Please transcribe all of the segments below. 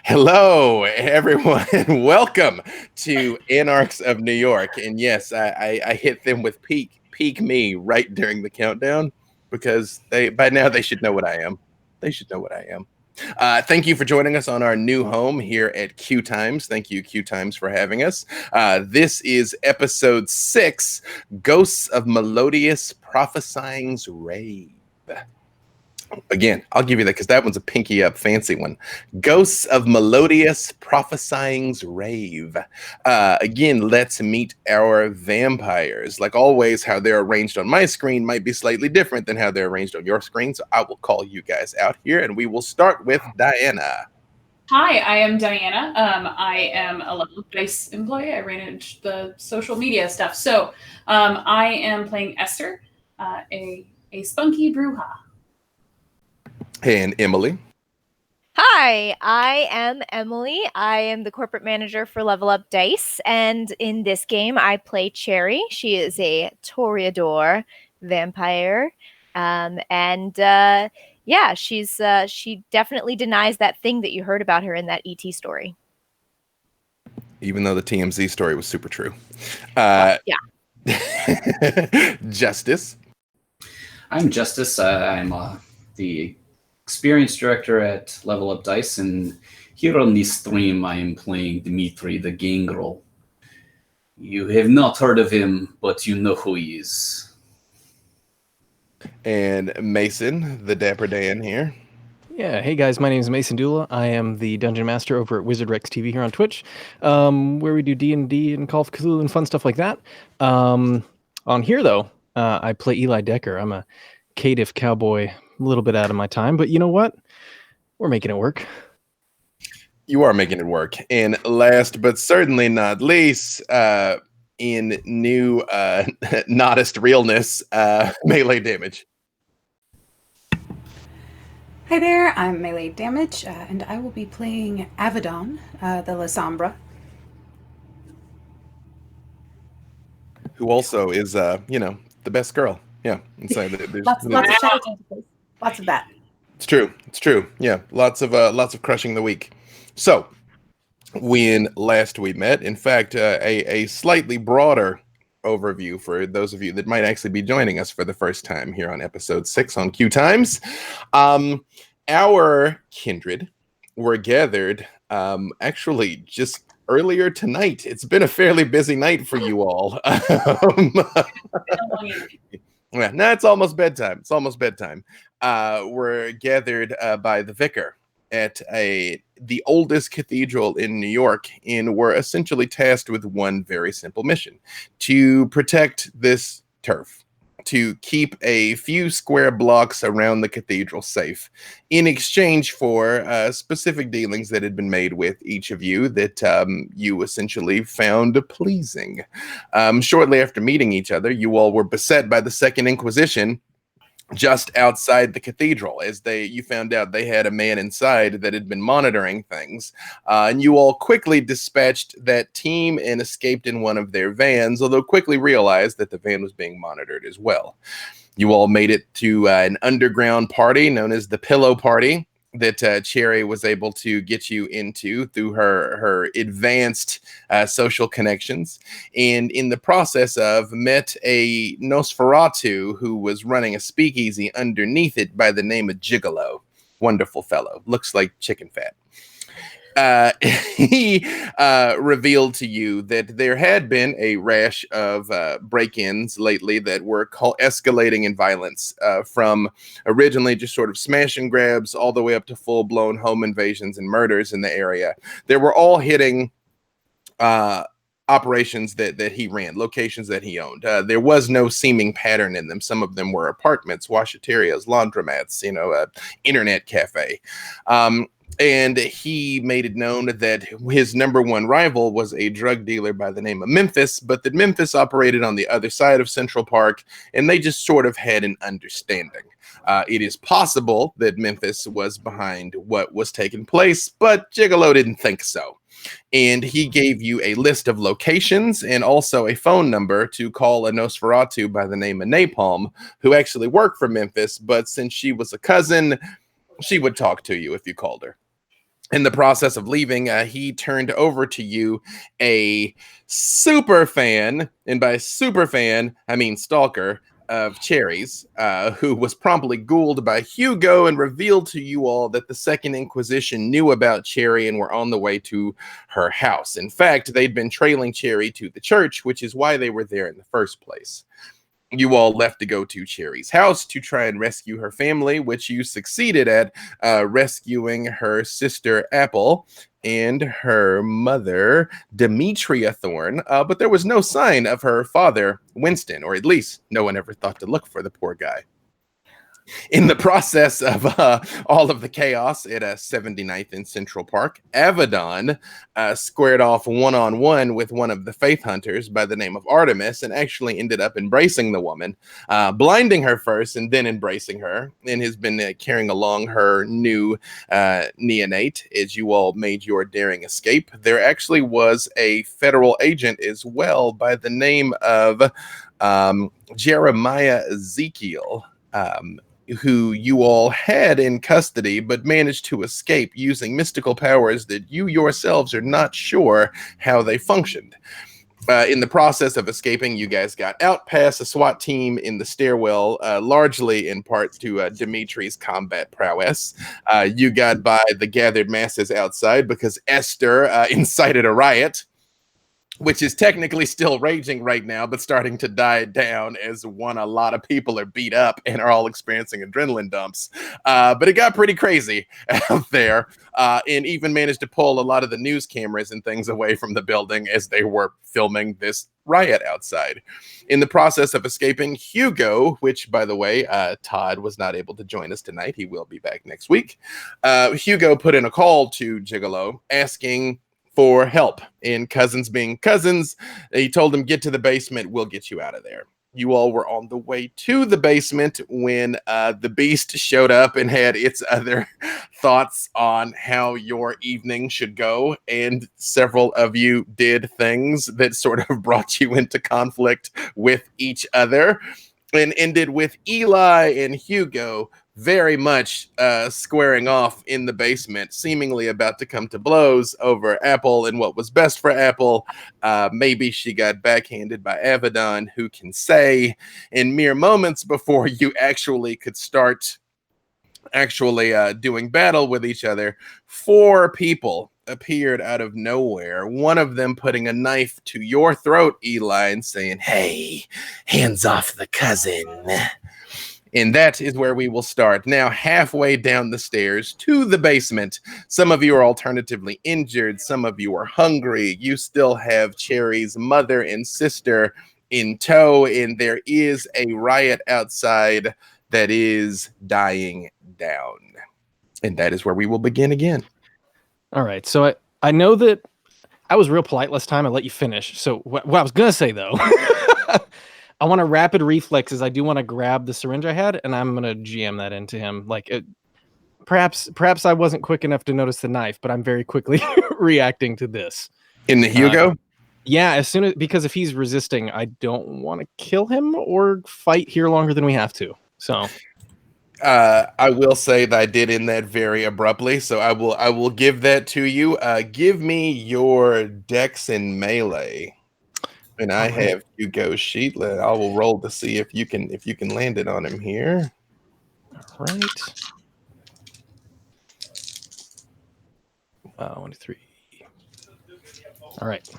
Hello, everyone. Welcome to Anarchs of New York. And yes, I hit them with peak me right during the countdown because by now they should know what I am. They should know what I am. Thank you for joining us on our new home here at QueueTimes. Thank you, QueueTimes, for having us. This is episode 6, Ghosts of Melodious Prophesying's Rave. Again, I'll give you that because that one's a pinky up fancy one. Ghosts of Melodious Prophesying's Rave. Again, let's meet our vampires. Like always, how they're arranged on my screen might be slightly different than how they're arranged on your screen. So I will call you guys out here and we will start with Diana. Hi, I am Diana. I am a level dice employee. I manage the social media stuff. So I am playing Esther, a spunky bruja. And Emily. Hi, I am Emily. I am the corporate manager for Level Up Dice, and in this game, I play Cherry. She is a Toreador vampire, she definitely denies that thing that you heard about her in that ET story. Even though the TMZ story was super true. Yeah. Justus. I'm Justus. I'm the experience director at Level Up Dice, and here on this stream I am playing Dimitri the Gangrel. You have not heard of him, but you know who he is. And Mason, the Dapper Dan here. Yeah, hey guys, my name is Mason Dula. I am the Dungeon Master over at Wizard Rex TV here on Twitch, where we do D&D and Call of Cthulhu and fun stuff like that. On here, though, I play Eli Decker. I'm a caitiff cowboy, a little bit out of my time, but you know what? We're making it work. You are making it work. And last but certainly not least, in new noddest realness, Leigh Damage. Hi there, I'm Leigh Damage, and I will be playing Avedon, the La Sombra. Who also is, the best girl. Yeah. And so lots of shadow tentacles. Lots of that. It's true. Yeah. Lots of crushing the weak. So, when last we met, in fact, a slightly broader overview for those of you that might actually be joining us for the first time here on episode 6 on QueueTimes. Our kindred were gathered actually just earlier tonight. It's been a fairly busy night for you all. It's almost bedtime. We're gathered by the vicar at the oldest cathedral in New York, and we're essentially tasked with one very simple mission: to protect this turf, to keep a few square blocks around the cathedral safe, in exchange for specific dealings that had been made with each of you that you essentially found pleasing. Shortly after meeting each other, you all were beset by the Second Inquisition just outside the cathedral, as you found out they had a man inside that had been monitoring things, and you all quickly dispatched that team and escaped in one of their vans, although quickly realized that the van was being monitored as well. You all made it to an underground party known as the Pillow Party that Cherry was able to get you into through her advanced social connections, and in the process of met a Nosferatu who was running a speakeasy underneath it by the name of Gigolo. Wonderful fellow, looks like chicken fat. He revealed to you that there had been a rash of break-ins lately that were escalating in violence, from originally just sort of smash and grabs all the way up to full-blown home invasions and murders in the area. They were all hitting operations that he ran, locations that he owned. There was no seeming pattern in them. Some of them were apartments, washaterias, laundromats, internet cafe. And he made it known that his number one rival was a drug dealer by the name of Memphis, but that Memphis operated on the other side of Central Park, and they just sort of had an understanding. It is possible that Memphis was behind what was taking place, but Gigolo didn't think so. And he gave you a list of locations and also a phone number to call a Nosferatu by the name of Napalm, who actually worked for Memphis, but since she was a cousin, she would talk to you if you called her. In the process of leaving, he turned over to you a super fan, and by super fan, I mean stalker, of Cherry's, who was promptly ghouled by Hugo and revealed to you all that the Second Inquisition knew about Cherry and were on the way to her house. In fact, they'd been trailing Cherry to the church, which is why they were there in the first place. You all left to go to Cherry's house to try and rescue her family, which you succeeded at, rescuing her sister Apple and her mother Demetria Thorne, but there was no sign of her father Winston, or at least no one ever thought to look for the poor guy. In the process of all of the chaos at 79th and Central Park, Avedon squared off one-on-one with one of the faith hunters by the name of Artemis and actually ended up embracing the woman, blinding her first and then embracing her, and has been carrying along her new neonate as you all made your daring escape. There actually was a federal agent as well by the name of Jeremiah Ezekiel, who you all had in custody, but managed to escape using mystical powers that you yourselves are not sure how they functioned. In the process of escaping, you guys got out past a SWAT team in the stairwell, largely in part to Dimitri's combat prowess. You got by the gathered masses outside because Esther incited a riot, which is technically still raging right now, but starting to die down as a lot of people are beat up and are all experiencing adrenaline dumps. But it got pretty crazy out there, and even managed to pull a lot of the news cameras and things away from the building as they were filming this riot outside. In the process of escaping, Hugo, which, by the way, Todd was not able to join us tonight. He will be back next week. Hugo put in a call to Gigolo asking for help, and cousins being cousins, he told them, get to the basement, we'll get you out of there. You all were on the way to the basement when the beast showed up and had its other thoughts on how your evening should go, and several of you did things that sort of brought you into conflict with each other, and ended with Eli and Hugo very much squaring off in the basement, seemingly about to come to blows over Apple and what was best for Apple. Maybe she got backhanded by Avedon, who can say, in mere moments before you actually could start doing battle with each other, 4 people appeared out of nowhere, one of them putting a knife to your throat, Eli, and saying, hey, hands off the cousin. And that is where we will start. Now, halfway down the stairs to the basement, some of you are alternatively injured. Some of you are hungry. You still have Cherry's mother and sister in tow, and there is a riot outside that is dying down. And that is where we will begin again. All right. So I know that I was real polite last time. I let you finish. So what I was going to say, though, I want a rapid reflexes. I do want to grab the syringe I had, and I'm going to GM that into him. Like, perhaps I wasn't quick enough to notice the knife, but I'm very quickly reacting to this. In the Hugo? Yeah, because if he's resisting, I don't want to kill him or fight here longer than we have to. So, I will say that I did end that very abruptly, so I will give that to you. Give me your dex and melee. And I have Hugo's sheet. I will roll to see if you can land it on him here. All right. 1, 2, 3. All right.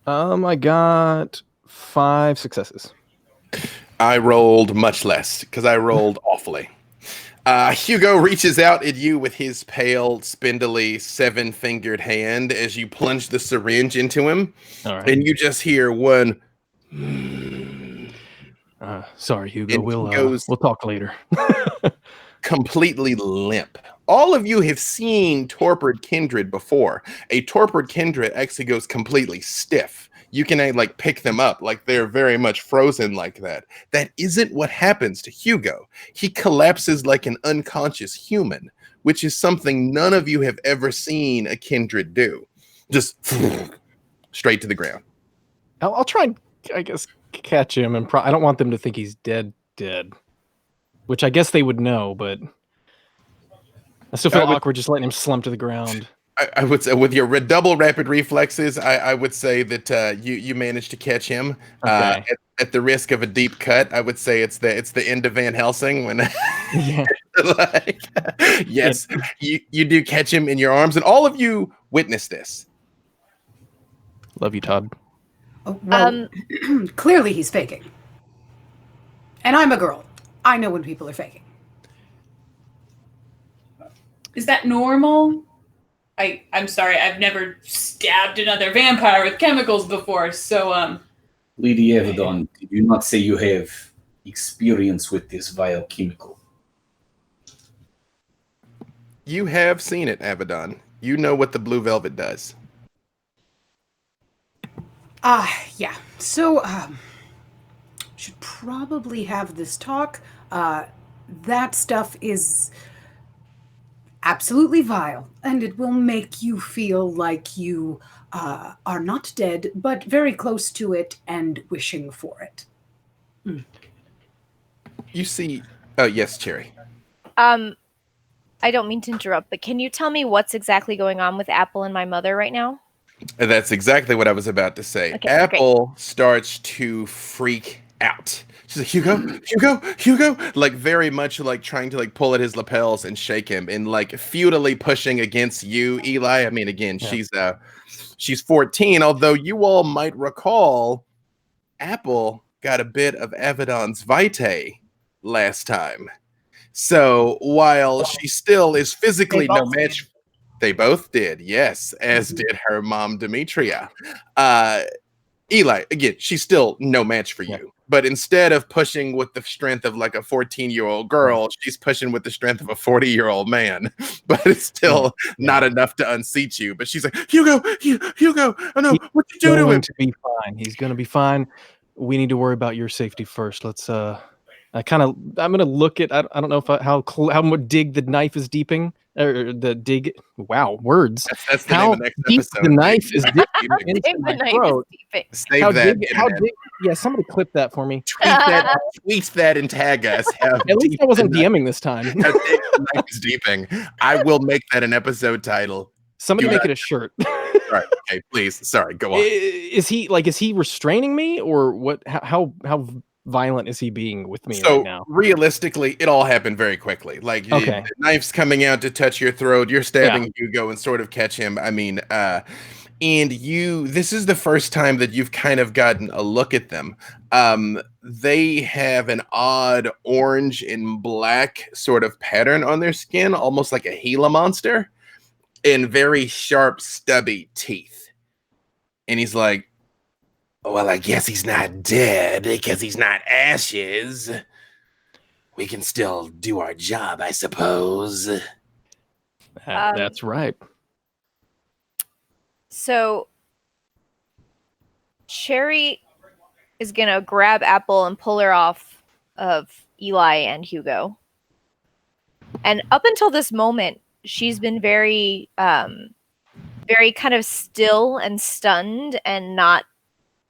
I got 5 successes. I rolled much less because I rolled awfully. Hugo reaches out at you with his pale, spindly, 7-fingered hand as you plunge the syringe into him. All right. And you just hear one. Sorry, Hugo. We'll talk later. Completely limp. All of you have seen torpid kindred before. A torpid kindred actually goes completely stiff. You can pick them up, like they're very much frozen like that. That isn't what happens to Hugo. He collapses like an unconscious human, which is something none of you have ever seen a kindred do. Just straight to the ground. I'll try and, I guess, catch him, and I don't want them to think he's dead, which I guess they would know, but I still feel awkward just letting him slump to the ground. I would say with your double rapid reflexes, I would say that you managed to catch him. Okay. At the risk of a deep cut, I would say it's the end of Van Helsing when Yeah. like, yes, you do catch him in your arms, and all of you witness this. Love you, Todd. Oh, well, clearly he's faking. And I'm a girl. I know when people are faking. Is that normal? I'm sorry, I've never stabbed another vampire with chemicals before, so Lady Avedon, did you not say you have experience with this vile chemical? You have seen it, Avedon. You know what the blue velvet does. Yeah. So, should probably have this talk. That stuff is absolutely vile, and it will make you feel like you are not dead, but very close to it and wishing for it. You see... Oh, yes, Cherry. I don't mean to interrupt, but can you tell me what's exactly going on with Apple and my mother right now? That's exactly what I was about to say. Okay, Apple starts to freak out. She's like, Hugo, like very much like trying to like pull at his lapels and shake him and like futilely pushing against you, Eli. I mean, again, she's 14, although you all might recall Apple got a bit of Avedon's vitae last time. So while she still is physically no match, they both did, yes, as did her mom, Demetria. Eli, again, she's still no match for you. But instead of pushing with the strength of like a 14-year-old girl, she's pushing with the strength of a 40-year-old man. But it's still not enough to unseat you. But she's like, Hugo, oh no, what you do to him? To be fine. He's going to be fine. We need to worry about your safety first. Let's I'm going to look at, I don't know if how much dig the knife is deeping. Or the dig, wow, words. That's the name of the next episode. The knife is digging into my throat. Save that. Yeah, somebody clip that for me. Tweet that and tag us. At least I wasn't DMing this time. How deep the knife is deeping. I will make that an episode title. Somebody make it a shirt. Right. Okay, please. Sorry, go on. Is he restraining me or what? How violent is he being with me right now? Realistically, it all happened very quickly. Like the knife's coming out to touch your throat, you're stabbing Hugo and sort of catch him. I mean, and this is the first time that you've kind of gotten a look at them. They have an odd orange and black sort of pattern on their skin, almost like a Gila monster, and very sharp, stubby teeth. And he's like, well, I guess he's not dead because he's not ashes. We can still do our job, I suppose. That's right. So, Cherry is going to grab Apple and pull her off of Eli and Hugo. And up until this moment, she's been very, very kind of still and stunned and not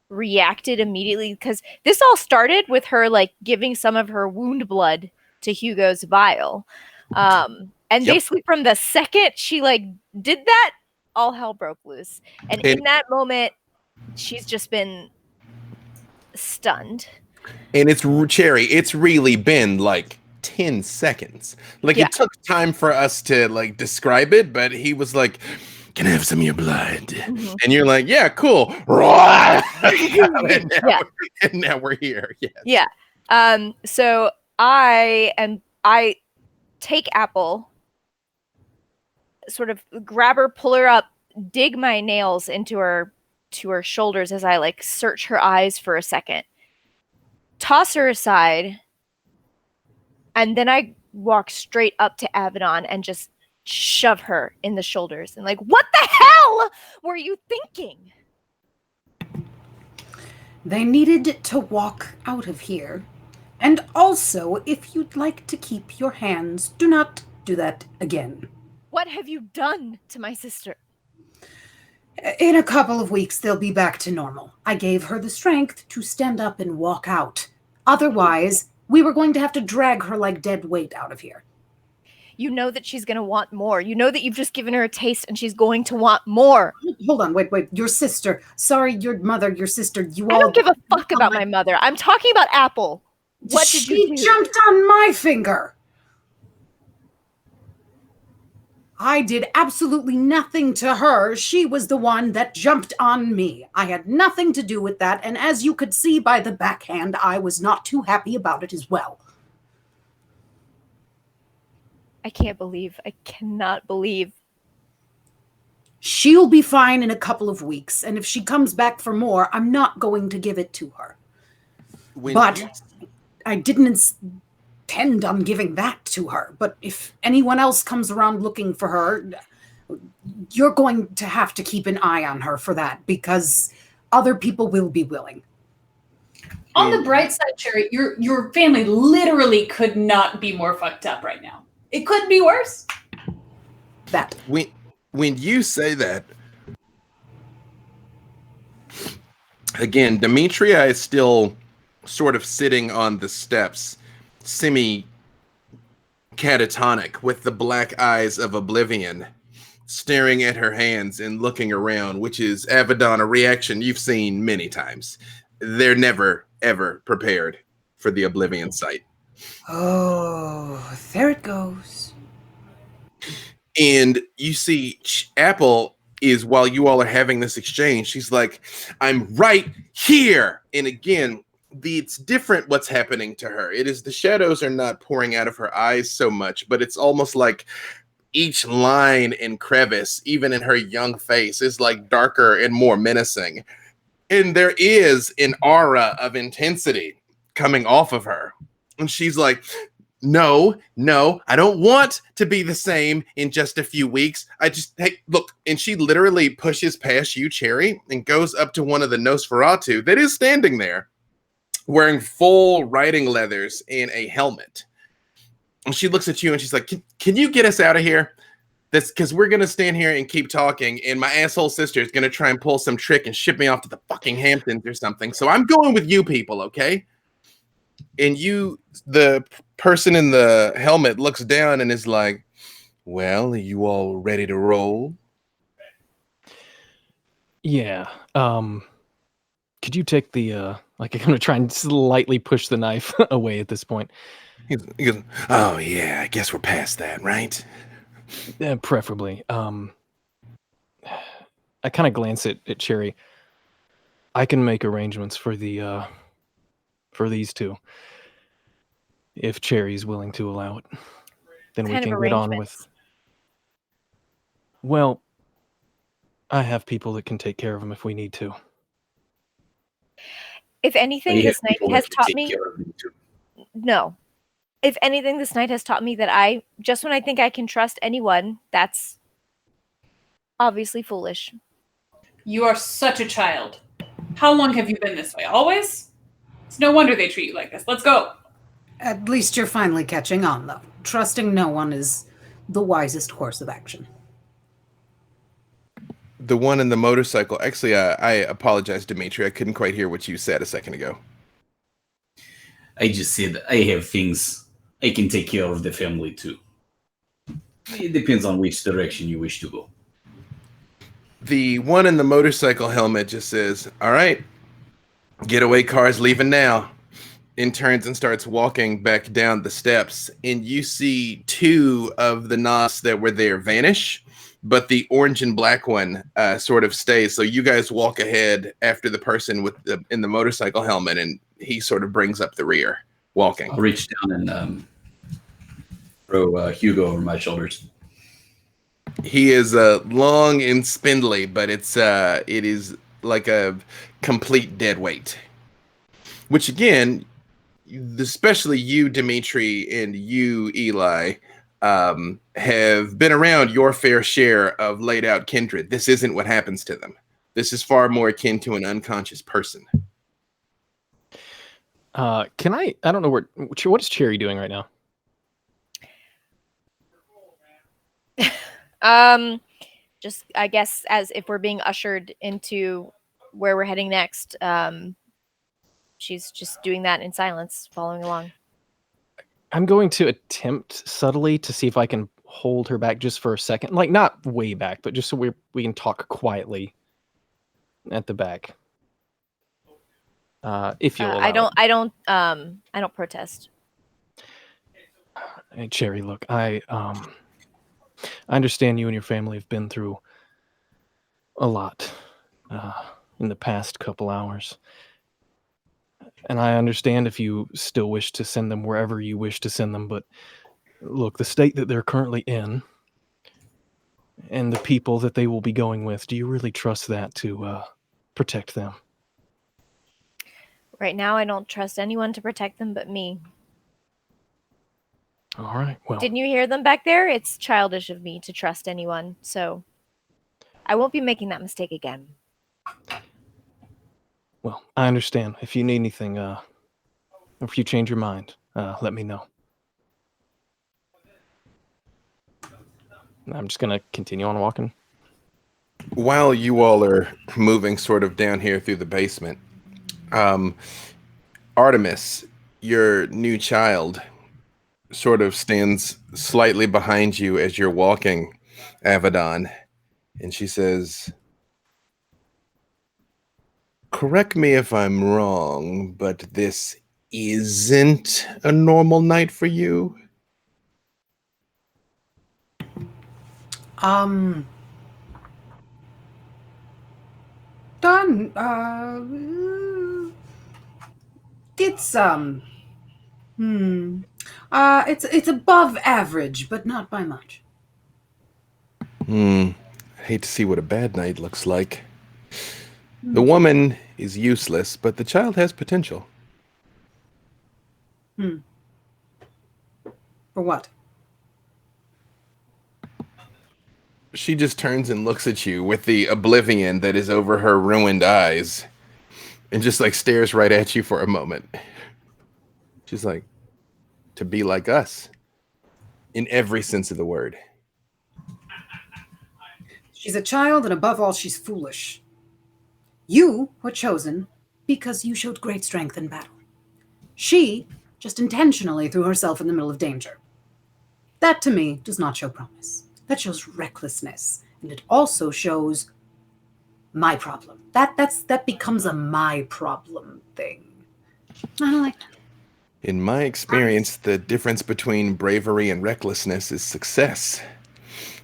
reacted immediately, because this all started with her like giving some of her wound blood to Hugo's vial, and basically from the second she like did that, all hell broke loose, and in that moment she's just been stunned. And it's Cherry, it's really been like 10 seconds. Like it took time for us to like describe it, but he was like, can I have some of your blood? Mm-hmm. And you're like, yeah, cool. And now we're here. Yes. Yeah. So I take Apple, sort of grab her, pull her up, dig my nails into her shoulders as I like search her eyes for a second, toss her aside, and then I walk straight up to Avedon and just shove her in the shoulders and like, what the hell were you thinking? They needed to walk out of here. And also, if you'd like to keep your hands, do not do that again. What have you done to my sister? In a couple of weeks, they'll be back to normal. I gave her the strength to stand up and walk out. Otherwise, we were going to have to drag her like dead weight out of here. You know that she's going to want more. You know that you've just given her a taste and she's going to want more. Hold on, wait. Your sister. Sorry, your mother, your sister. You I all. don't give a fuck about my mother. I'm talking about Apple. What did you do? She jumped on my finger. I did absolutely nothing to her. She was the one that jumped on me. I had nothing to do with that, and as you could see by the backhand, I was not too happy about it as well. I cannot believe. She'll be fine in a couple of weeks, and if she comes back for more, I'm not going to give it to her. I didn't intend on giving that to her, but if anyone else comes around looking for her, you're going to have to keep an eye on her for that, because other people will be willing. On the bright side, Cherry, your family literally could not be more fucked up right now. It couldn't be worse. That. When you say that, again, Demetria is still sort of sitting on the steps, semi-catatonic, with the black eyes of oblivion, staring at her hands and looking around, which is, Avedon, a reaction you've seen many times. They're never, ever prepared for the oblivion sight. Oh, there it goes. And you see Apple is, while you all are having this exchange, she's like, I'm right here. And again, it's different what's happening to her. It is the shadows are not pouring out of her eyes so much, but it's almost like each line and crevice, even in her young face, is like darker and more menacing. And there is an aura of intensity coming off of her. And she's like, no, I don't want to be the same in just a few weeks. Hey, look. And she literally pushes past you, Cherry, and goes up to one of the Nosferatu that is standing there wearing full riding leathers and a helmet. And she looks at you and she's like, can you get us out of here? That's because we're going to stand here and keep talking. And my asshole sister is going to try and pull some trick and ship me off to the fucking Hamptons or something. So I'm going with you people, okay? And the person in the helmet looks down and is like, well, are you all ready to roll? Yeah. Could you take the, I'm going to try and slightly push the knife away at this point. He goes, oh, yeah, I guess we're past that, right? Preferably. I kind of glance at Cherry. I can make arrangements for the, for these two. If Cherry's willing to allow it, then we can get on with. Well, I have people that can take care of them if we need to. If anything, this night has taught me. No. If anything, this night has taught me that just when I think I can trust anyone, that's obviously foolish. You are such a child. How long have you been this way? Always? It's no wonder they treat you like this. Let's go. At least you're finally catching on, though. Trusting no one is the wisest course of action. The one in the motorcycle. Actually, I apologize, Dimitri. I couldn't quite hear what you said a second ago. I just said I have things I can take care of the family too. It depends on which direction you wish to go. The one in the motorcycle helmet just says, all right, getaway car's leaving now. And turns and starts walking back down the steps. And you see two of the Nos that were there vanish, but the orange and black one sort of stays. So you guys walk ahead after the person in the motorcycle helmet, and he sort of brings up the rear, walking. I'll reach down and throw Hugo over my shoulders. He is long and spindly, but it is like a complete dead weight. Which again, especially you, Dimitri, and you, Eli, have been around your fair share of laid out kindred. This isn't what happens to them. This is far more akin to an unconscious person. I don't know what is Cherry doing right now? Just, I guess, as if we're being ushered into where we're heading next, she's just doing that in silence, following along. I'm going to attempt subtly to see if I can hold her back just for a second. Like, not way back, but just so we can talk quietly at the back. If you'll allow it. I don't protest. Hey, Cherry, look, I understand you and your family have been through a lot in the past couple hours. And I understand if you still wish to send them wherever you wish to send them, but look, the state that they're currently in and the people that they will be going with, do you really trust that to protect them? Right now, I don't trust anyone to protect them but me. All right, well. Didn't you hear them back there? It's childish of me to trust anyone, so I won't be making that mistake again. Well, I understand. If you need anything, if you change your mind, let me know. I'm just going to continue on walking. While you all are moving sort of down here through the basement, Artemis, your new child, sort of stands slightly behind you as you're walking, Avedon, and she says, correct me if I'm wrong, but this isn't a normal night for you? Done. It's above average, but not by much. I hate to see what a bad night looks like. The woman is useless, but the child has potential. For what? She just turns and looks at you with the oblivion that is over her ruined eyes and just like stares right at you for a moment. She's like, to be like us in every sense of the word. She's a child, and above all, she's foolish. You were chosen because you showed great strength in battle. She just intentionally threw herself in the middle of danger. That, to me, does not show promise. That shows recklessness, and it also shows my problem. That becomes a my problem thing. I don't like that. In my experience, the difference between bravery and recklessness is success.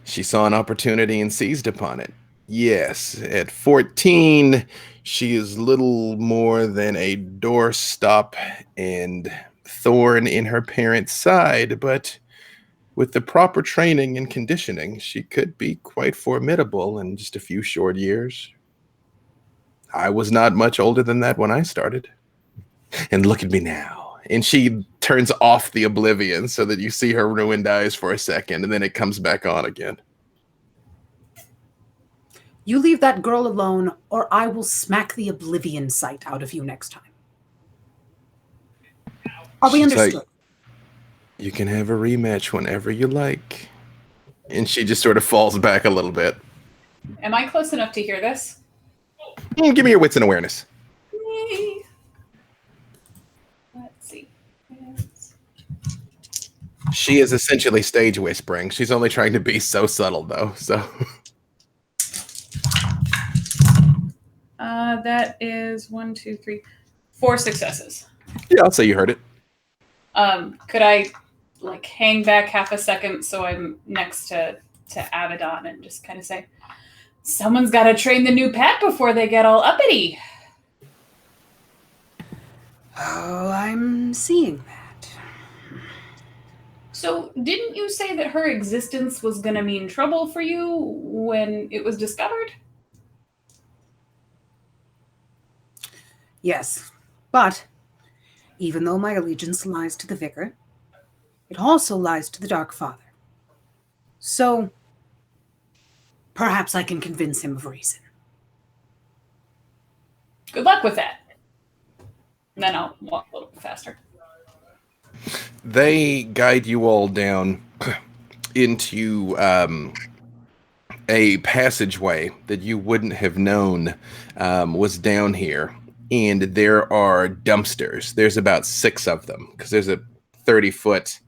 She saw an opportunity and seized upon it. Yes, at 14, she is little more than a doorstop and thorn in her parents' side, but with the proper training and conditioning, she could be quite formidable in just a few short years. I was not much older than that when I started. And look at me now. And she turns off the oblivion so that you see her ruined eyes for a second, and then it comes back on again. You leave that girl alone, or I will smack the oblivion sight out of you next time. Are we She's understood? like, you can have a rematch whenever you like. And she just sort of falls back a little bit. Am I close enough to hear this? Give me your wits and awareness. Yay. Let's see. She is essentially stage whispering. She's only trying to be so subtle, though. So that is 1, 2, 3, 4 successes. yeah, I'll say you heard it. Could I like hang back half a second so I'm next to Avedon and just kind of say, someone's got to train the new pet before they get all uppity. Oh, I'm seeing that. So didn't you say that her existence was going to mean trouble for you when it was discovered? Yes, but even though my allegiance lies to the vicar, it also lies to the Dark Father. So perhaps I can convince him of reason. Good luck with that. And then I'll walk a little bit faster. They guide you all down into a passageway that you wouldn't have known was down here. And there are dumpsters. There's about 6 of them because there's a 30-foot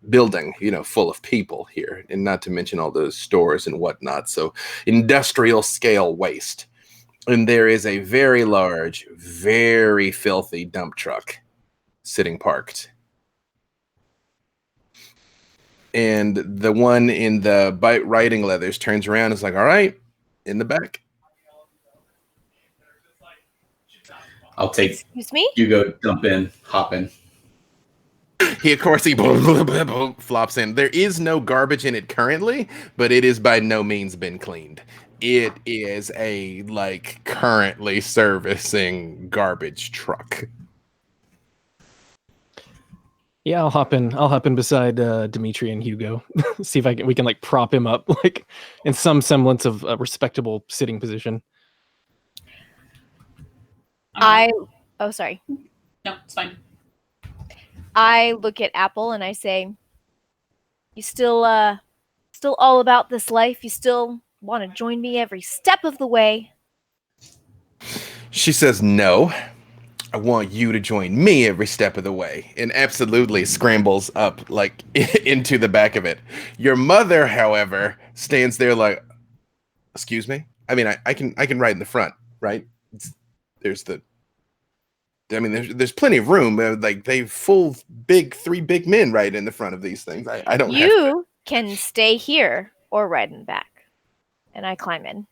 building, full of people here, and not to mention all those stores and whatnot. So industrial scale waste. And there is a very large, very filthy dump truck sitting parked. And the one in the riding leathers turns around and is like, all right, in the back. I'll take Excuse me? Hugo, dump in, hop in. He flops in. There is no garbage in it currently, but it is by no means been cleaned. It is a currently servicing garbage truck. Yeah, I'll hop in beside Dimitri and Hugo. See if we can prop him up in some semblance of a respectable sitting position. Oh, sorry. No, it's fine. I look at Apple and I say, "You still all about this life? You still want to join me every step of the way?" She says, "No, I want you to join me every step of the way," and absolutely scrambles up into the back of it. Your mother, however, stands there like, "Excuse me? I mean, I can ride in the front, right? There's plenty of room. They full three big men right in the front of these things. I don't. You can stay here or ride in the back," and I climb in.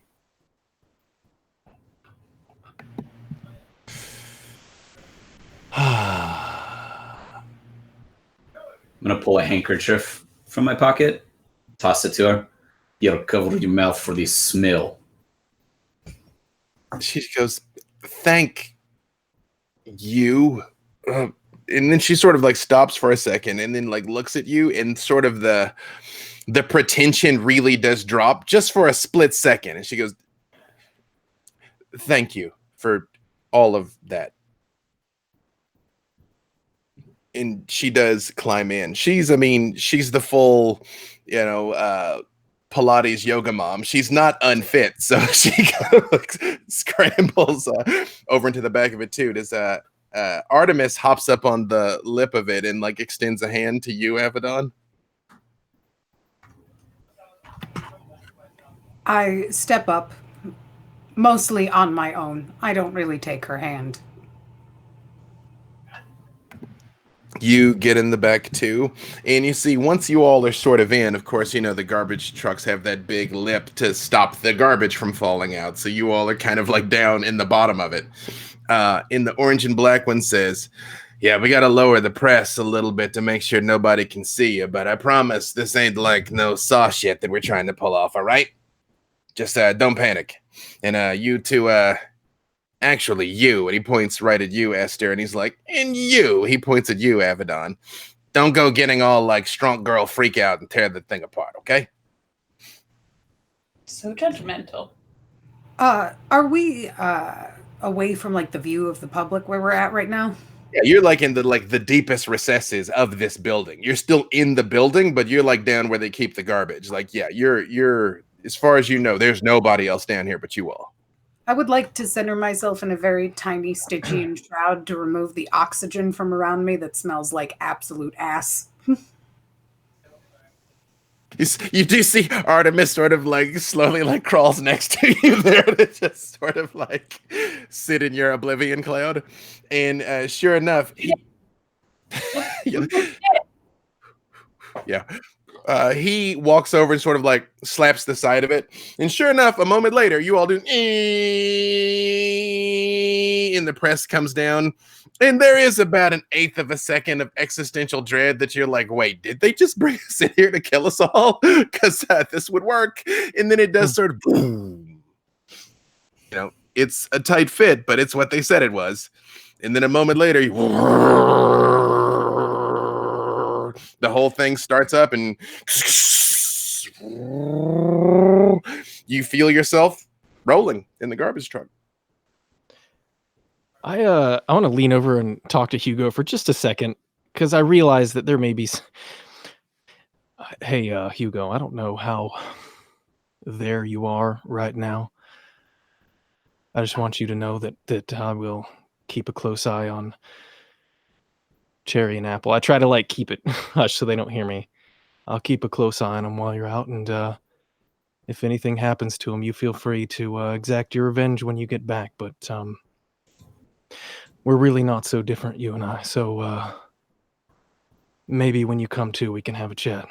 I'm gonna pull a handkerchief from my pocket, toss it to her. "You'll cover your mouth for this smell." She goes, "Thank you," and then she sort of stops for a second, and then looks at you, and sort of the pretension really does drop just for a split second, and she goes, "Thank you for all of that." And she does climb in. She's the full, Pilates yoga mom. She's not unfit, so she scrambles over into the back of it too. Does Artemis hops up on the lip of it and extends a hand to you, Avedon? I step up, mostly on my own. I don't really take her hand. You get in the back too, and you see once you all are sort of in, of course, the garbage trucks have that big lip to stop the garbage from falling out. So you all are kind of down in the bottom of it. In the orange and black one says, "Yeah, we got to lower the press a little bit to make sure nobody can see you. But I promise this ain't no saw shit that we're trying to pull off. All right? Just don't panic. And you two, actually, you," and he points right at you, Esther, and he's like, "And you," he points at you, Avedon. "Don't go getting all strong girl freak out and tear the thing apart, okay?" So judgmental. Are we away from the view of the public where we're at right now? Yeah, you're in the deepest recesses of this building. You're still in the building, but you're down where they keep the garbage. Yeah, you're as far as you know, there's nobody else down here but you all. I would like to center myself in a very tiny Stygian shroud to remove the oxygen from around me that smells like absolute ass. You do see Artemis sort of slowly crawls next to you there to just sort of sit in your oblivion cloud. And sure enough, yeah. He walks over and sort of slaps the side of it. And sure enough, a moment later, you all do, and the press comes down. And there is about an eighth of a second of existential dread that you're wait, did they just bring us in here to kill us all? Because this would work. And then it does sort of boom. It's a tight fit, but it's what they said it was. And then a moment later, the whole thing starts up and you feel yourself rolling in the garbage truck. I want to lean over and talk to Hugo for just a second because I realize that there may be. Hey, Hugo, I don't know how there you are right now. I just want you to know that I will keep a close eye on Cherry and Apple. I try to like keep it hush so they don't hear me. I'll keep a close eye on them while you're out, and if anything happens to them, you feel free to exact your revenge when you get back. But we're really not so different, you and I. So maybe when you come to, we can have a chat.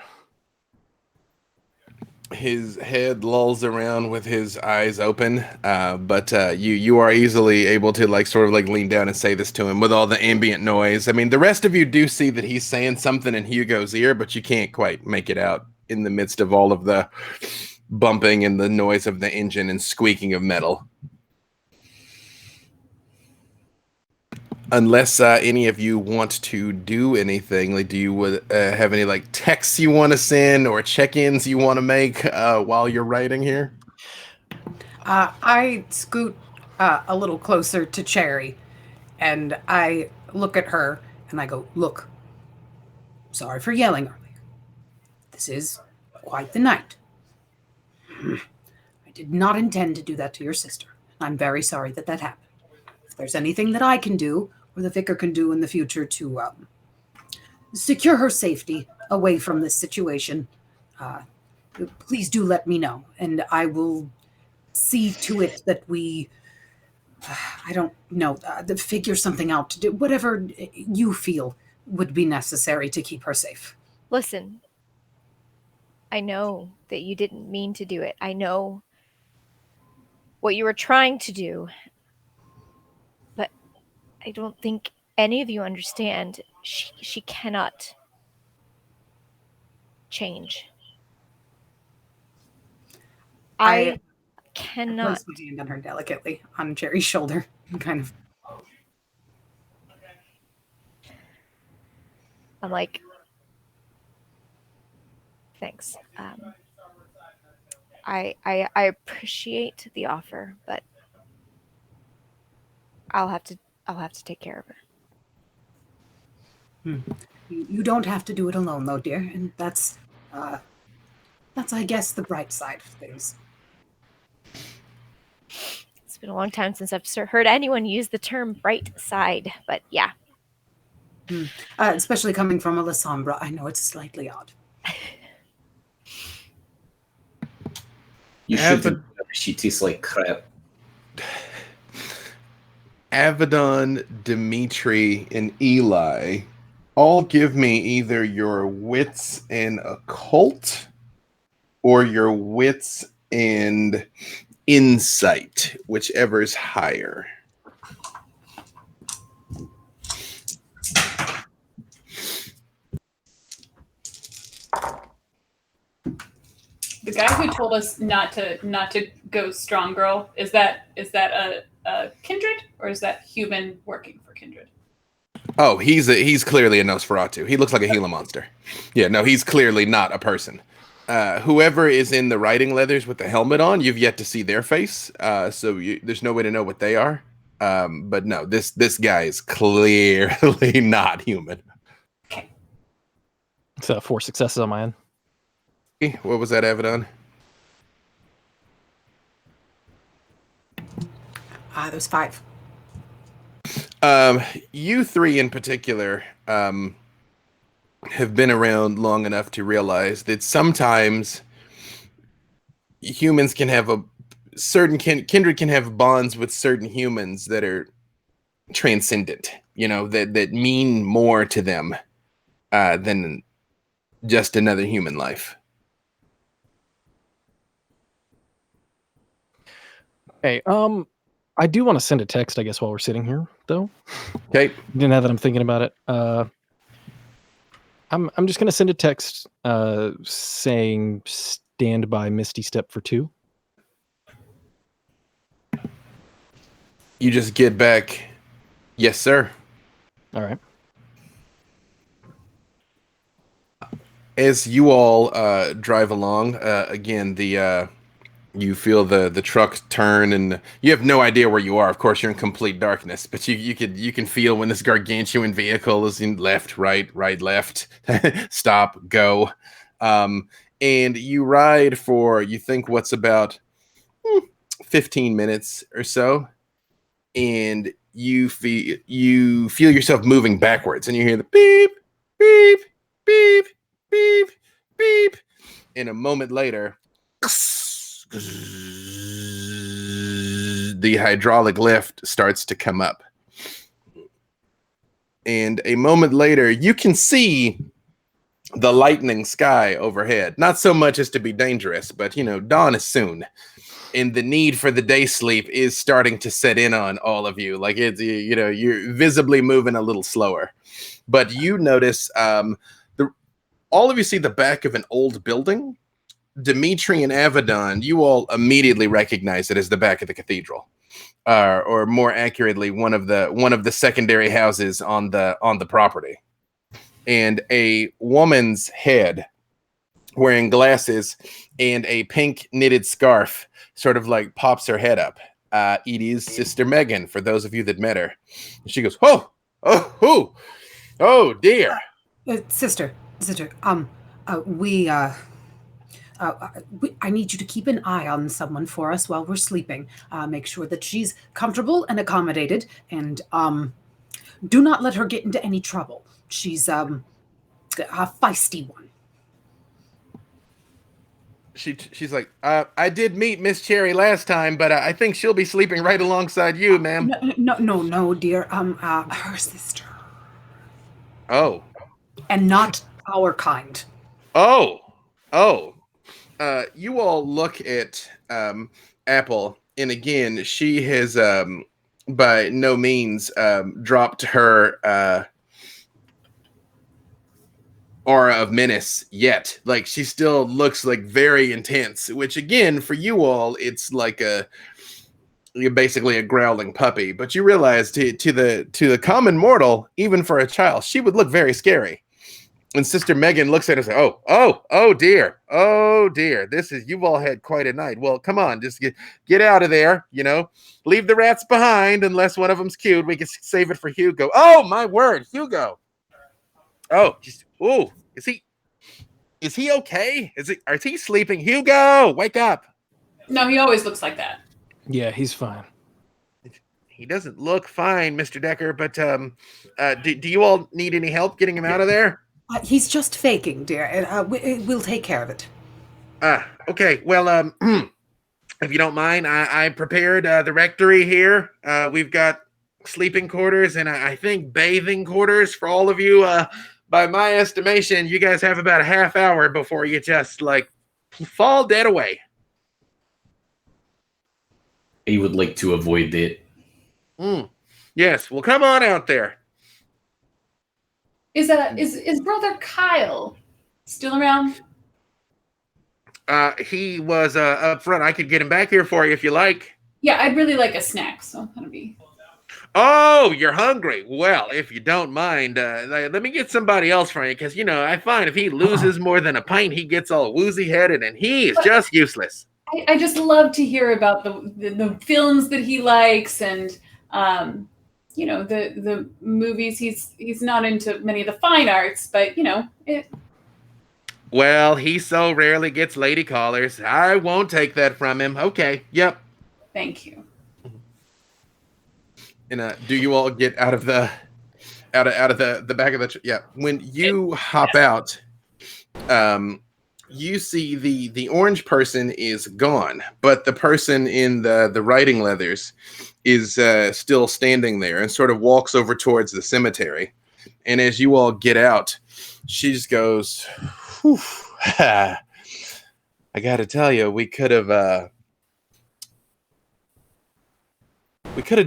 His head lolls around with his eyes open, but you are easily able to like sort of like lean down and say this to him with all the ambient noise. I mean, the rest of you do see that he's saying something in Hugo's ear, but you can't quite make it out in the midst of all of the bumping and the noise of the engine and squeaking of metal. Unless any of you want to do anything, like do you have any like texts you want to send or check-ins you want to make while you're writing here? I scoot a little closer to Cherry, and I look at her and I go, "Look, sorry for yelling earlier. This is quite the night. I did not intend to do that to your sister. I'm very sorry that happened. If there's anything that I can do or the vicar can do in the future to secure her safety away from this situation, please do let me know, and I will see to it that we, I don't know, figure something out to do, whatever you feel would be necessary to keep her safe." Listen, I know that you didn't mean to do it. I know what you were trying to do. But I don't think any of you understand. She cannot change. I cannot. Place my hand on her delicately on Cherry's shoulder and kind of. I'm like, thanks. I appreciate the offer, but I'll have to take care of her. You don't have to do it alone, though, dear, and that's I guess the bright side of things. It's been a long time since I've heard anyone use the term bright side, but yeah. Especially coming from a Lasombra, I know it's slightly odd. You should. She tastes like crap. Avedon, Dimitri, and Eli all give me either your wits and occult or your wits and insight, whichever is higher. The guy who told us not to go strong girl, is that a kindred, or is that human working for kindred? Oh, he's clearly a Nosferatu. He looks like a Gila monster. Yeah, no, he's clearly not a person. Whoever is in the riding leathers with the helmet on, you've yet to see their face, so there's no way to know what they are. But no, this guy is clearly not human. Okay. So 4 successes on my end. What was that, Avedon? There's 5. You 3 in particular have been around long enough to realize that sometimes humans can have kindred can have bonds with certain humans that are transcendent, that mean more to them than just another human life. Hey, I do want to send a text, I guess, while we're sitting here, though. Okay. Now that I'm thinking about it, I'm just gonna send a text saying stand by Misty Step for 2. You just get back, yes, sir. All right. As you all drive along, again, you feel the truck turn, and you have no idea where you are. Of course, you're in complete darkness, but you can feel when this gargantuan vehicle is in left, right, left, stop, go, and you ride for, you think, what's about 15 minutes or so, and you feel yourself moving backwards, and you hear the beep, beep, beep, beep, beep. And a moment later, the hydraulic lift starts to come up. And a moment later, you can see the lightning sky overhead. Not so much as to be dangerous, but, dawn is soon. And the need for the day sleep is starting to set in on all of you. Like, it's, you're visibly moving a little slower. But you notice, all of you see the back of an old building. Dimitri and Avedon, you all immediately recognize it as the back of the cathedral. Or more accurately, one of the secondary houses on the property. And a woman's head wearing glasses and a pink knitted scarf sort of like pops her head up. It is Sister Megan, for those of you that met her. And she goes, oh dear. Sister, I need you to keep an eye on someone for us while we're sleeping. Make sure that she's comfortable and accommodated, and do not let her get into any trouble. She's a feisty one. She's like, I did meet Miss Cherry last time, but I think she'll be sleeping right alongside you, ma'am. No, dear. Her sister. Oh. And not our kind. Oh. You all look at Apple, and again, she has by no means dropped her aura of menace yet. Like, she still looks like very intense, which again, for you all, it's like you're basically a growling puppy. But you realize to the common mortal, even for a child, she would look very scary. And Sister Megan looks at her and says, oh dear. You've all had quite a night. Well, come on, just get out of there, leave the rats behind unless one of them's cute. We can save it for Hugo. Oh, my word, Hugo. Oh, is he okay? Is he sleeping? Hugo, wake up. No, he always looks like that. Yeah, he's fine. He doesn't look fine, Mr. Decker, but do you all need any help getting him out of there? He's just faking, dear. We'll take care of it. Okay. Well, if you don't mind, I prepared the rectory here. We've got sleeping quarters and I think bathing quarters for all of you. By my estimation, you guys have about a half hour before you just fall dead away. I would like to avoid it. Yes. Well, come on out there. Is Brother Kyle still around? He was up front. I could get him back here for you if you like. Yeah, I'd really like a snack, so I'm gonna be. Oh, you're hungry. Well, if you don't mind, let me get somebody else for you, because I find if he loses more than a pint, he gets all woozy-headed, and he is just useless. I just love to hear about the films that he likes, and the movies. He's not into many of the fine arts, but it. Well, he so rarely gets lady callers. I won't take that from him. Okay. Yep. Thank you. And do you all get out of the back of the yeah? When you hop out, you see the orange person is gone, but the person in the riding leathers is still standing there and sort of walks over towards the cemetery. And as you all get out, she just goes, whew, I got to tell you, we could have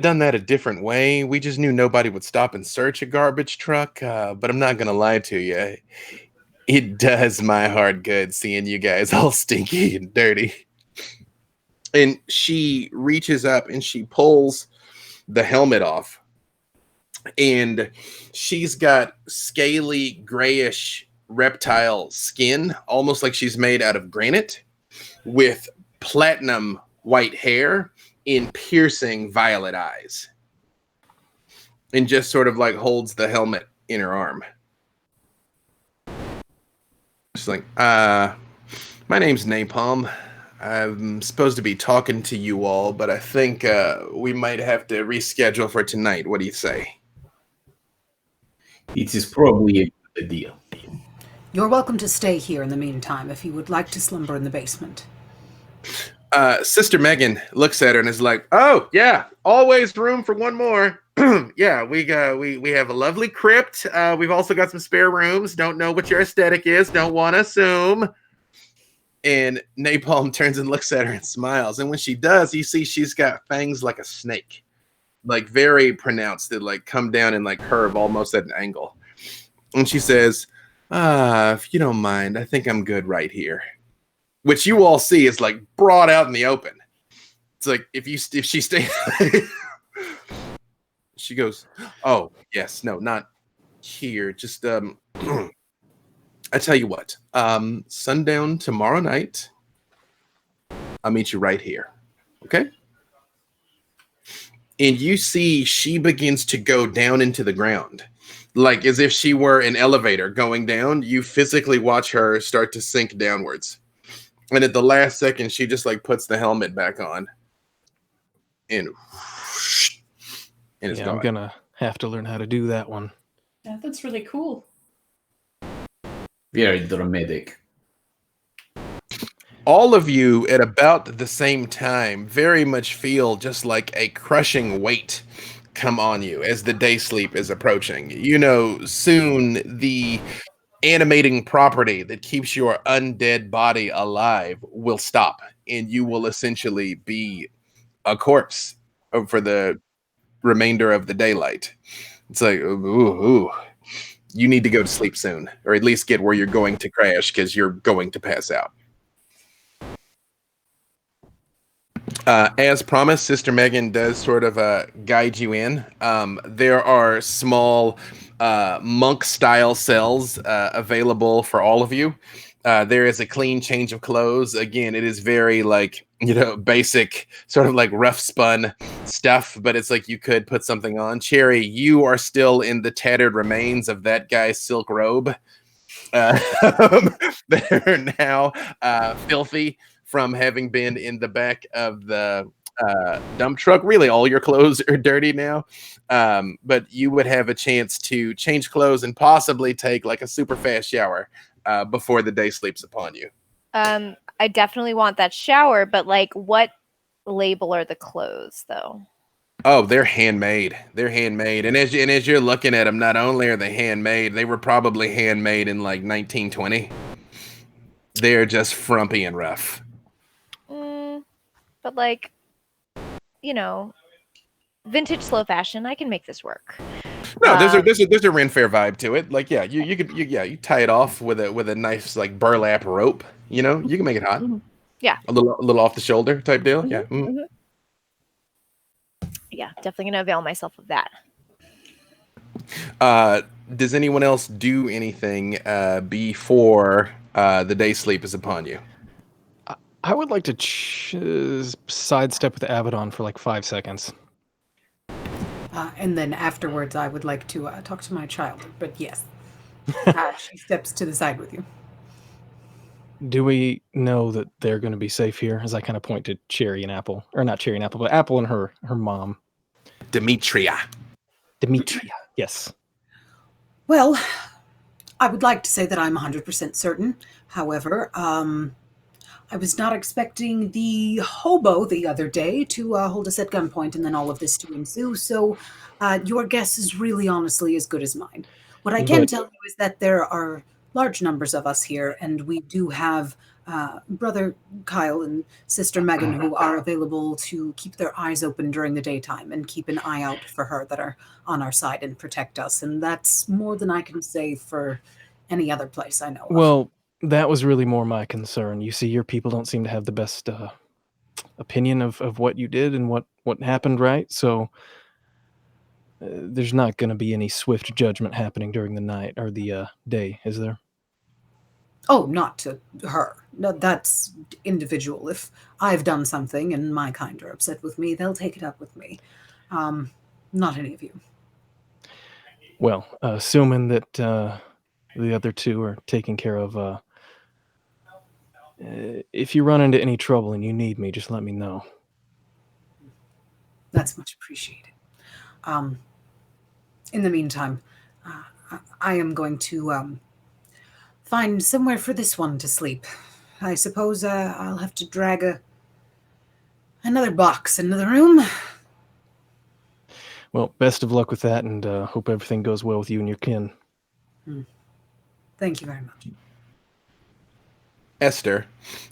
done that a different way. We just knew nobody would stop and search a garbage truck. But I'm not going to lie to you. It does my heart good seeing you guys all stinky and dirty. And she reaches up and she pulls the helmet off. And she's got scaly, grayish reptile skin, almost like she's made out of granite, with platinum white hair in piercing violet eyes, and just sort of holds the helmet in her arm. She's like, my name's Napalm. I'm supposed to be talking to you all, but I think we might have to reschedule for tonight. What do you say? It is probably a good idea. You're welcome to stay here in the meantime if you would like to slumber in the basement. Sister Megan looks at her and is like, "Oh yeah, always room for one more." Yeah, we have a lovely crypt. We've also got some spare rooms. Don't know what your aesthetic is. Don't want to assume. And Napalm turns and looks at her and smiles. And when she does, you see she's got fangs like a snake, like very pronounced, that like come down and like curve almost at an angle. And she says, if you don't mind, I think I'm good right here. Which you all see is like brought out in the open. It's like if she stays, she goes, "Oh yes, no, not here. Just I tell you what, sundown tomorrow night, I'll meet you right here, okay?" And you see she begins to go down into the ground, like as if she were an elevator going down. You physically watch her start to sink downwards. And at the last second, she just like puts the helmet back on, and it's gone. I'm gonna have to learn how to do that one. Yeah, that's really cool. Very dramatic. All of you at about the same time very much feel just like a crushing weight come on you as the day sleep is approaching. You know, soon the animating property that keeps your undead body alive will stop, and you will essentially be a corpse for the remainder of the daylight. It's like, ooh, you need to go to sleep soon, or at least get where you're going to crash, because you're going to pass out. As promised, Sister Megan does sort of guide you in. There are small monk-style cells available for all of you. There is a clean change of clothes. Again, it is very like, basic, sort of like rough spun stuff, but it's like you could put something on. Cherry, you are still in the tattered remains of that guy's silk robe. They're now filthy from having been in the back of the dump truck. Really, all your clothes are dirty now, but you would have a chance to change clothes and possibly take like a super fast shower before the day sleeps upon you. I definitely want that shower, but like, what label are the clothes, though? Oh, they're handmade. They're handmade, and as you're looking at them, not only are they handmade, they were probably handmade in like 1920. They're just frumpy and rough. But like, vintage slow fashion. I can make this work. No, there's a Ren Fair vibe to it. Like, yeah, you tie it off with a nice like burlap rope. You can make it hot. Mm-hmm. Yeah, a little off the shoulder type deal. Mm-hmm. Yeah. Mm-hmm. Yeah, definitely gonna avail myself of that. Does anyone else do anything before the day sleep is upon you? I would like to sidestep with Abaddon for like 5 seconds. And then afterwards, I would like to talk to my child. But yes, she steps to the side with you. Do we know that they're going to be safe here? As I kind of point to Cherry and Apple, or not Cherry and Apple, but Apple and her mom, Demetria. Yes. Well, I would like to say that I'm 100% certain. However, I was not expecting the hobo the other day to hold us at gunpoint and then all of this to ensue. So your guess is really honestly as good as mine. What I can tell you is that there are large numbers of us here, and we do have Brother Kyle and Sister Megan who are available to keep their eyes open during the daytime and keep an eye out for her, that are on our side and protect us. And that's more than I can say for any other place I know of. Well, that was really more my concern. You see, your people don't seem to have the best opinion of what you did and what happened, right? So there's not going to be any swift judgment happening during the night or the day, is there? Oh, not to her. No, that's individual. If I've done something and my kind are upset with me, they'll take it up with me. Not any of you. Well, assuming that the other two are taken care of, If you run into any trouble and you need me, just let me know. That's much appreciated. In the meantime, I am going to find somewhere for this one to sleep. I suppose I'll have to drag another box into the room. Well, best of luck with that, and hope everything goes well with you and your kin. Thank you very much. Esther,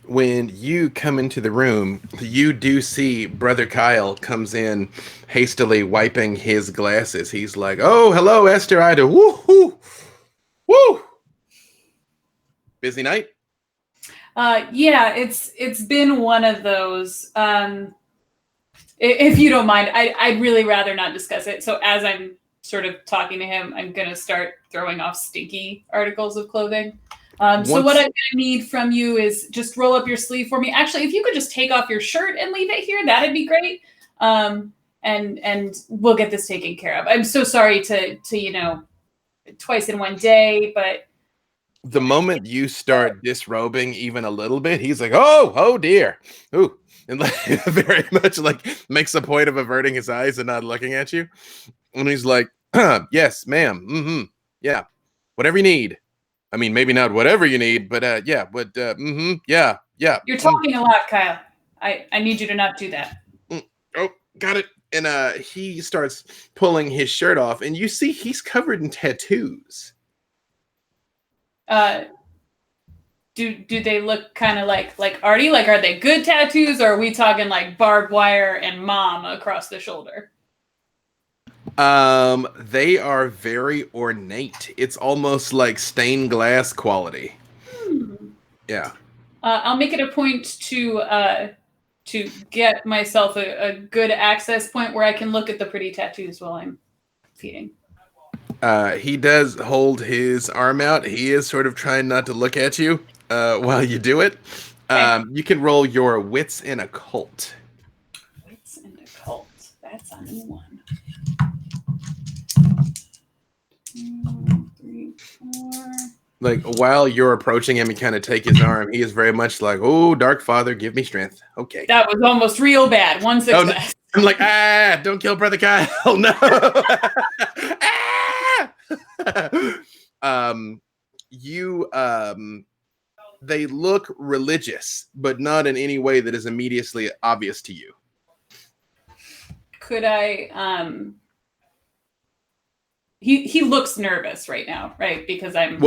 when you come into the room, you do see Brother Kyle comes in hastily wiping his glasses. He's like, "Oh, hello, Esther. I do. Woo, woo, woo. Busy night?" Yeah, it's been one of those. If you don't mind, I'd really rather not discuss it. So as I'm sort of talking to him, I'm gonna start throwing off stinky articles of clothing. So what I'm going to need from you is just roll up your sleeve for me. Actually, if you could just take off your shirt and leave it here, that'd be great. And we'll get this taken care of. I'm so sorry to twice in one day, but the moment you start disrobing even a little bit, he's like, "Oh dear, ooh," and like, very much like makes a point of averting his eyes and not looking at you. And he's like, "Yes, ma'am. Yeah, whatever you need." I mean, maybe not whatever you need, but yeah, but yeah. You're talking a lot, Kyle. I need you to not do that. Oh, got it. And he starts pulling his shirt off, and you see he's covered in tattoos. Do they look kind of like arty? Like, are they good tattoos, or are we talking like barbed wire and mom across the shoulder? They are very ornate. It's almost like stained glass quality. Yeah. I'll make it a point to get myself a good access point where I can look at the pretty tattoos while I'm feeding. He does hold his arm out. He is sort of trying not to look at you while you do it. Okay. You can roll your wits in occult. Wits and occult. That's a new one. 2, 3, 4. Like, while you're approaching him and kind of take his arm, he is very much like, "Oh, Dark Father, give me strength." Okay. That was almost real bad. 1 success. I'm like, don't kill Brother Kyle. No. They look religious, but not in any way that is immediately obvious to you. Could I he looks nervous right now, right? Because I'm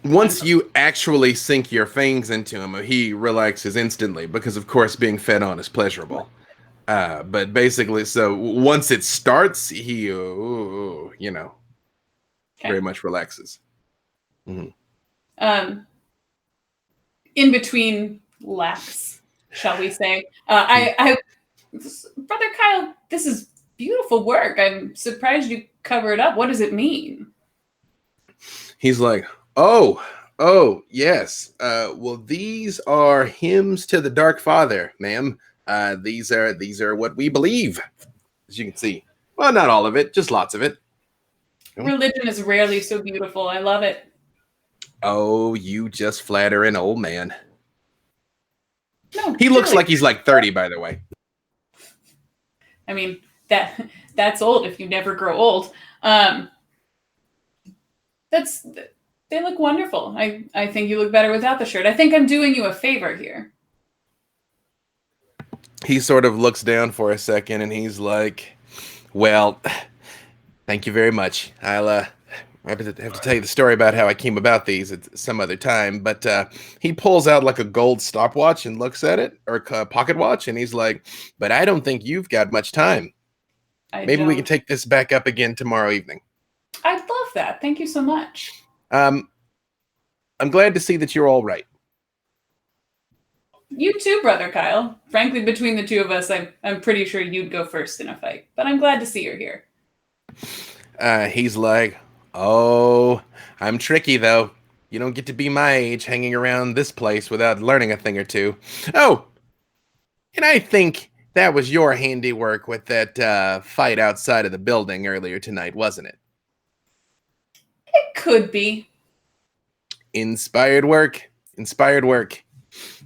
once you actually sink your fangs into him, he relaxes instantly because, of course, being fed on is pleasurable. But basically, so once it starts, he, very much relaxes. Mm-hmm. In between laughs, shall we say? Brother Kyle, this is beautiful work. I'm surprised you cover it up. What does it mean? He's like, oh, yes. Well, these are hymns to the Dark Father, ma'am. These are what we believe, as you can see. Well, not all of it, just lots of it. Religion is rarely so beautiful. I love it. Oh, you just flatter an old man. No, he looks like he's like 30, by the way. I mean, that's old if you never grow old. They look wonderful. I think you look better without the shirt. I think I'm doing you a favor here. He sort of looks down for a second and he's like, "Well, thank you very much. I'll have to tell you the story about how I came about these at some other time." But he pulls out like a gold stopwatch and looks at it, or a pocket watch, and he's like, "But I don't think you've got much time. Maybe we can take this back up again tomorrow evening." I'd love that. Thank you so much. I'm glad to see that you're all right. You too, Brother Kyle. Frankly, between the two of us, I'm pretty sure you'd go first in a fight. But I'm glad to see you're here. He's like, "Oh, I'm tricky, though. You don't get to be my age hanging around this place without learning a thing or two. Oh, and I think that was your handiwork with that fight outside of the building earlier tonight, wasn't it?" It could be. Inspired work.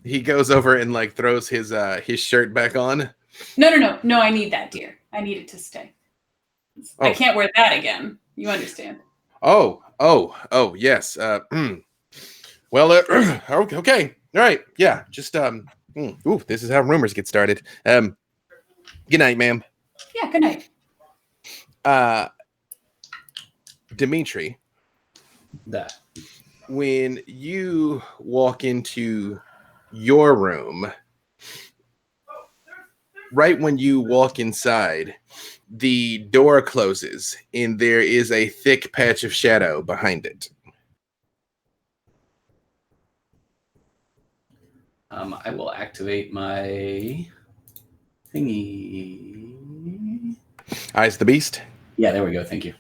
he goes over and like throws his shirt back on. No, I need that, dear. I need it to stay. I Oh. can't wear that again. You understand? Oh, yes. Well, okay. All right. Yeah, just ooh, this is how rumors get started. Good night, ma'am. Yeah, good night. Dimitri, That. when you walk into your room, right when you walk inside, the door closes and there is a thick patch of shadow behind it. I will activate my thingy. Eyes of the Beast? Yeah, there we go. Thank you.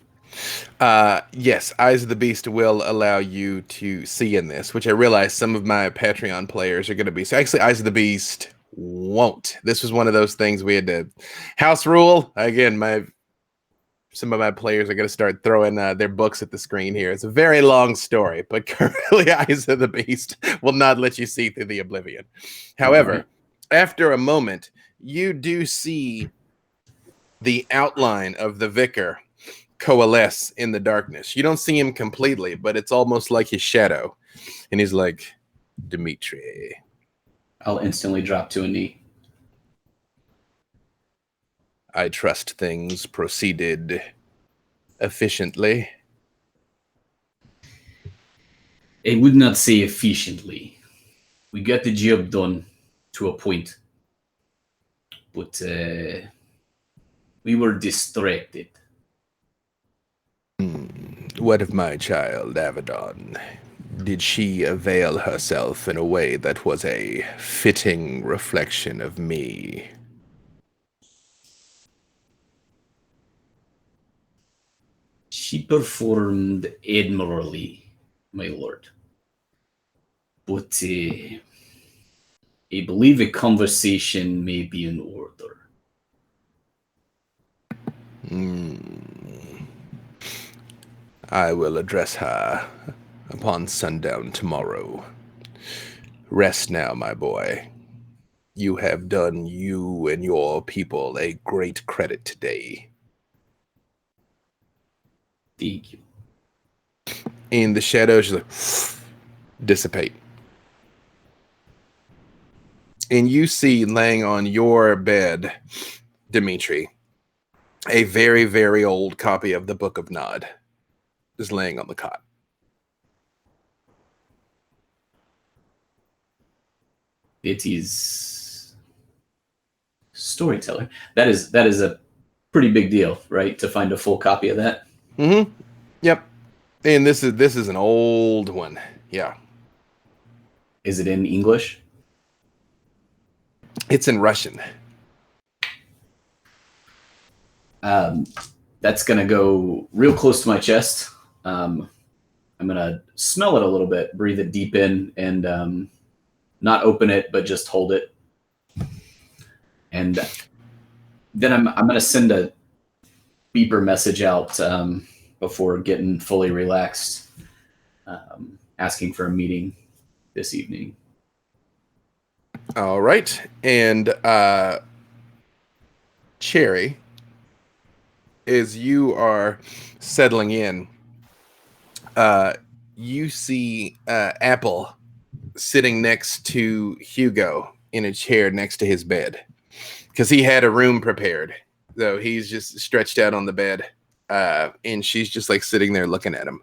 Yes, Eyes of the Beast will allow you to see in this, which I realize some of my Patreon players are going to be. So actually, Eyes of the Beast won't. This was one of those things we had to house rule. Again, some of my players are going to start throwing their books at the screen here. It's a very long story, but currently Eyes of the Beast will not let you see through the oblivion. However, after a moment, you do see the outline of the vicar coalesce in the darkness. You don't see him completely, but it's almost like his shadow. And he's like, Dimitri. I'll instantly drop to a knee. I trust things proceeded efficiently. I would not say efficiently. We got the job done to a point. But we were distracted. What of my child, Avedon? Did she avail herself in a way that was a fitting reflection of me? She performed admirably, my lord. But I believe a conversation may be in order. I will address her upon sundown tomorrow. Rest now, my boy. You have done you and your people a great credit today. Thank you. And the shadows just dissipate. And you see laying on your bed, Dimitri, a very, very old copy of the Book of Nod is laying on the cot. It is storyteller. That is a pretty big deal, right? To find a full copy of that. Mm-hmm. Yep. And this is an old one. Yeah. Is it in English? It's in Russian. That's gonna go real close to my chest. I'm gonna smell it a little bit, breathe it deep in, and not open it, but just hold it. And then I'm gonna send a beeper message out before getting fully relaxed, asking for a meeting this evening. All right. And Cherry, as you are settling in, you see Apple sitting next to Hugo in a chair next to his bed because he had a room prepared. So he's just stretched out on the bed, and she's just like sitting there looking at him.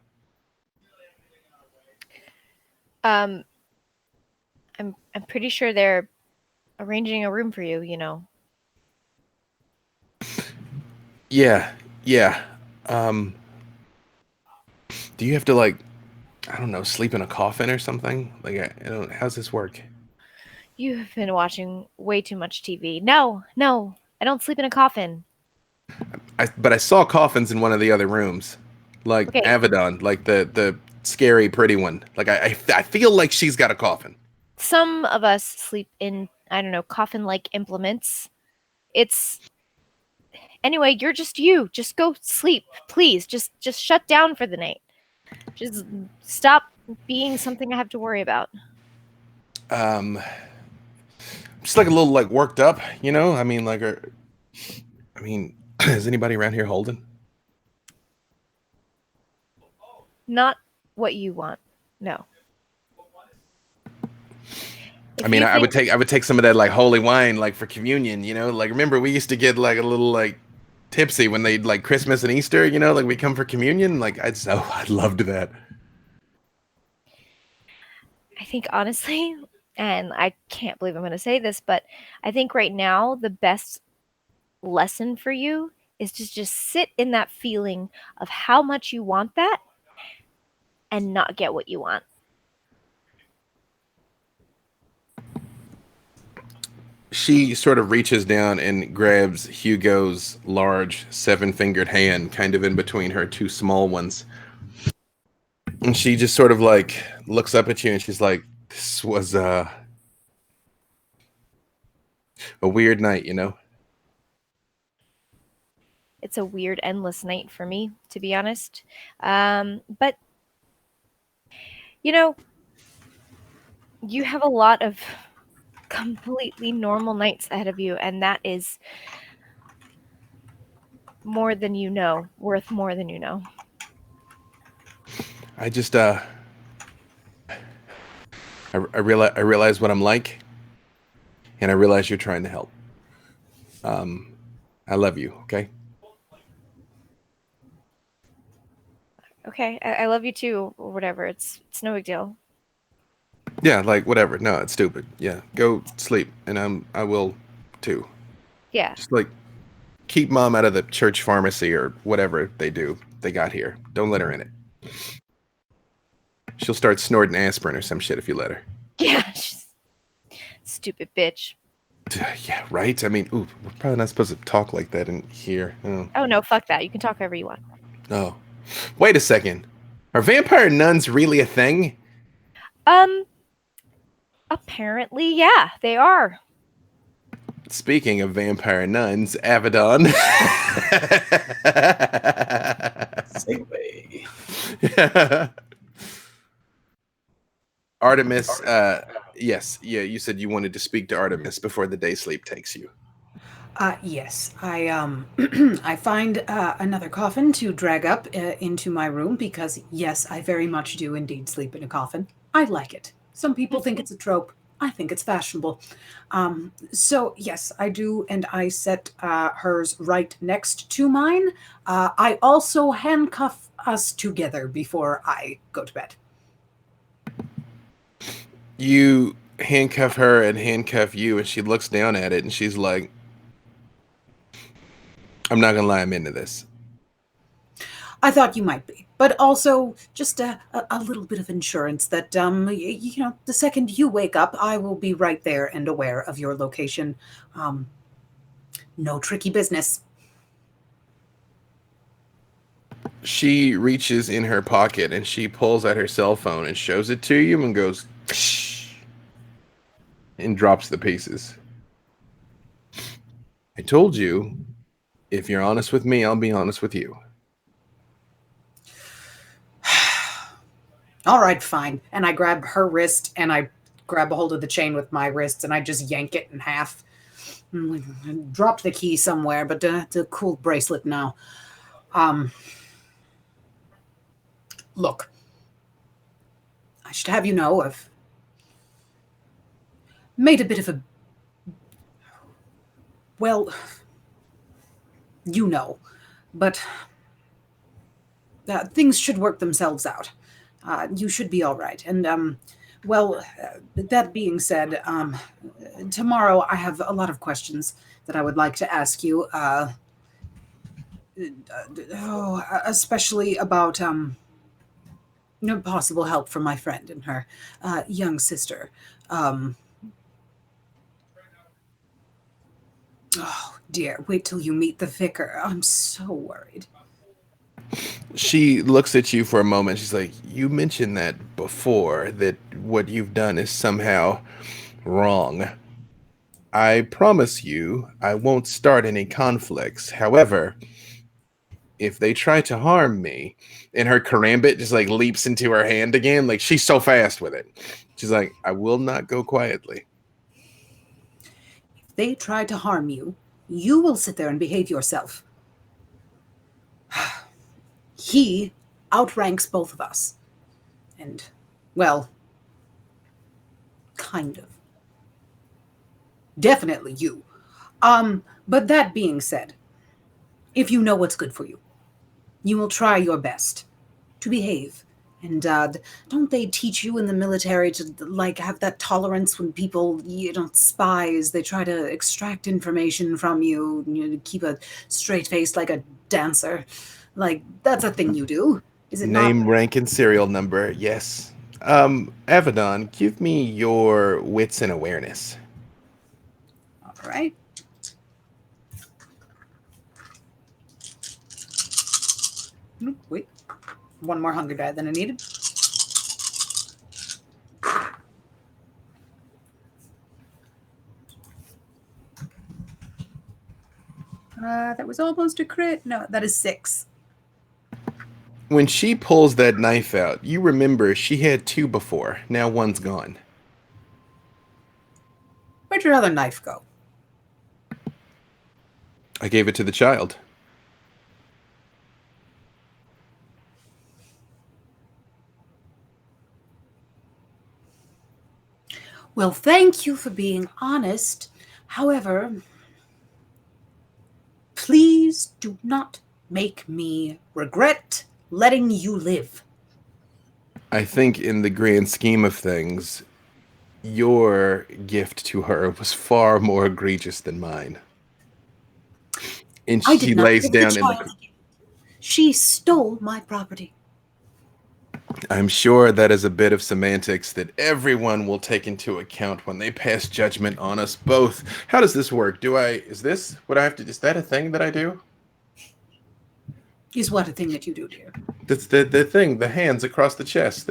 I'm pretty sure they're arranging a room for you, you know. Yeah. Do you have to, like, I don't know, sleep in a coffin or something? Like, I don't. How's this work? You have been watching way too much TV. No, I don't sleep in a coffin. But I saw coffins in one of the other rooms, like Okay. Avedon, like the scary, pretty one. Like I feel like she's got a coffin. Some of us sleep in, I don't know, coffin-like implements. Anyway, you're just you. Just go sleep, please. Just shut down for the night. Just stop being something I have to worry about. Just like a little like worked up, you know. I mean, like, is anybody around here holding? Not what you want. No. I mean, I would take some of that like holy wine like for communion, you know. Like remember we used to get like a little like tipsy when they'd like Christmas and Easter, you know, like we come for communion. Like I'd loved that. I think honestly, and I can't believe I'm going to say this, but I think right now the best lesson for you is to just sit in that feeling of how much you want that and not get what you want. She sort of reaches down and grabs Hugo's large 7-fingered hand kind of in between her two small ones. And she just sort of like looks up at you and she's like, this was a weird night, you know? It's a weird, endless night for me, to be honest. But, you know, you have a lot of completely normal nights ahead of you, and that is more than you know, worth more than you know. I just I realize what I'm like, and I realize you're trying to help. I love you, okay? Okay, I love you too, or whatever. It's no big deal. Yeah, like whatever. No, it's stupid. Yeah, go sleep, and I will too. Yeah. Just like keep mom out of the church pharmacy or whatever they got here. Don't let her in it. She'll start snorting aspirin or some shit if you let her. Yeah, stupid bitch. Yeah, right? I mean, we're probably not supposed to talk like that in here. Oh, no, fuck that. You can talk however you want. Oh. Wait a second. Are vampire nuns really a thing? Apparently, yeah, they are. Speaking of vampire nuns, Avedon. Segue. Yeah. Artemis, yes, yeah, you said you wanted to speak to Artemis before the day sleep takes you. Yes, I I find another coffin to drag up into my room because yes, I very much do indeed sleep in a coffin. I like it. Some people think it's a trope. I think it's fashionable. So yes, I do, and I set hers right next to mine. I also handcuff us together before I go to bed. You handcuff her and handcuff you, and she looks down at it and she's like, I'm not gonna lie, I'm into this. I thought you might be, but also just a little bit of insurance that, you know, the second you wake up, I will be right there and aware of your location. No tricky business. She reaches in her pocket and she pulls out her cell phone and shows it to you and goes, and drops the pieces. I told you, if you're honest with me, I'll be honest with you. All right, fine. And I grab her wrist and I grab a hold of the chain with my wrists and I just yank it in half. Dropped the key somewhere, but it's a cool bracelet now. Look, I should have you know I've made a bit of a, well, you know, but things should work themselves out. You should be all right. And, well, that being said, tomorrow I have a lot of questions that I would like to ask you, especially about possible help from my friend and her young sister. Oh, dear, wait till you meet the vicar. I'm so worried. She looks at you for a moment. She's like, you mentioned that before, that what you've done is somehow wrong. I promise you I won't start any conflicts. However, if they try to harm me, and her karambit just like leaps into her hand again, like she's so fast with it. She's like, I will not go quietly. If they try to harm you, you will sit there and behave yourself. He outranks both of us. And, well, kind of. Definitely you. But that being said, if you know what's good for you, you will try your best to behave. And don't they teach you in the military to like have that tolerance when people, spies, they try to extract information from you, keep a straight face like a dancer. Like, that's a thing you do. Is it Name, not? rank, and serial number. Yes. Avedon, give me your wits and awareness. All right. Wait. One more hunger die than I needed. That was almost a crit. No, that is 6. When she pulls that knife out, you remember she had 2 before. Now one's gone. Where'd your other knife go? I gave it to the child. Well, thank you for being honest. However, please do not make me regret letting you live. I think in the grand scheme of things, your gift to her was far more egregious than mine. And I she did not lays give the down in child the... a gift. She stole my property. I'm sure that is a bit of semantics that everyone will take into account when they pass judgment on us both. How does this work? Is that a thing that I do? Is what a thing that you do, dear? That's the thing, the hands across the chest.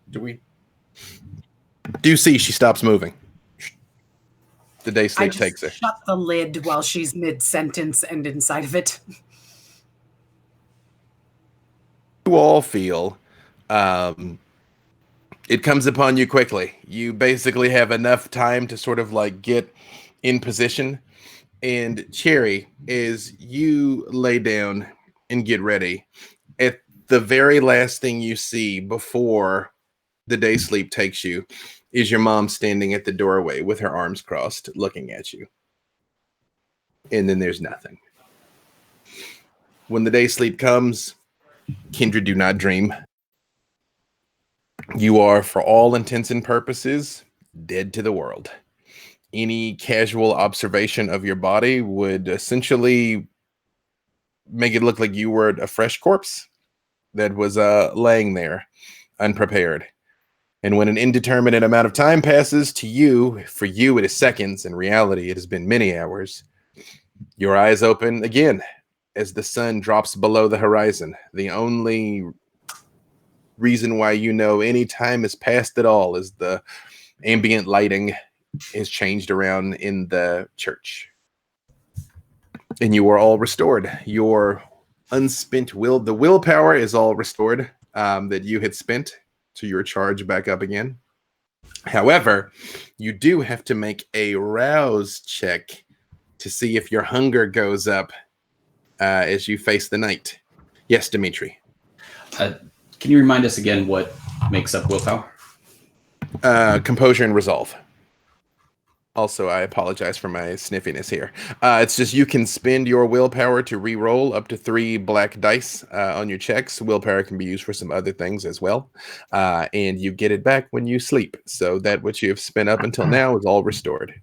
Do you see she stops moving? The day I sleep just takes her. shut the lid while she's mid-sentence and inside of it. You all feel it comes upon you quickly. You basically have enough time to sort of like get in position. And Cherry, as you lay down and get ready, at the very last thing you see before the day sleep takes you is your mom standing at the doorway with her arms crossed, looking at you. And then there's nothing. When the day sleep comes, kindred do not dream. You are, for all intents and purposes, dead to the world. Any casual observation of your body would essentially make it look like you were a fresh corpse that was laying there, unprepared. And when an indeterminate amount of time passes to you, for you it is seconds, in reality it has been many hours, your eyes open again as the sun drops below the horizon. The only reason why you know any time has passed at all is the ambient lighting is changed around in the church. And you are all restored. Your unspent the willpower is all restored that you had spent, so you're charged back up again. However, you do have to make a rouse check to see if your hunger goes up as you face the night. Yes, Dimitri. Can you remind us again what makes up willpower? Composure and resolve. Also, I apologize for my sniffiness here. It's just you can spend your willpower to re-roll up to 3 black dice on your checks. Willpower can be used for some other things as well. And you get it back when you sleep. So that which you have spent up until now is all restored.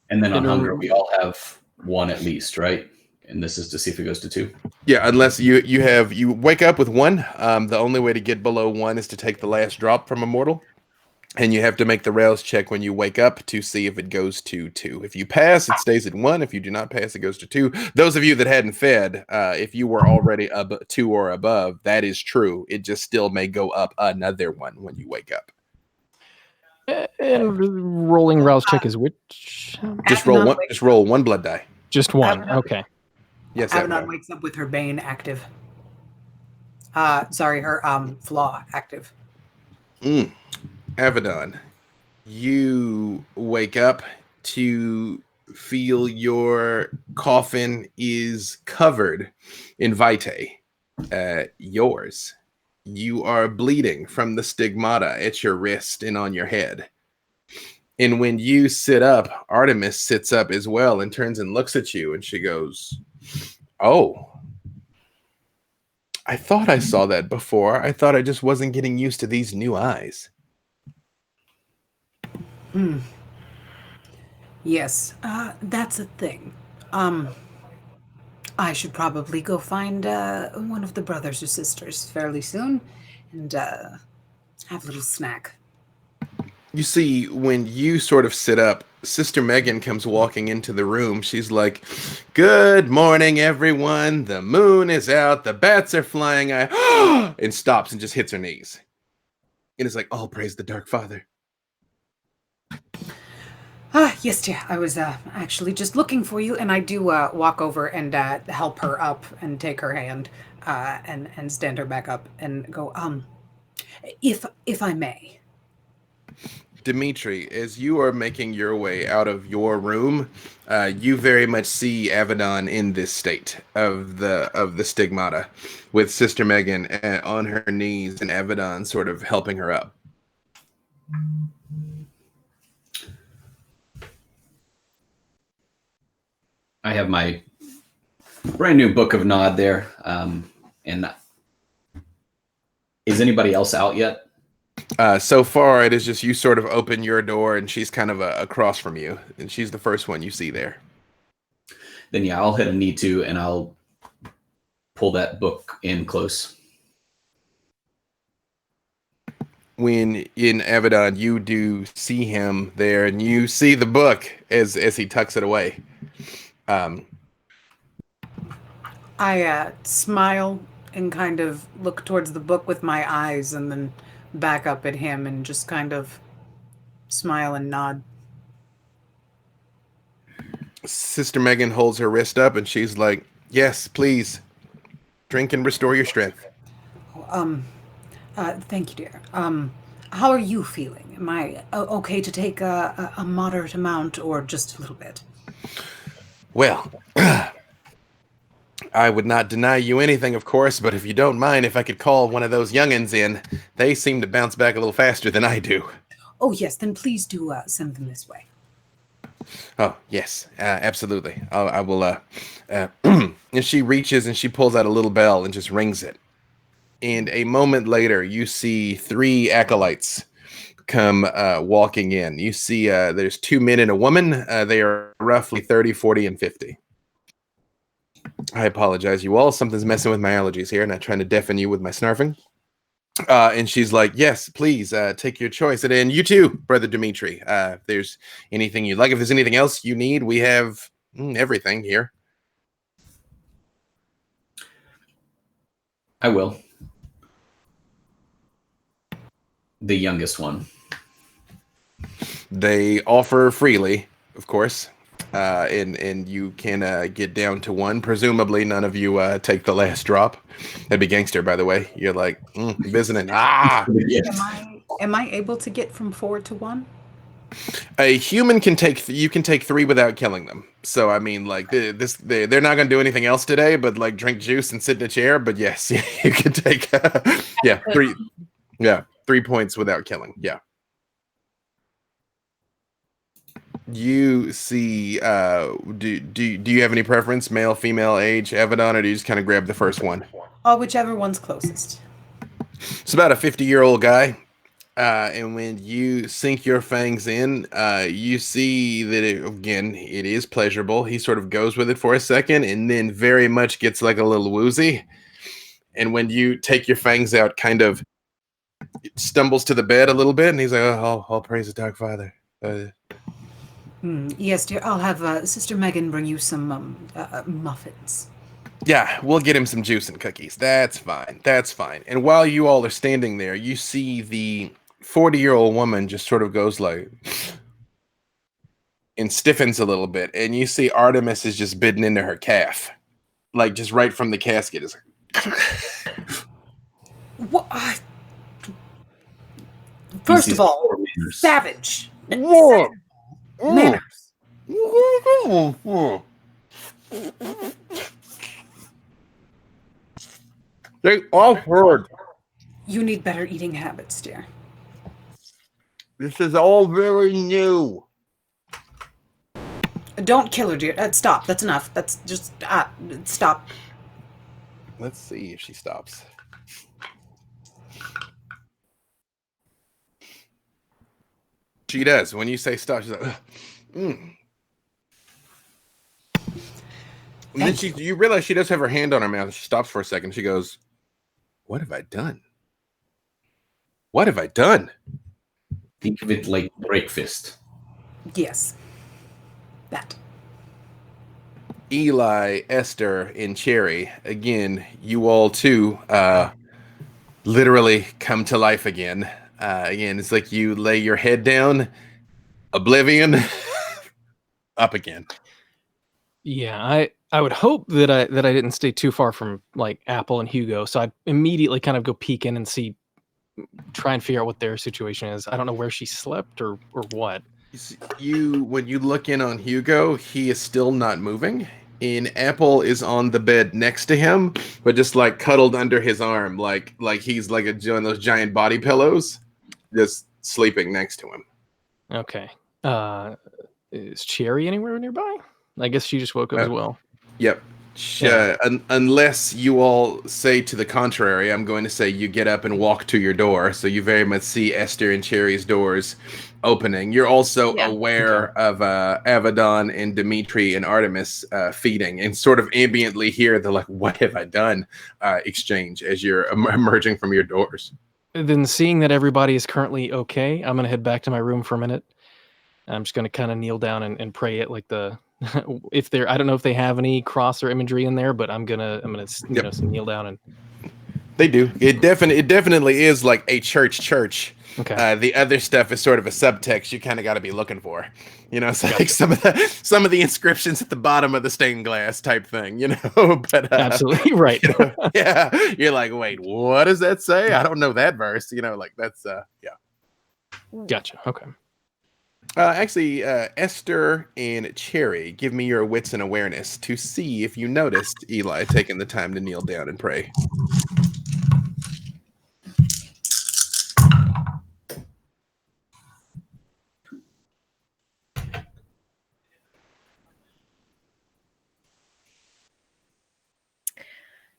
And then on hunger, we all have 1 at least, right? And this is to see if it goes to 2. Yeah, unless you wake up with 1. The only way to get below 1 is to take the last drop from a mortal. And you have to make the rouse check when you wake up to see if it goes to 2. If you pass, it stays at 1. If you do not pass, it goes to 2. Those of you that hadn't fed, if you were already 2 or above, that is true. It just still may go up another 1 when you wake up. And rolling rouse check is which? Just roll 1. Just roll 1 blood die. Just 1. Okay. Yes, Abaddon Abaddon. wakes up with her bane active. Sorry, her flaw active. Abaddon, you wake up to feel your coffin is covered in vitae. Yours. You are bleeding from the stigmata at your wrist and on your head. And when you sit up, Artemis sits up as well and turns and looks at you, and she goes, "Oh, I thought I saw that before. I thought I just wasn't getting used to these new eyes." Yes, that's a thing. I should probably go find one of the brothers or sisters fairly soon and have a little snack. You see, when you sort of sit up, Sister Megan comes walking into the room. She's like, "Good morning, everyone. The moon is out. The bats are flying." And stops and just hits her knees. And it's like, "Oh, praise the Dark Father." Yes, dear. I was actually just looking for you, and I do walk over and help her up and take her hand and stand her back up and go, if I may. Dimitri, as you are making your way out of your room, you very much see Abaddon in this state of the stigmata, with Sister Megan on her knees and Abaddon sort of helping her up. I have my brand new Book of Nod there. And is anybody else out yet? So far, it is just you sort of open your door, and she's kind of across from you, and she's the first one you see there. Then yeah, I'll hit a need to, and I'll pull that book in close. When in Abaddon, you do see him there, and you see the book as he tucks it away. I smile and kind of look towards the book with my eyes and then back up at him and just kind of smile and nod. Sister Megan holds her wrist up, and she's like, "Yes, please. Drink and restore your strength." Thank you, dear. How are you feeling? Am I okay to take a moderate amount or just a little bit? Well, I would not deny you anything, of course, but if you don't mind, if I could call one of those youngins in, they seem to bounce back a little faster than I do. Oh, yes, then please do send them this way. Oh, yes, absolutely. I will, and she reaches and she pulls out a little bell and just rings it. And a moment later, you see 3 acolytes come walking in. You see there's 2 men and a woman. They are roughly 30, 40, and 50. I apologize, you all. Something's messing with my allergies here, not trying to deafen you with my snarfing. And she's like, "Yes, please take your choice. And you too, Brother Dimitri. If there's anything you'd like, if there's anything else you need, we have everything here." I will. The youngest one. They offer freely, of course. And you can get down to 1. Presumably, none of you take the last drop. That'd be gangster, by the way. You're like, visiting. Am I able to get from 4 to 1? A human can take. You can take 3 without killing them. So I mean, like they're not gonna do anything else today, but like drink juice and sit in a chair. But yes, you can take. 3. Yeah, 3 points without killing. Yeah. You see, do you have any preference, male, female, age, Abaddon, or do you just kind of grab the first one? Whichever one's closest. It's about a 50-year-old guy, and when you sink your fangs in, you see that it is pleasurable. He sort of goes with it for a second, and then very much gets like a little woozy. And when you take your fangs out, kind of stumbles to the bed a little bit, and he's like, "Oh, all praise the Dark Father." Yes, dear. I'll have Sister Megan bring you some muffins. Yeah, we'll get him some juice and cookies. That's fine. That's fine. And while you all are standing there, you see the 40-year-old woman just sort of goes like, and stiffens a little bit. And you see Artemis is just bitten into her calf. like just right from the casket. It's like, What? First of all, Manners. savage. Whoa. Manners. They all heard. You need better eating habits, dear. This is all very new. Don't kill her, dear. Stop. That's enough. That's just stop. Let's see if she stops. She does. When you say stop, she's like, "Ugh. Mm." And then you realize she does have her hand on her mouth. She stops for a second. She goes, "What have I done? What have I done?" Think of it like breakfast. Yes. That. Eli, Esther, and Cherry, again, you all too literally come to life again. Again, it's like you lay your head down, oblivion, up again. Yeah, I would hope that I didn't stay too far from like Apple and Hugo, so I'd immediately kind of go peek in and try and figure out what their situation is. I don't know where she slept or what. When you look in on Hugo, he is still not moving. And Apple is on the bed next to him, but just like cuddled under his arm, like he's like one of those giant body pillows, just sleeping next to him. Okay. Is Cherry anywhere nearby? I guess she just woke up as well. Yep. Unless you all say to the contrary, I'm going to say you get up and walk to your door. So you very much see Esther and Cherry's doors opening. You're also aware of Avedon and Dimitri and Artemis feeding, and sort of ambiently hear the like, "What have I done?" Exchange as you're emerging from your doors. Then seeing that everybody is currently okay, I'm going to head back to my room for a minute. I'm just going to kind of kneel down and pray it like if they're, I don't know if they have any cross or imagery in there, but I'm gonna kneel down and. They do. It definitely is like a church. Okay. The other stuff is sort of a subtext you kind of got to be looking for. You know, it's like some of the inscriptions at the bottom of the stained glass type thing. You know, but absolutely right. You know, yeah, you're like, wait, what does that say? I don't know that verse. You know, like that's yeah. Gotcha. Okay. Actually, Esther and Cherry, give me your wits and awareness to see if you noticed Eli taking the time to kneel down and pray.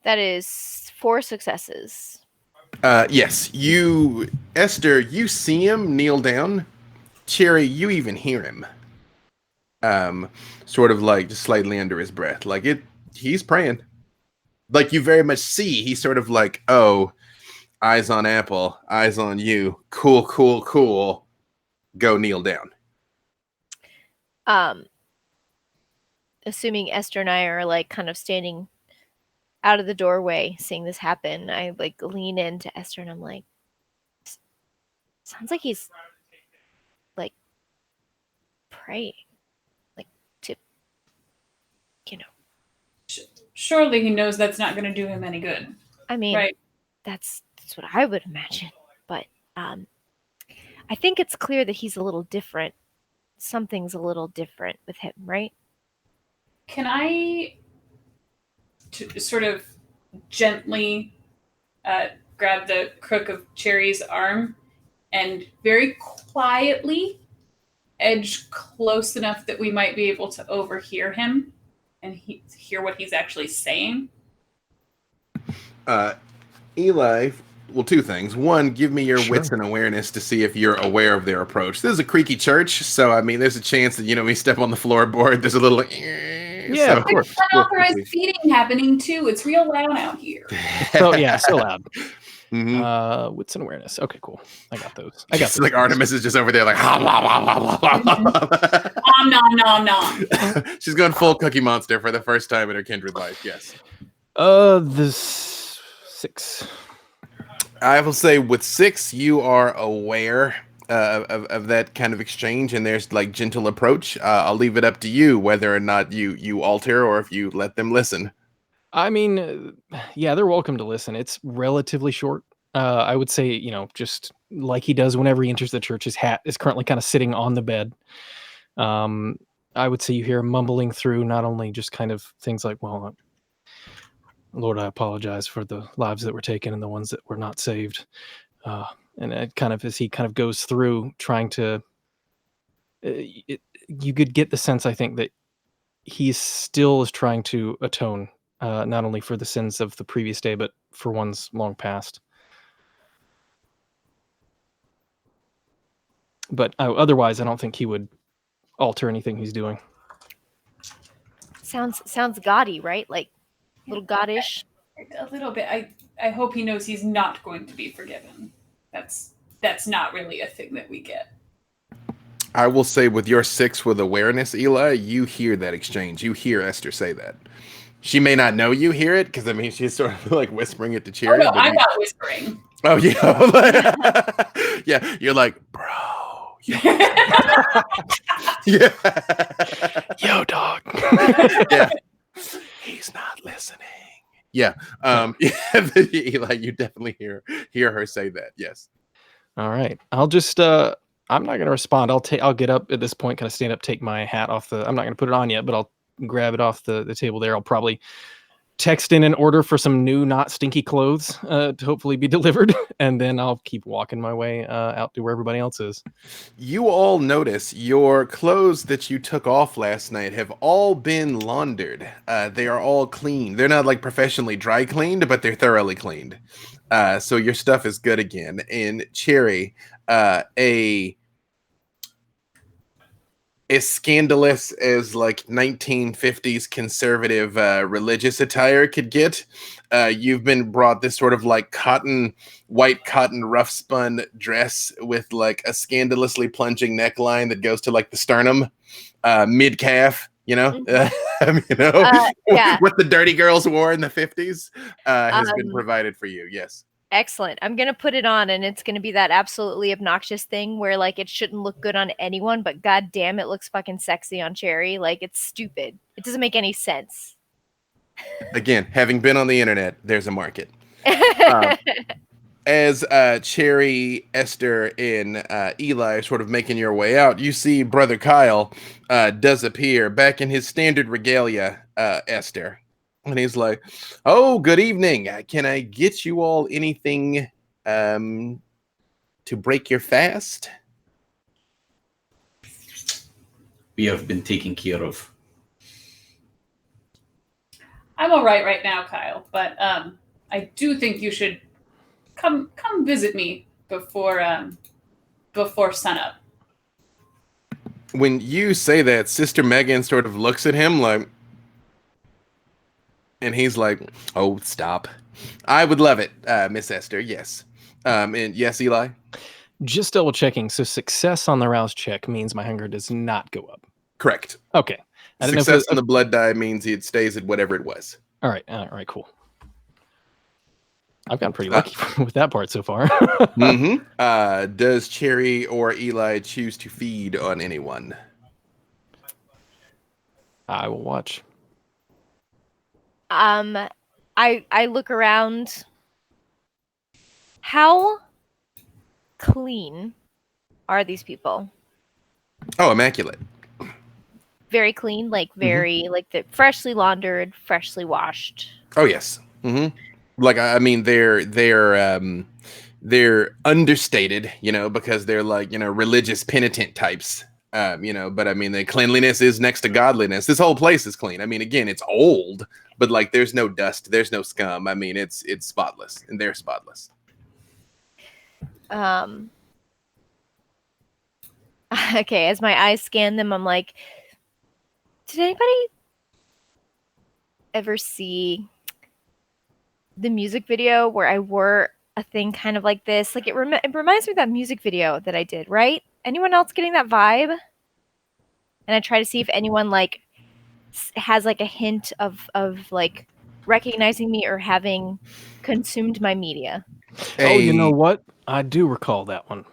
That is 4 successes. Yes, Esther, you see him kneel down. Cherry, you even hear him. Sort of like just slightly under his breath. Like he's praying. Like you very much see, he's sort of like, oh, eyes on Apple, eyes on you. Cool. Go kneel down. Assuming Esther and I are like kind of standing out of the doorway seeing this happen, I like lean into Esther and I'm like, sounds like he's like praying, like to, you know. Surely he knows that's not going to do him any good. I mean, right? That's what I would imagine. But I think it's clear that he's a little different. Something's a little different with him, right? Can I sort of gently grab the crook of Cherry's arm and very quietly edge close enough that we might be able to overhear him and hear what he's actually saying? Eli, well, 2 things. 1, give me your wits and awareness to see if you're aware of their approach. This is a creaky church, so I mean, there's a chance that, you know, we step on the floorboard, there's a little yeah, so, of course. There's unauthorized feeding happening too. It's real loud out here. So yeah, so loud. Mm-hmm. Wits and awareness. Okay, cool. I got those. Like Artemis is just over there like Nom. She's going full Cookie Monster for the first time in her kindred life. Yes. This 6. I will say with 6, you are aware of that kind of exchange, and there's like gentle approach. I'll leave it up to you whether or not you alter or if you let them listen. I mean, yeah, they're welcome to listen. It's relatively short. I would say, just like he does whenever he enters the church, his hat is currently kind of sitting on the bed. I would say you hear him mumbling through not only just kind of things like, well, Lord, I apologize for the lives that were taken and the ones that were not saved. And it kind of, as he kind of goes through trying to, you could get the sense, I think, that he still is trying to atone, not only for the sins of the previous day, but for ones long past. But otherwise, I don't think he would alter anything he's doing. Sounds gaudy, right? Like a little goddish. A little bit. I hope he knows he's not going to be forgiven. That's not really a thing that we get. I will say, with your 6 with awareness, Eli, you hear that exchange. You hear Esther say that. She may not know you hear it, because, I mean, she's sort of like whispering it to Cherry. Oh, no, I'm not whispering. Oh, yeah. Yeah, you're like, bro. Yeah. Yo, dog. Yeah. He's not listening. Yeah. Eli, you definitely hear her say that. Yes. All right. I'll just I'm not going to respond. I'll get up at this point, kind of stand up, take my hat off I'm not going to put it on yet, but I'll grab it off the table there. I'll probably text in an order for some new, not stinky clothes to hopefully be delivered. And then I'll keep walking my way out to where everybody else is. You all notice your clothes that you took off last night have all been laundered. They are all clean. They're not like professionally dry cleaned, but they're thoroughly cleaned. So your stuff is good again. And Cherry, as scandalous as like 1950s conservative religious attire could get, you've been brought this sort of like white cotton rough spun dress with like a scandalously plunging neckline that goes to like the sternum, mid calf. Yeah. What the dirty girls wore in the 50s has been provided for you. Yes. Excellent. I'm going to put it on, and it's going to be that absolutely obnoxious thing where, like, it shouldn't look good on anyone, but god damn, it looks fucking sexy on Cherry. Like, it's stupid. It doesn't make any sense. Again, having been on the internet, there's a market. As Cherry, Esther, and Eli are sort of making your way out, you see Brother Kyle does appear back in his standard regalia, Esther. And he's like, oh, good evening. Can I get you all anything to break your fast? We have been taken care of. I'm all right now, Kyle, but I do think you should come visit me before sunup. When you say that, Sister Megan sort of looks at him like, and he's like, oh, stop. I would love it, Miss Esther. Yes. And yes, Eli? Just double checking. So success on the rouse check means my hunger does not go up. Correct. Okay. Success on the blood die means it stays at whatever it was. All right, cool. I've gotten pretty lucky with that part so far. Mm-hmm. Does Cherry or Eli choose to feed on anyone? I will watch. I look around. How clean are these people? Oh, immaculate. Very clean, like very like the freshly laundered, freshly washed. Oh yes. Mm-hmm. Like I mean, they're understated, because they're like religious penitent types. But I mean, the cleanliness is next to godliness. This whole place is clean. I mean, again, it's old, but like there's no dust, there's no scum. I mean, it's spotless, and they're spotless. Okay, as my eyes scan them, I'm like, did anybody ever see the music video where I wore a thing kind of like this? Like it reminds me of that music video that I did, right? Anyone else getting that vibe? And I try to see if anyone like has like a hint of like recognizing me or having consumed my media. Oh, you know what? I do recall that one.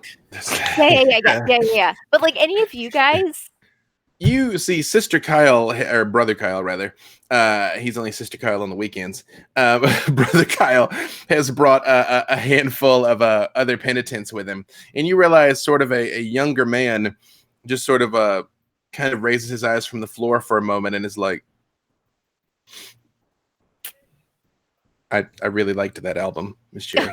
Yeah. But like any of you guys? You see Sister Kyle, or Brother Kyle, rather. He's only Sister Kyle on the weekends. Brother Kyle has brought a handful of other penitents with him. And you realize sort of a younger man just sort of kind of raises his eyes from the floor for a moment and is like, I really liked that album, Miss Cherry.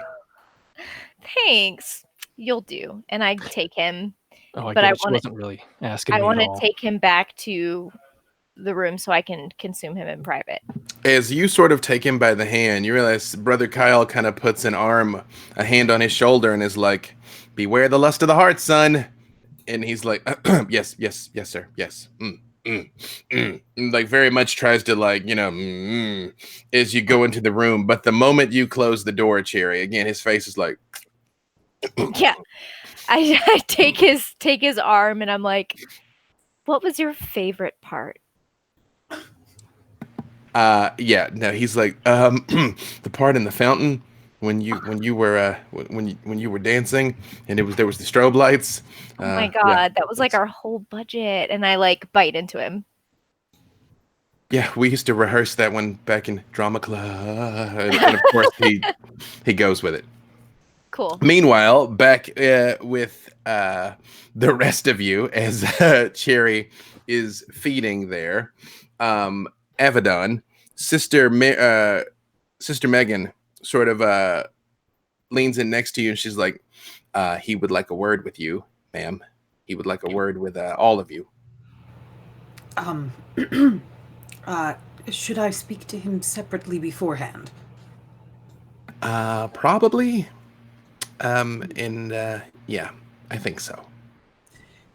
Thanks. You'll do. And I take him. Oh, But I she wasn't really asking I me want at to all. take him back to the room so I can consume him in private. As you sort of take him by the hand, you realize Brother Kyle kind of puts a hand on his shoulder and is like, beware the lust of the heart, son. And he's like, yes, sir, yes. Like very much tries to as you go into the room. But the moment you close the door, Cherry, again, his face is like, Yeah. I take his arm and I'm like, what was your favorite part? He's like, the part in the fountain when you were dancing and there was the strobe lights. Oh my God, that was like our whole budget. And I like bite into him. Yeah, we used to rehearse that one back in drama club, and of course he goes with it. Cool. Meanwhile, back with the rest of you as Cherry is feeding there, Avedon, Sister Megan sort of leans in next to you and she's like, he would like a word with you, ma'am. He would like a word with all of you. Should I speak to him separately beforehand? Probably. Yeah, I think so.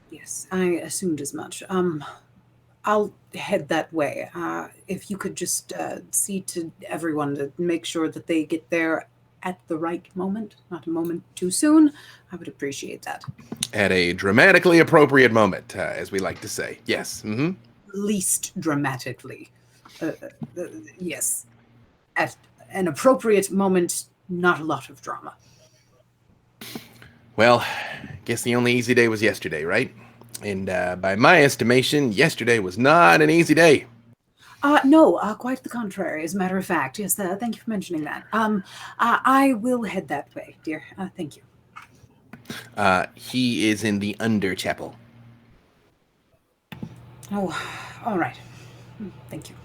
Yes, I assumed as much. I'll head that way. If you could just see to everyone to make sure that they get there at the right moment, not a moment too soon, I would appreciate that. At a dramatically appropriate moment, as we like to say. Yes. Mm-hmm. Least dramatically. Yes. At an appropriate moment, not a lot of drama. Well, guess the only easy day was yesterday, right? And by my estimation, yesterday was not an easy day. No, quite the contrary, as a matter of fact. Yes, thank you for mentioning that. I will head that way, dear. Thank you. He is in the under chapel. Oh, all right. Thank you.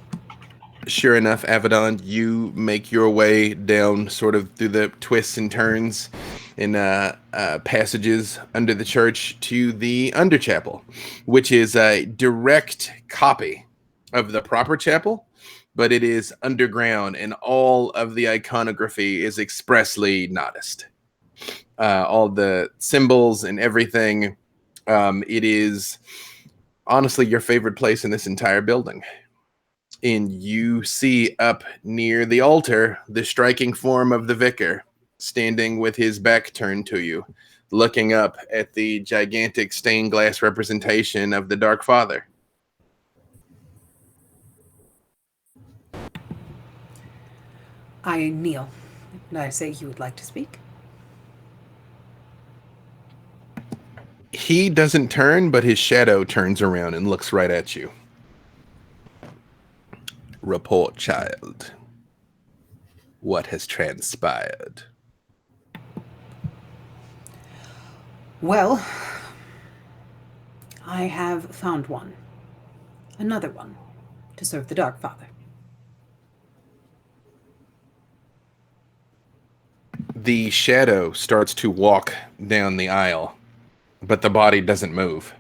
Sure enough, Avedon, you make your way down sort of through the twists and turns in passages under the church to the underchapel, which is a direct copy of the proper chapel, but it is underground and all of the iconography is expressly Nodist. All the symbols and everything. It is honestly your favorite place in this entire building. And you see up near the altar the striking form of the vicar, standing with his back turned to you, looking up at the gigantic stained glass representation of the Dark Father. I kneel. And I say you would like to speak. He doesn't turn, but his shadow turns around and looks right at you. Report, child. What has transpired? Well, I have found one. Another one to serve the Dark Father. The shadow starts to walk down the aisle, but the body doesn't move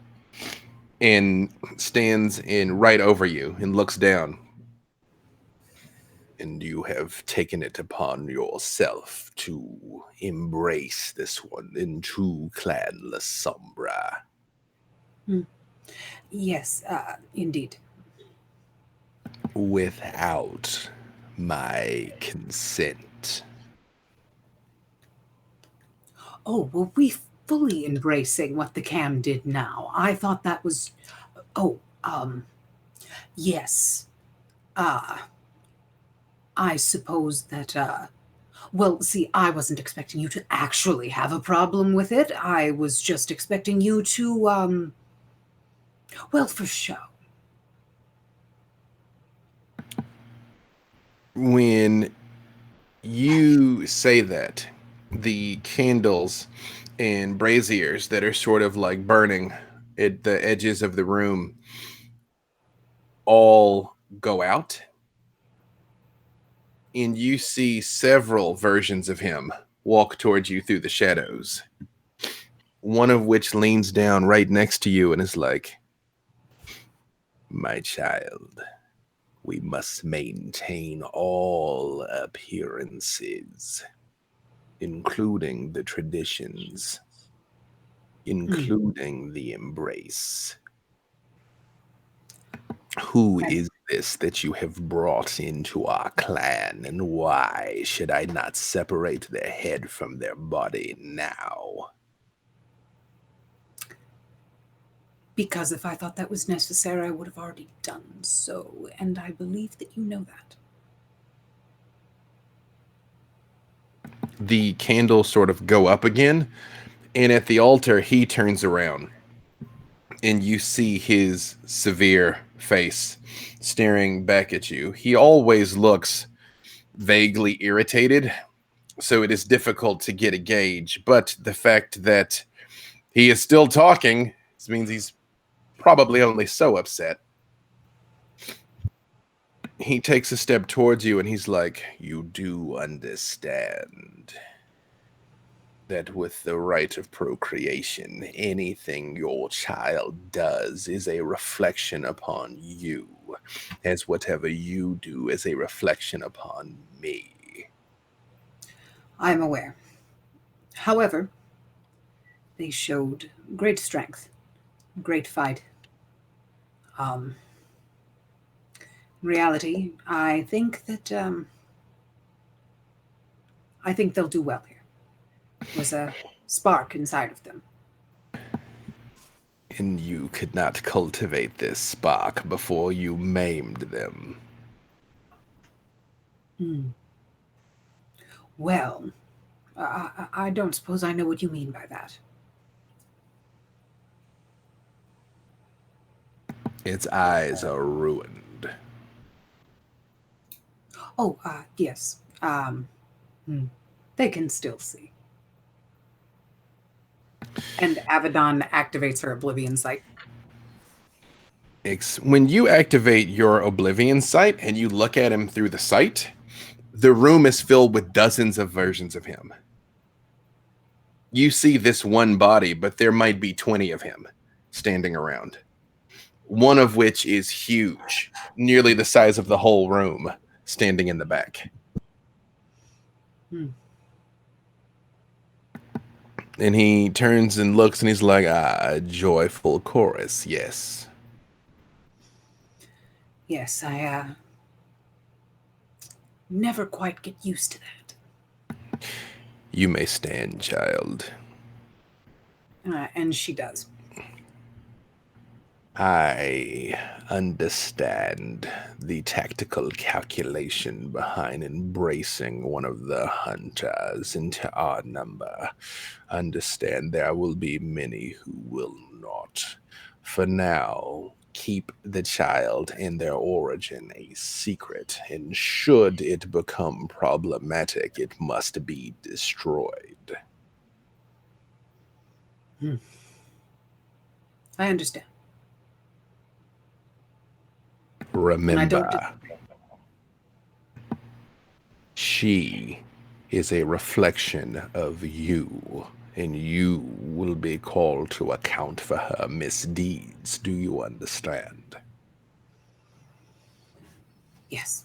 and stands in right over you and looks down. And you have taken it upon yourself to embrace this one into Clan La Sombra. Yes, indeed. Without my consent. Oh, were we fully embracing what the cam did now? I thought that was... yes. I suppose that, well, see, I wasn't expecting you to actually have a problem with it. I was just expecting you to, Well, for show. When you say that, the candles and braziers that are sort of like burning at the edges of the room all go out, and you see several versions of him walk towards you through the shadows, one of which leans down right next to you and is like, "My child, we must maintain all appearances, including the traditions, including the embrace. Who is this that you have brought into our clan, and why should I not separate their head from their body now?" Because if I thought that was necessary, I would have already done so, and I believe that you know that. The candles sort of go up again, and at the altar, he turns around, and you see his severe face staring back at you. He always looks vaguely irritated, so it is difficult to get a gauge, but the fact that he is still talking means he's probably only so upset. He takes a step towards you and he's like, "You do understand that with the right of procreation, anything your child does is a reflection upon you, as whatever you do is a reflection upon me." I am aware. However, they showed great strength, great fight. In reality, I think they'll do well here. Was a spark inside of them. And you could not cultivate this spark before you maimed them. Well, I don't suppose I know what you mean by that. Its eyes are ruined. Oh, yes. They can still see. And Avedon activates her Oblivion Sight. When you activate your Oblivion Sight and you look at him through the sight, the room is filled with dozens of versions of him. You see this one body, but there might be 20 of him standing around. One of which is huge, nearly the size of the whole room, standing in the back. And he turns and looks and he's like, "A joyful chorus, yes." Yes, I never quite get used to that. "You may stand, child." And she does. "I understand the tactical calculation behind embracing one of the hunters into our number. Understand there will be many who will not. For now, keep the child and their origin a secret, and should it become problematic, it must be destroyed." I understand. Remember, she is a reflection of you, and you will be called to account for her misdeeds. Do you understand? Yes.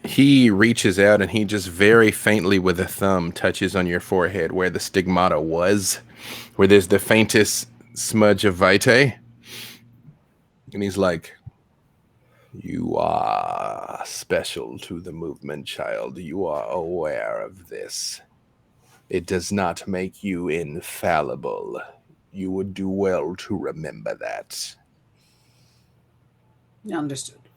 He reaches out and he just very faintly with a thumb touches on your forehead where the stigmata was, where there's the faintest smudge of vitae. And he's like, "You are special to the movement, child. You are aware of this. It does not make you infallible. You would do well to remember that." Understood.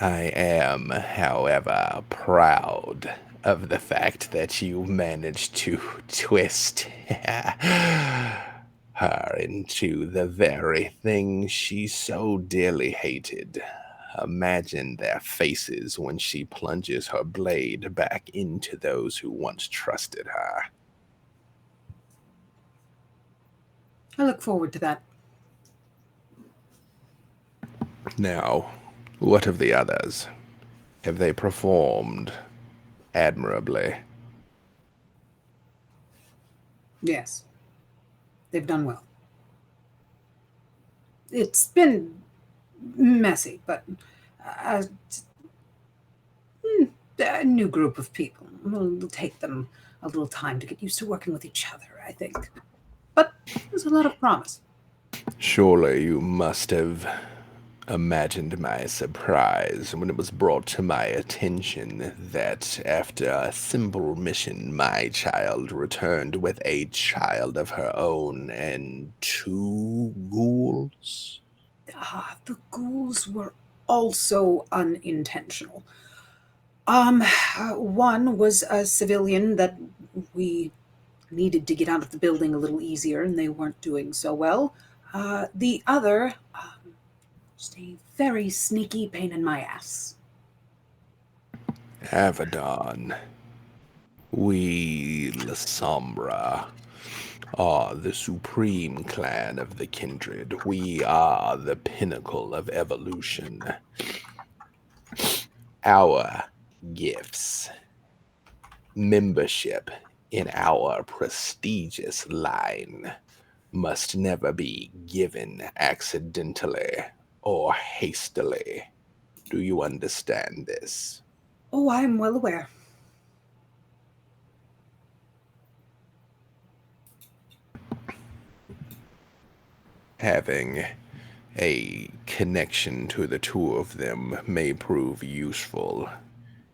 "I am, however, proud of the fact that you managed to twist her into the very thing she so dearly hated. Imagine their faces when she plunges her blade back into those who once trusted her. I look forward to that. Now, what of the others? Have they performed admirably? Yes. They've done well. It's been messy, but a new group of people. It'll take them a little time to get used to working with each other, I think. But there's a lot of promise. Surely you must have imagined my surprise when it was brought to my attention that after a simple mission, my child returned with a child of her own and 2 ghouls. The ghouls were also unintentional. One was a civilian that we needed to get out of the building a little easier, and they weren't doing so well. The other, just a very sneaky pain in my ass. Avedon, we, La Sombra, are the supreme clan of the kindred. We are the pinnacle of evolution. Our gifts, membership in our prestigious line, must never be given accidentally or hastily. Do you understand this? Oh, I'm well aware. Having a connection to the 2 of them may prove useful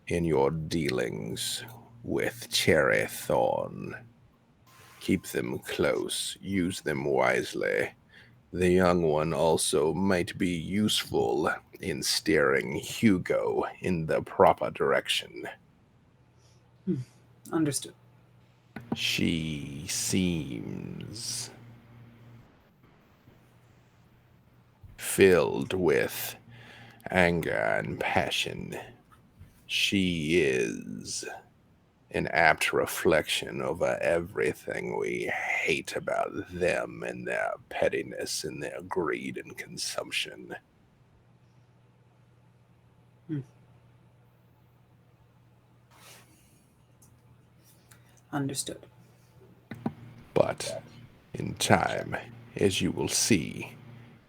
in your dealings with Cherry Thorn. Keep them close, use them wisely. The young one also might be useful in steering Hugo in the proper direction. Understood. She seems filled with anger and passion. She is an apt reflection over everything we hate about them and their pettiness and their greed and consumption. Understood. But in time, as you will see,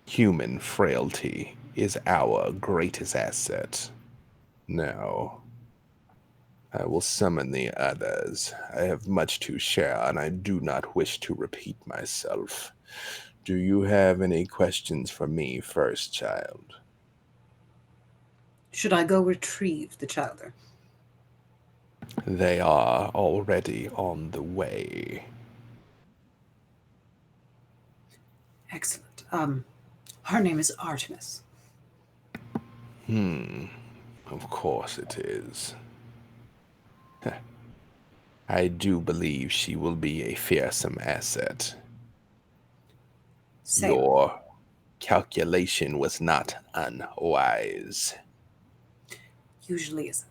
human frailty is our greatest asset. Now, I will summon the others. I have much to share, and I do not wish to repeat myself. Do you have any questions for me first, child? Should I go retrieve the chowder? They are already on the way. Excellent. Her name is Artemis. Of course it is. I do believe she will be a fearsome asset. Say, Your calculation was not unwise. usually isn't.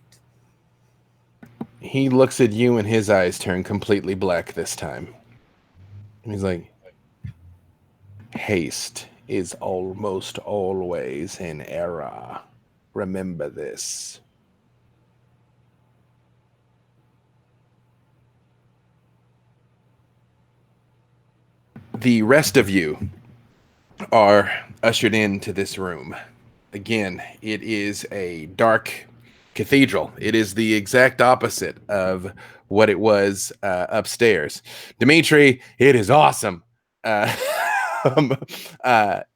He looks at you and his eyes turn completely black this time. And he's like, haste is almost always an error. Remember this. The rest of you are ushered into this room. Again, it is a dark cathedral. It is the exact opposite of what it was upstairs. Dimitri, it is awesome.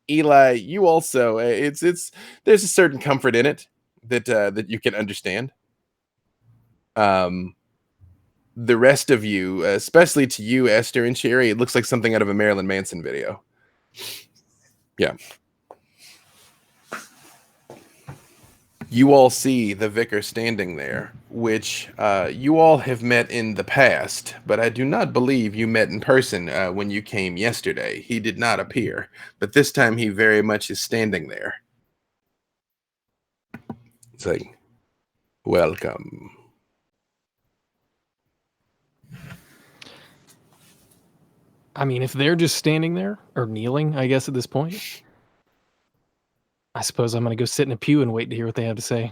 Eli, you also it's there's a certain comfort in it that you can understand. The rest of you, especially to you, Esther and Sherry, it looks like something out of a Marilyn Manson video. Yeah. You all see the vicar standing there, which you all have met in the past, but I do not believe you met in person when you came yesterday. He did not appear, but this time he very much is standing there. It's like, welcome. I mean, if they're just standing there, or kneeling, I guess at this point, I suppose I'm going to go sit in a pew and wait to hear what they have to say.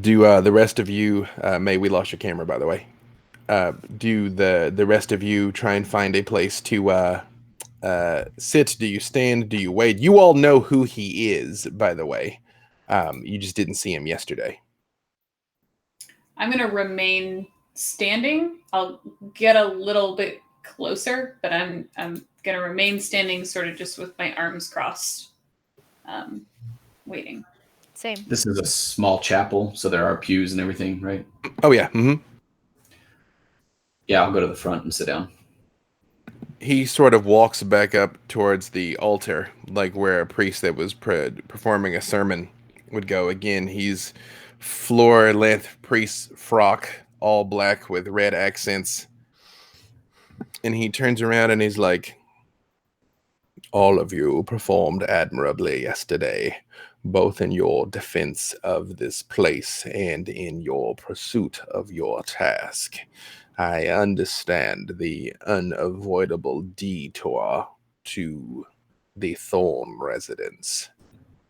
Do the rest of you, May, we lost your camera, by the way. Do the rest of you try and find a place to sit? Do you stand? Do you wait? You all know who he is, by the way. You just didn't see him yesterday. I'm going to remain standing. I'll get a little bit closer, but I'm going to remain standing sort of just with my arms crossed, waiting. Same. This is a small chapel, so there are pews and everything, right? Oh, yeah. Mm-hmm. Yeah, I'll go to the front and sit down. He sort of walks back up towards the altar, like where a priest that was performing a sermon would go. Again, he's floor-length priest frock, all black with red accents. And he turns around and he's like, all of you performed admirably yesterday, both in your defense of this place and in your pursuit of your task. I understand the unavoidable detour to the Thorn residence.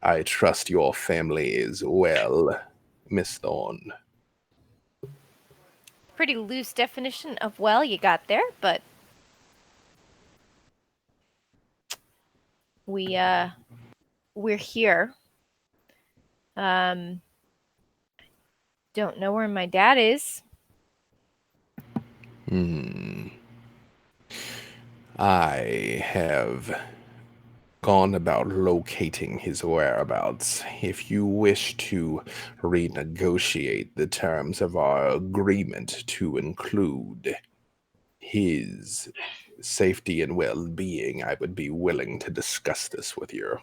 I trust your family is well, Miss Thorn. Pretty loose definition of well you got there, but we're here. Don't know where my dad is. I have gone about locating his whereabouts. If you wish to renegotiate the terms of our agreement to include his safety and well-being, I would be willing to discuss this with you.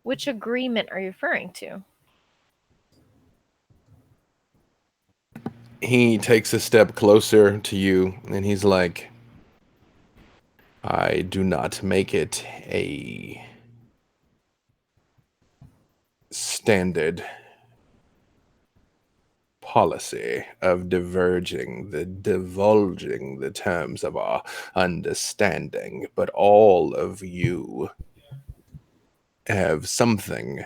Which agreement are you referring to? He takes a step closer to you and he's like, I do not make it a standard policy of divulging the terms of our understanding, but all of you have something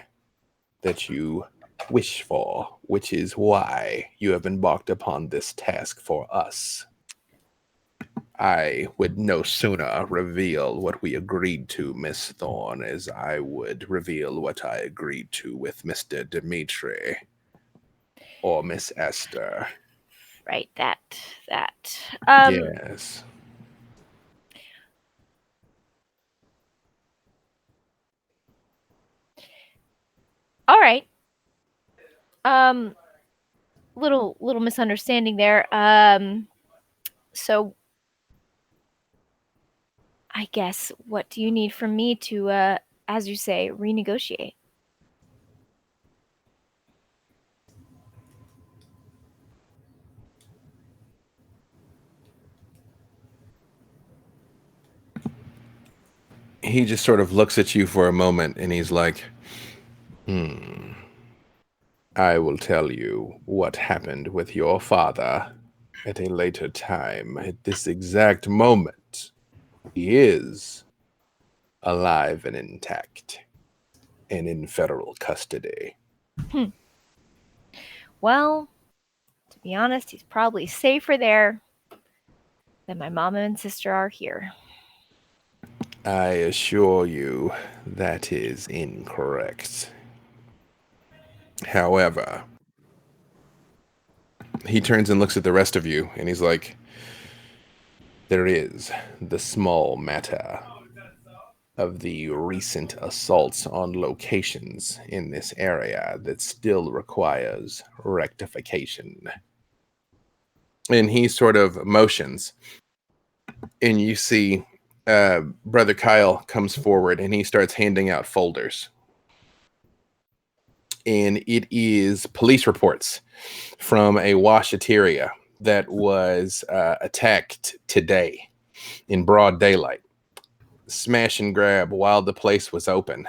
that you wish for, which is why you have embarked upon this task for us. I would no sooner reveal what we agreed to, Miss Thorn, as I would reveal what I agreed to with Mr. Dimitri or Miss Esther. Right, that. Yes. All right. Little misunderstanding there. So I guess what do you need from me to, as you say, renegotiate? He just sort of looks at you for a moment and he's like, I will tell you what happened with your father at a later time. At this exact moment, he is alive and intact and in federal custody. Well, to be honest, he's probably safer there than my mama and sister are here. I assure you that is incorrect. However, he turns and looks at the rest of you and he's like, there is the small matter of the recent assaults on locations in this area that still requires rectification. And he sort of motions, and you see Brother Kyle comes forward and he starts handing out folders. And it is police reports from a washateria that was attacked today in broad daylight. Smash and grab while the place was open.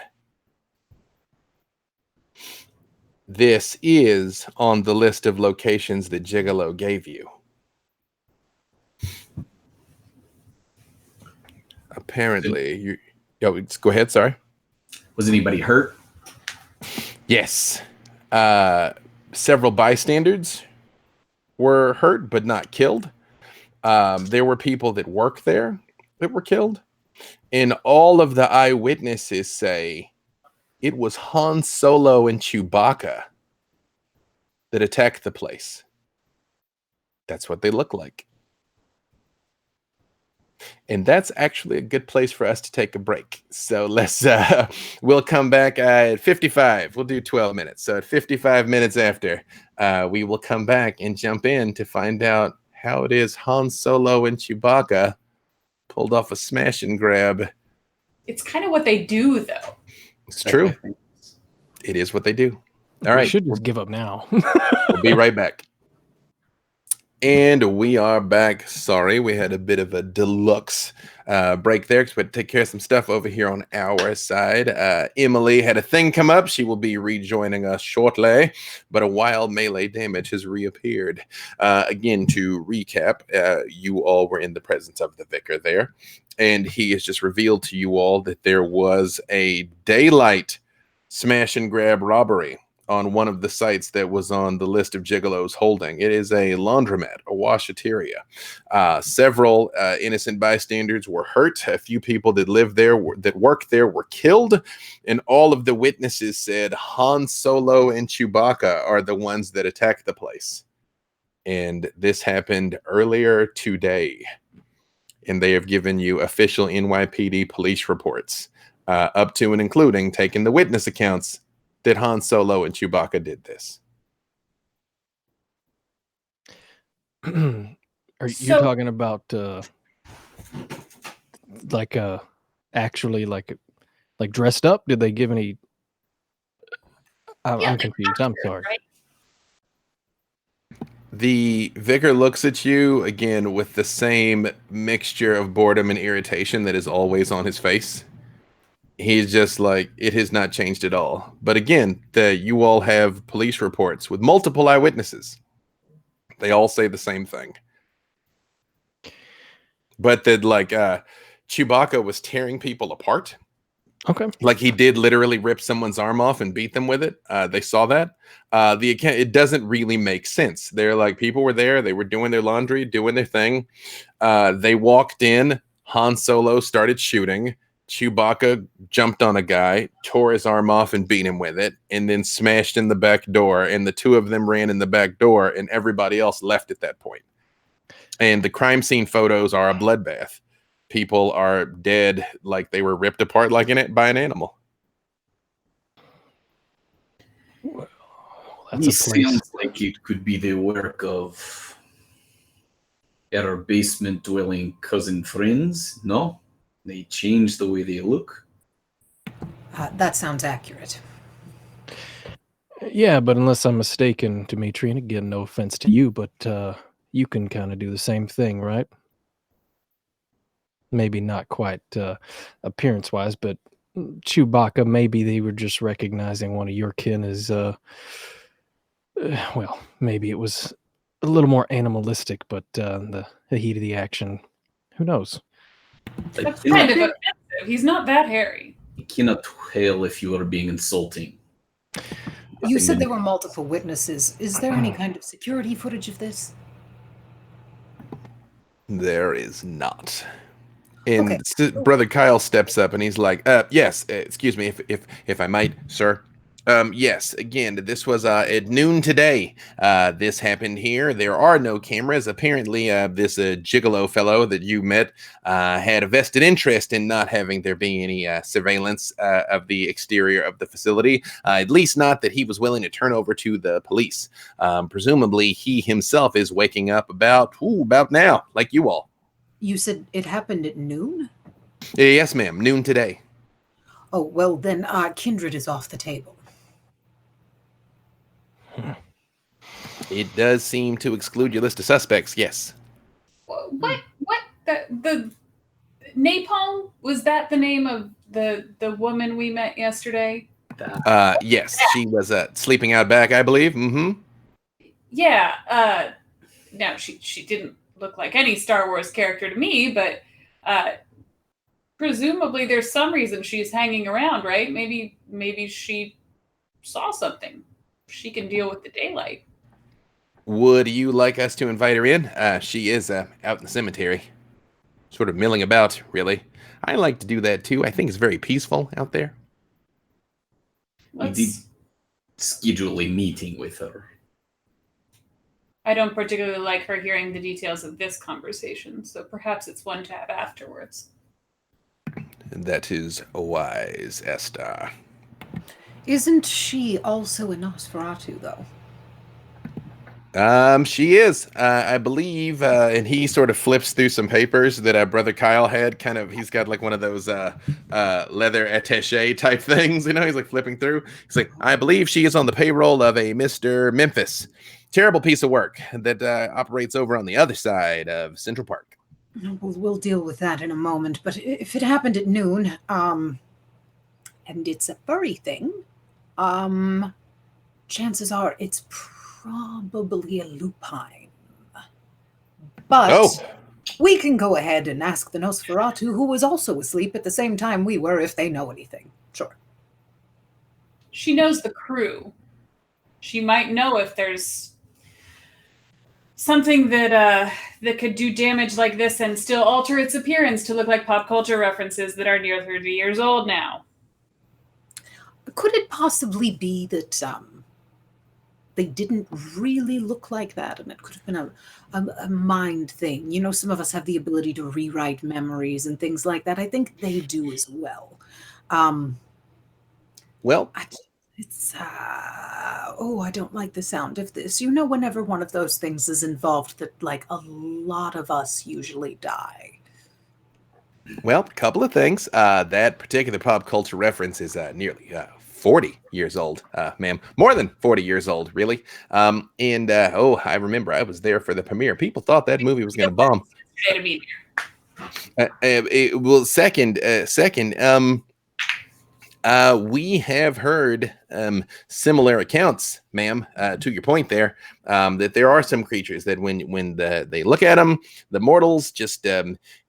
This is on the list of locations that Gigolo gave you. Apparently, go ahead. Sorry. Was anybody hurt? Yes. Several bystanders were hurt, but not killed. There were people that work there that were killed. And all of the eyewitnesses say it was Han Solo and Chewbacca that attacked the place. That's what they look like. And that's actually a good place for us to take a break. So we'll come back at 55. We'll do 12 minutes. So at 55 minutes after, we will come back and jump in to find out how it is Han Solo and Chewbacca pulled off a smash and grab. It's kind of what they do, though. It's true. It is what they do. All right. We should just give up now. We'll be right back. And we are back. Sorry, we had a bit of a deluxe break there because we had to take care of some stuff over here on our side. Emily had a thing come up. She will be rejoining us shortly, but a wild melee damage has reappeared. Again, to recap, you all were in the presence of the vicar there, and he has just revealed to you all that there was a daylight smash and grab robbery on one of the sites that was on the list of gigolos holding. It is a laundromat, a washateria. Several innocent bystanders were hurt. A few people that lived there, that worked there, were killed. And all of the witnesses said Han Solo and Chewbacca are the ones that attacked the place. And this happened earlier today. And they have given you official NYPD police reports, up to and including taking the witness accounts that Han Solo and Chewbacca did this. Are you talking about actually like dressed up? Did they give any? I'm confused. I'm sorry. Right? The vicar looks at you again with the same mixture of boredom and irritation that is always on his face. He's just like, it has not changed at all. But again, you all have police reports with multiple eyewitnesses. They all say the same thing. But that Chewbacca was tearing people apart. Okay. Like he did literally rip someone's arm off and beat them with it. They saw that. It doesn't really make sense. They're like, people were there. They were doing their laundry, doing their thing. They walked in. Han Solo started shooting. Chewbacca jumped on a guy, tore his arm off and beat him with it, and then smashed in the back door. And the two of them ran in the back door, and everybody else left at that point. And the crime scene photos are a bloodbath. People are dead, like they were ripped apart by an animal. Well, This sounds like it could be the work of our basement dwelling cousin friends, no? They change the way they look. That sounds accurate. Yeah, but unless I'm mistaken, Dimitri, and again, no offense to you, but you can kind of do the same thing, right? Maybe not quite appearance-wise, but Chewbacca, maybe they were just recognizing one of your kin as, well, maybe it was a little more animalistic, but the heat of the action, who knows? That's kind of offensive. He's not that hairy. I cannot tell if you are being insulting. You said there were multiple witnesses. Is there any kind of security footage of this? There is not. And Okay. Brother Kyle steps up and he's like, yes, excuse me, if I might, sir. Yes, again, this was at noon today. This happened here. There are no cameras. Apparently, this gigolo fellow that you met had a vested interest in not having there be any surveillance of the exterior of the facility, at least not that he was willing to turn over to the police. Presumably, he himself is waking up about now, like you all. You said it happened at noon? Yes, ma'am. Noon today. Oh, well, then kindred is off the table. It does seem to exclude your list of suspects, yes. What? The napalm? Was that the name of the woman we met yesterday? Yes, she was sleeping out back, I believe. Mm-hmm. Yeah. Now she didn't look like any Star Wars character to me, but presumably there's some reason she's hanging around, right? Maybe she saw something. She can deal with the daylight. Would you like us to invite her in? She is out in the cemetery. Sort of milling about, really. I like to do that too. I think it's very peaceful out there. We did schedule a meeting with her. I don't particularly like her hearing the details of this conversation, so perhaps it's one to have afterwards. That is wise, Esther. Isn't she also a Nosferatu, though? She is, I believe, and he sort of flips through some papers that Brother Kyle had. He's got like one of those leather attaché type things, you know. He's like flipping through. He's like, I believe she is on the payroll of a Mr. Memphis. Terrible piece of work that operates over on the other side of Central Park. We'll deal with that in a moment. But if it happened at noon, and it's a furry thing, chances are it's probably a lupine. But we can go ahead and ask the Nosferatu, who was also asleep at the same time we were, if they know anything. Sure. She knows the crew. She might know if there's something that could do damage like this and still alter its appearance to look like pop culture references that are near 30 years old now. Could it possibly be that they didn't really look like that, and it could have been a mind thing? You know, some of us have the ability to rewrite memories and things like that. I think they do as well. I don't like the sound of this. You know, whenever one of those things is involved, that like a lot of us usually die. Well, a couple of things. That particular pop culture reference is nearly 40 years old, ma'am. More than 40 years old, really. I remember I was there for the premiere. People thought that movie was going to bomb. We have heard similar accounts, ma'am, to your point there, that there are some creatures that when they look at them, the mortals just,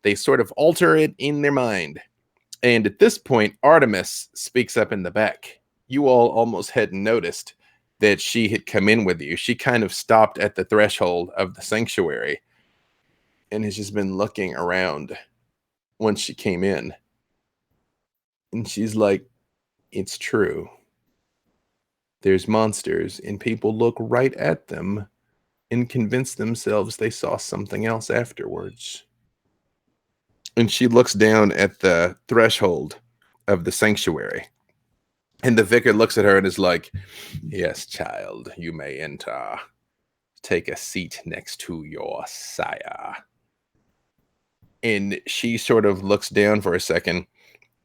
they sort of alter it in their mind. And at this point, Artemis speaks up in the back. You all almost hadn't noticed that she had come in with you. She kind of stopped at the threshold of the sanctuary and has just been looking around once she came in. And she's like, it's true. There's monsters, and people look right at them and convince themselves they saw something else afterwards. And she looks down at the threshold of the sanctuary. And the vicar looks at her and is like, yes, child, you may enter. Take a seat next to your sire. And she sort of looks down for a second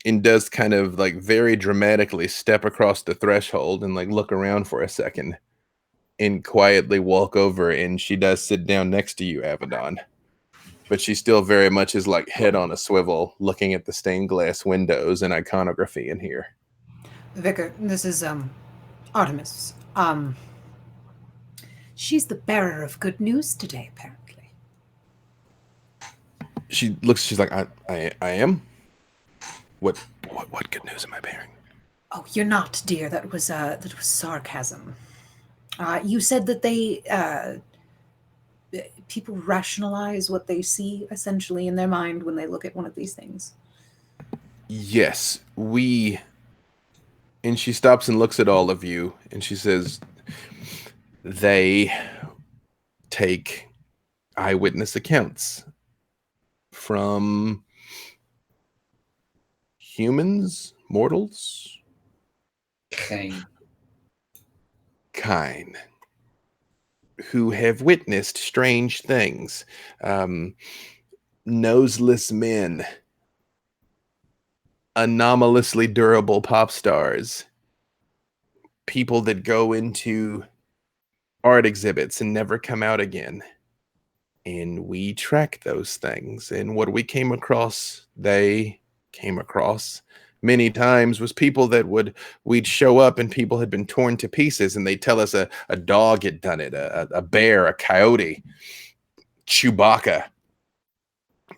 and does kind of like very dramatically step across the threshold and like look around for a second and quietly walk over. And she does sit down next to you, Avedon. But she still very much is like head on a swivel, looking at the stained glass windows and iconography in here. Vicar, this is Artemis. She's the bearer of good news today, apparently. She looks, she's like, I am? What good news am I bearing? Oh, you're not, dear. That was sarcasm. You said that people rationalize what they see essentially in their mind when they look at one of these things. Yes, and she stops and looks at all of you and she says, they take eyewitness accounts from humans, mortals, kind, who have witnessed strange things, noseless men anomalously durable pop stars, people that go into art exhibits and never come out again. And we track those things. And what we came across, they came across many times, was people that we'd show up and people had been torn to pieces, and they'd tell us a dog had done it, a bear, a coyote, Chewbacca.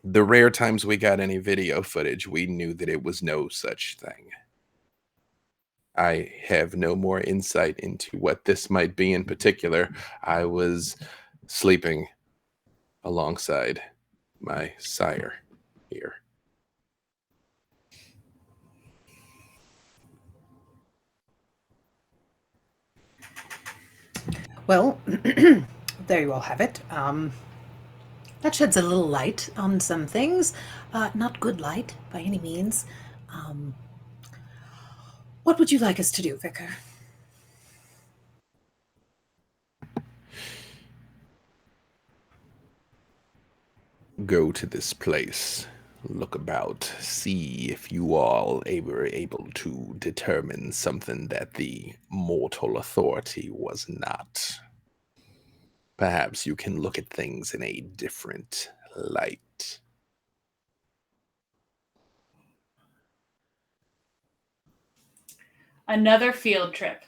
The rare times we got any video footage, we knew that it was no such thing. I have no more insight into what this might be in particular. I was sleeping alongside my sire here. Well, there you all have it. That sheds a little light on some things. Not good light by any means. What would you like us to do, Vicar? Go to this place, look about, see if you all were able to determine something that the mortal authority was not. Perhaps you can look at things in a different light. Another field trip.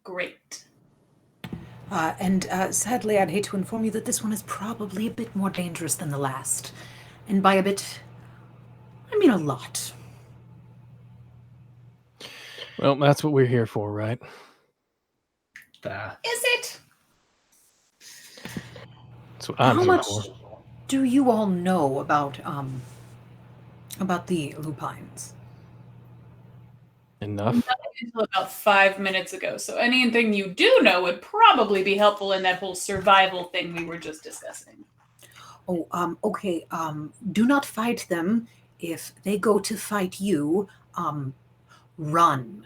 Great. And sadly, I'd hate to inform you that this one is probably a bit more dangerous than the last. And by a bit, I mean a lot. Well, that's what we're here for, right? Is it? That's what I'm How here much for. do you all know about the lupines? Enough. Not until about 5 minutes ago. So anything you do know would probably be helpful in that whole survival thing we were just discussing. Oh, okay. Do not fight them. If they go to fight you, run.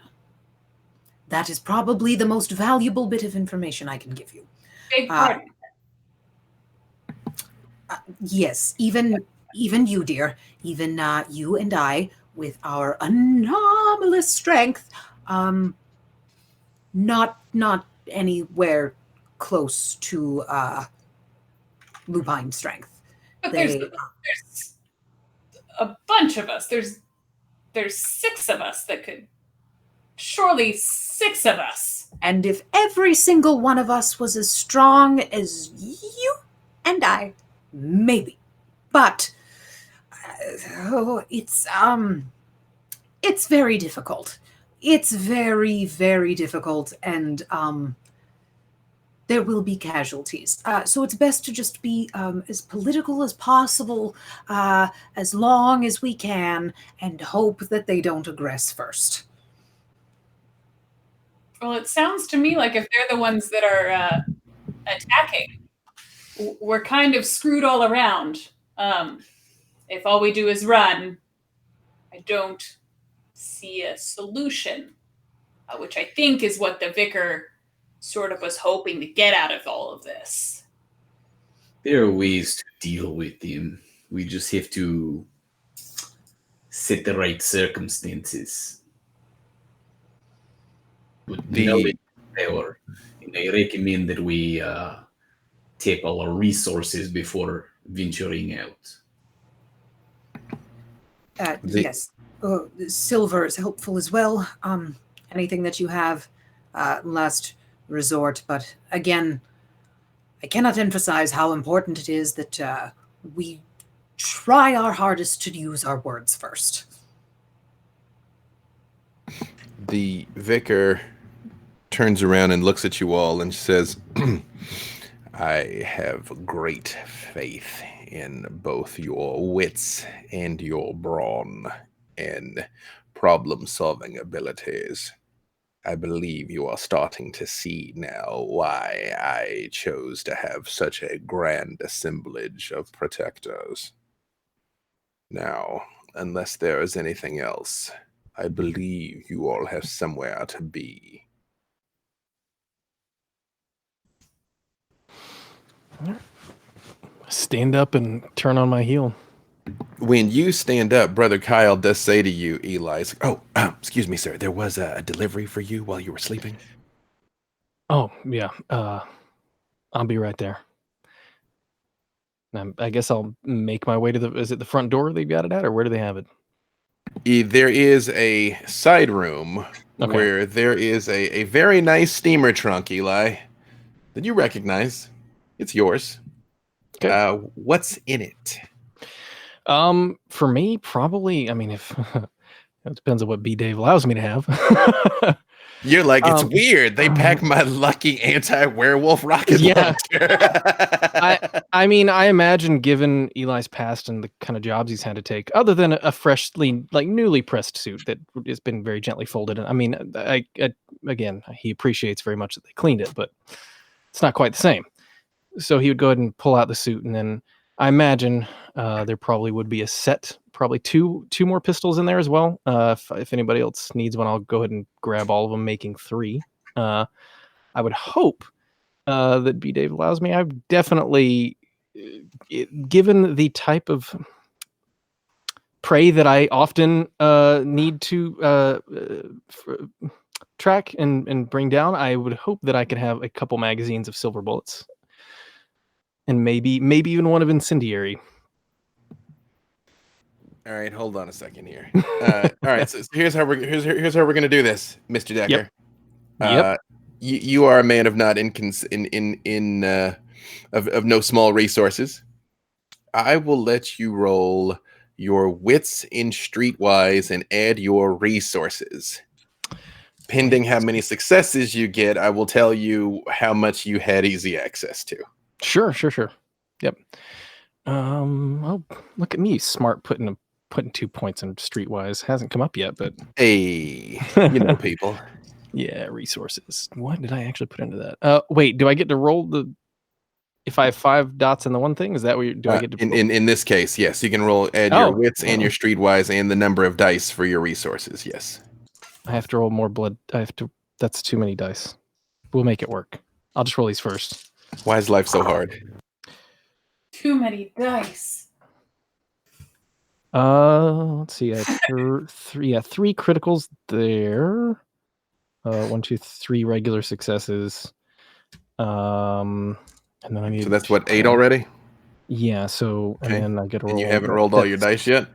That is probably the most valuable bit of information I can give you. Big pardon. Yes, even you, dear, even you and I, with our anomalous strength, not anywhere close to lupine strength. But there's a bunch of us. There's 6 of us that could. Surely 6 of us. And if every single one of us was as strong as you and I, maybe. But it's very difficult. It's very, very difficult, and there will be casualties. So it's best to just be as political as possible, as long as we can, and hope that they don't aggress first. Well, it sounds to me like if they're the ones that are attacking, we're kind of screwed all around. If all we do is run, I don't see a solution, which I think is what the vicar sort of was hoping to get out of all of this. There are ways to deal with them. We just have to set the right circumstances. But power, and I recommend that we take all our resources before venturing out. Yes. Silver is helpful as well. Anything that you have, last resort. But again, I cannot emphasize how important it is that we try our hardest to use our words first. The vicar turns around and looks at you all and says, I have great faith in both your wits and your brawn and problem-solving abilities. I believe you are starting to see now why I chose to have such a grand assemblage of protectors. Now, unless there is anything else, I believe you all have somewhere to be. Stand up and turn on my heel. When you stand up, Brother Kyle does say to you, Eli, it's like, "Oh, excuse me, sir. There was a delivery for you while you were sleeping." Oh, yeah. I'll be right there. I guess I'll make my way to is it the front door they've got it at, or where do they have it? There is a side room Okay. where there is a very nice steamer trunk, Eli, that you recognize. It's yours. Okay. What's in it? For me, probably, I mean, if it depends on what B Dave allows me to have. You're like, it's weird. They packed my lucky anti-werewolf rocket Yeah. launcher. I mean, I imagine given Eli's past and the kind of jobs he's had to take, other than a freshly, like newly pressed suit that has been very gently folded. I mean, again, he appreciates very much that they cleaned it, but it's not quite the same. So he would go ahead and pull out the suit, and then I imagine there probably would be a set, probably two more pistols in there as well. If anybody else needs one, I'll go ahead and grab all of them, making 3. I would hope that B Dave allows me. I've definitely, given the type of prey that I often need to track and bring down, I would hope that I could have a couple magazines of silver bullets. And maybe even one of incendiary. All right, hold on a second here. All right, so here's how we're gonna do this, Mr. Decker. Yep. You are a man of not of no small resources. I will let you roll your wits in streetwise and add your resources. Pending how many successes you get, I will tell you how much you had easy access to. Sure. Yep. Oh, look at me, smart, putting 2 points in streetwise. Hasn't come up yet, but hey, you know people. Yeah, resources. What did I actually put into that? Wait, do I get to roll if I have 5 dots in the one thing? Is that what I get to? In this case, yes, you can add your wits and your streetwise and the number of dice for your resources. Yes. I have to roll more blood. That's too many dice. We'll make it work. I'll just roll these first. Why is life so hard? Too many dice. Let's see. I have 3 criticals there. 1, 2, 3 regular successes. And then I need. So that's what, 8 already? Yeah. So okay. And then I get to roll. And you haven't rolled all your dice yet?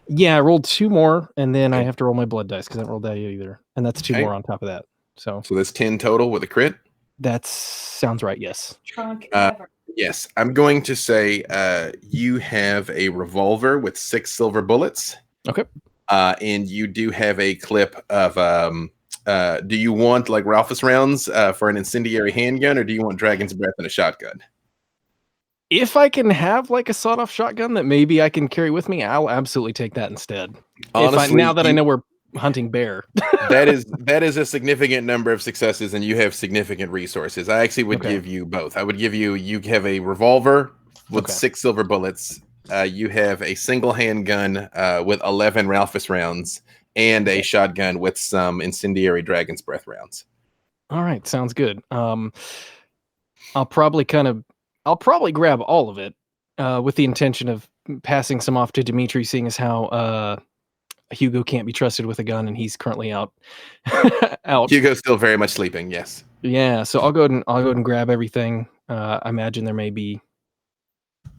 Yeah, I rolled 2 more, and then I have to roll my blood dice because I haven't rolled that yet either, and that's 2 more on top of that. So that's 10 total with a crit. That sounds right. Yes. Yes, I'm going to say you have a revolver with 6 silver bullets. Okay. And you do have a clip of. Do you want like Ralphus rounds for an incendiary handgun, or do you want Dragon's Breath and a shotgun? If I can have like a sawed-off shotgun that maybe I can carry with me, I'll absolutely take that instead. Honestly, now that I know we're hunting bear. that is a significant number of successes, and you have significant resources. I actually would give you both. I would give you have a revolver with 6 silver bullets. You have a single handgun with 11 Ralphus rounds, and a shotgun with some incendiary Dragon's Breath rounds. All right, sounds good. I'll probably grab all of it with the intention of passing some off to Dimitri, seeing as how Hugo can't be trusted with a gun, and he's currently out. Hugo's still very much sleeping. Yes. Yeah. So I'll go ahead and grab everything. I imagine there may be.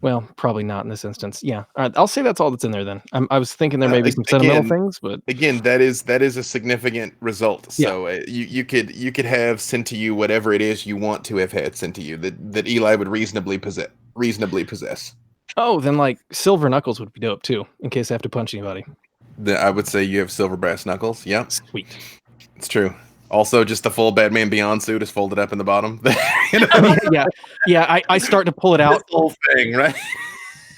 Well, probably not in this instance. Yeah. All right. I'll say that's all that's in there then. I was thinking there may be some sentimental things, but again, that is a significant result. So you could have sent to you whatever it is you want to have had sent to you that Eli would reasonably possess. Oh, then like silver knuckles would be dope too, in case I have to punch anybody. I would say you have silver brass knuckles. Yeah. Sweet. It's true. Also, just the full Batman Beyond suit is folded up in the bottom. Yeah. I start to pull it out. The whole thing, right?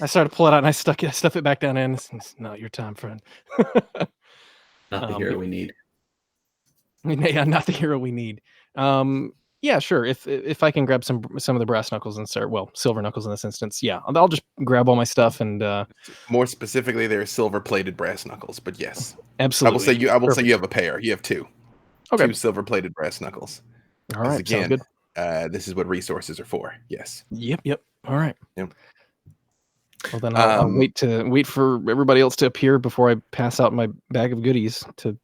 I started to pull it out and I stuff it back down in. It's not your time, friend. Not the hero we need. Yeah, not the hero we need. Yeah, sure. If I can grab some of the brass knuckles and silver knuckles in this instance, yeah, I'll just grab all my stuff and. More specifically, they're silver-plated brass knuckles, but yes, absolutely. I will say you have a pair. You have 2. Okay. 2 silver-plated brass knuckles. All right. Again, sounds good. This is what resources are for. Yes. Yep. All right. Yep. Well, then I'll wait for everybody else to appear before I pass out my bag of goodies to.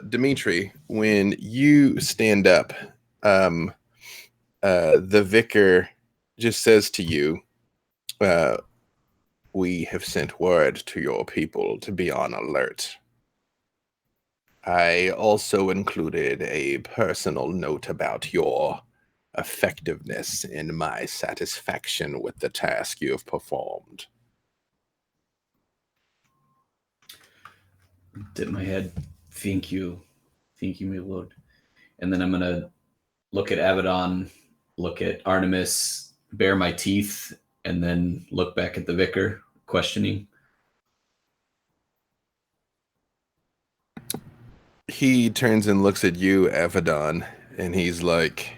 Dimitri, when you stand up, the vicar just says to you, we have sent word to your people to be on alert. I also included a personal note about your effectiveness in my satisfaction with the task you have performed. Dip my head. Thank you, my lord. And then I'm gonna look at Abaddon, look at Artemis, bare my teeth, and then look back at the vicar, questioning. He turns and looks at you, Abaddon, and he's like,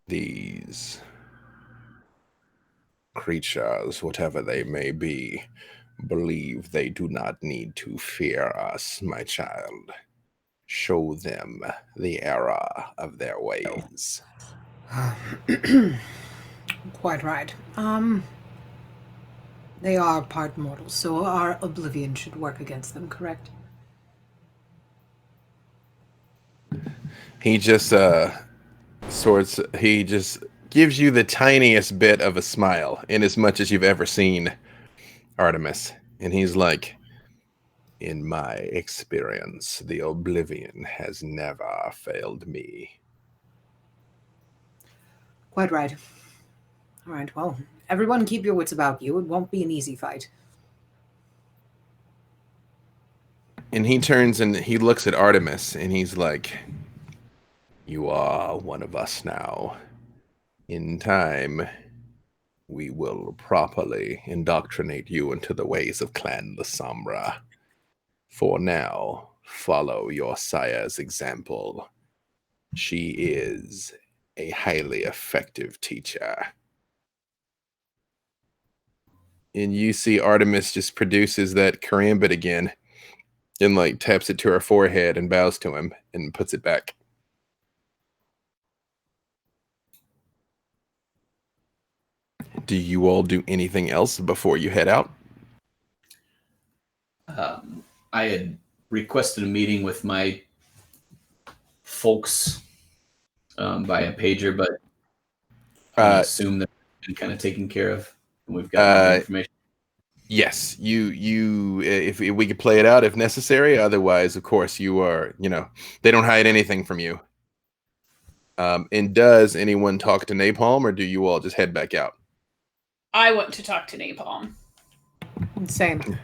these creatures, whatever they may be, believe they do not need to fear us, my child. Show them the error of their ways. Quite right. They are part mortal, so our oblivion should work against them, correct? He just he just gives you the tiniest bit of a smile in as much as you've ever seen Artemis. And he's like, in my experience, the oblivion has never failed me. Quite right. All right, well, everyone keep your wits about you. It won't be an easy fight. And he turns and he looks at Artemis and he's like, you are one of us now. In time, we will properly indoctrinate you into the ways of Clan the Sombra. For now, follow your sire's example. She is a highly effective teacher. And you see Artemis just produces that karambit again and like taps it to her forehead and bows to him and puts it back. Do you all do anything else before you head out? I had requested a meeting with my folks via pager, but I assume that it's been kind of taken care of. And we've got information. Yes, you if we could play it out if necessary. Otherwise, of course, you are, they don't hide anything from you. And does anyone talk to Napalm, or do you all just head back out? I want to talk to Napalm. Same.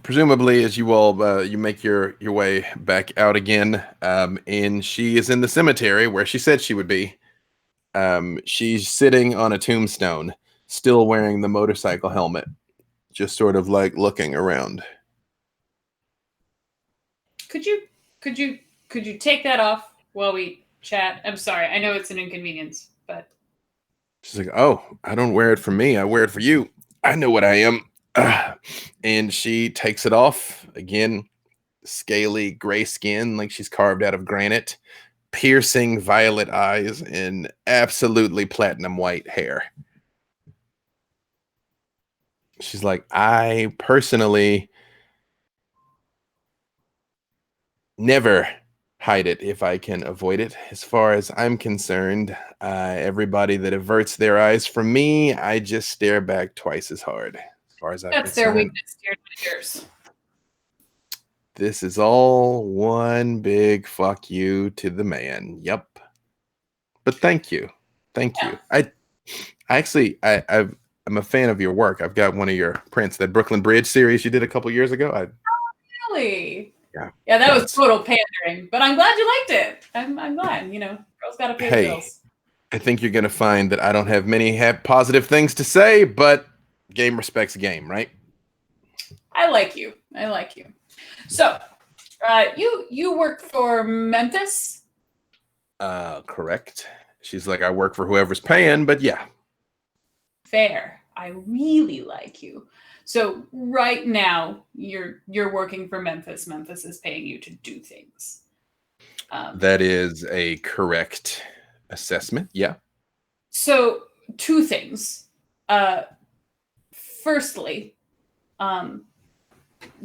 Presumably, as you all you make your way back out again, and she is in the cemetery where she said she would be. She's sitting on a tombstone, still wearing the motorcycle helmet, just sort of like looking around. Could you take that off while we chat? I'm sorry, I know it's an inconvenience, but she's like, "Oh, I don't wear it for me. I wear it for you. I know what I am." And she takes it off again. Scaly gray skin, like she's carved out of granite, piercing violet eyes, and absolutely platinum white hair. She's like, I personally never hide it if I can avoid it. As far as I'm concerned, everybody that averts their eyes from me, I just stare back twice as hard. As far as I'm that's concerned, their weakness, not yours. This is all one big fuck you to the man. Yep. But thank you. Thank you. I'm a fan of your work. I've got one of your prints, that Brooklyn Bridge series you did a couple years ago. Really? Yeah, that was total pandering, but I'm glad you liked it. I'm glad, girls gotta pay the bills. I think you're gonna find that I don't have many positive things to say, but game respects game, right? I like you. So, you work for Memphis? Correct. She's like, I work for whoever's paying, but yeah. Fair. I really like you. So right now you're working for Memphis. Memphis is paying you to do things. That is a correct assessment. Yeah. So two things. Firstly,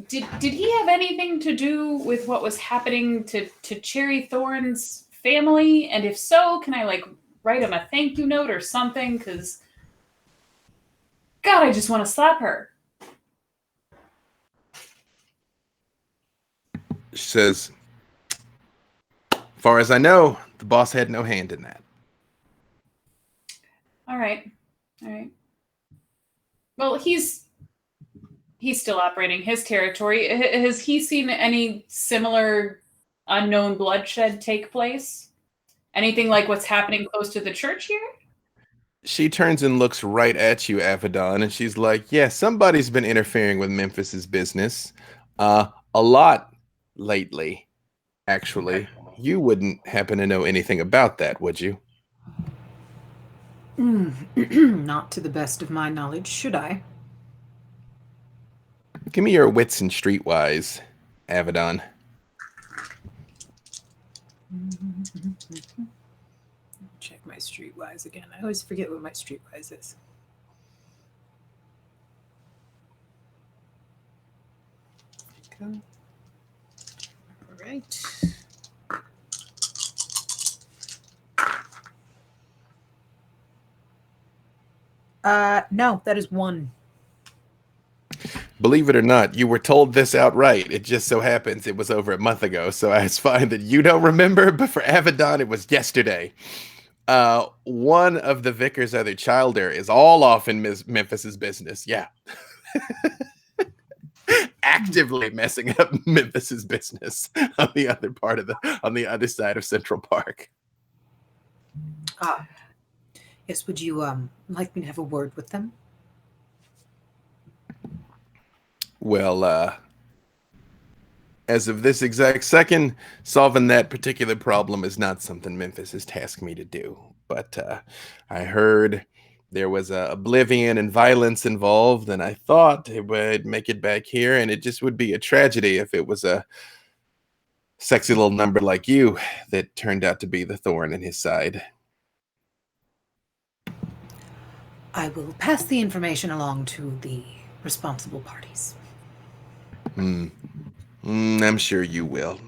did he have anything to do with what was happening to Cherry Thorne's family? And if so, can I like write him a thank you note or something? Because God, I just want to slap her. She says, far as I know, the boss had no hand in that. All right. Well, he's still operating his territory. Has he seen any similar unknown bloodshed take place? Anything like what's happening close to the church here? She turns and looks right at you, Avedon, and she's like, yeah, somebody's been interfering with Memphis's business. A lot lately, actually. You wouldn't happen to know anything about that, would you? Not to the best of my knowledge, should I? Give me your wits and streetwise, Avedon. Check my streetwise again. I always forget what my streetwise is. Go. All right. No, that is 1. Believe it or not, you were told this outright. It just so happens it was over a month ago, so it's fine that you don't remember, but for Avedon, it was yesterday. One of the vicar's other childer is all off in Memphis's business. Yeah. Actively messing up Memphis's business on the other side of Central Park. Yes, would you like me to have a word with them? Well, as of this exact second, solving that particular problem is not something Memphis has tasked me to do. But I heard there was oblivion and violence involved, and I thought it would make it back here, and it just would be a tragedy if it was a sexy little number like you that turned out to be the thorn in his side. I will pass the information along to the responsible parties. I'm sure you will.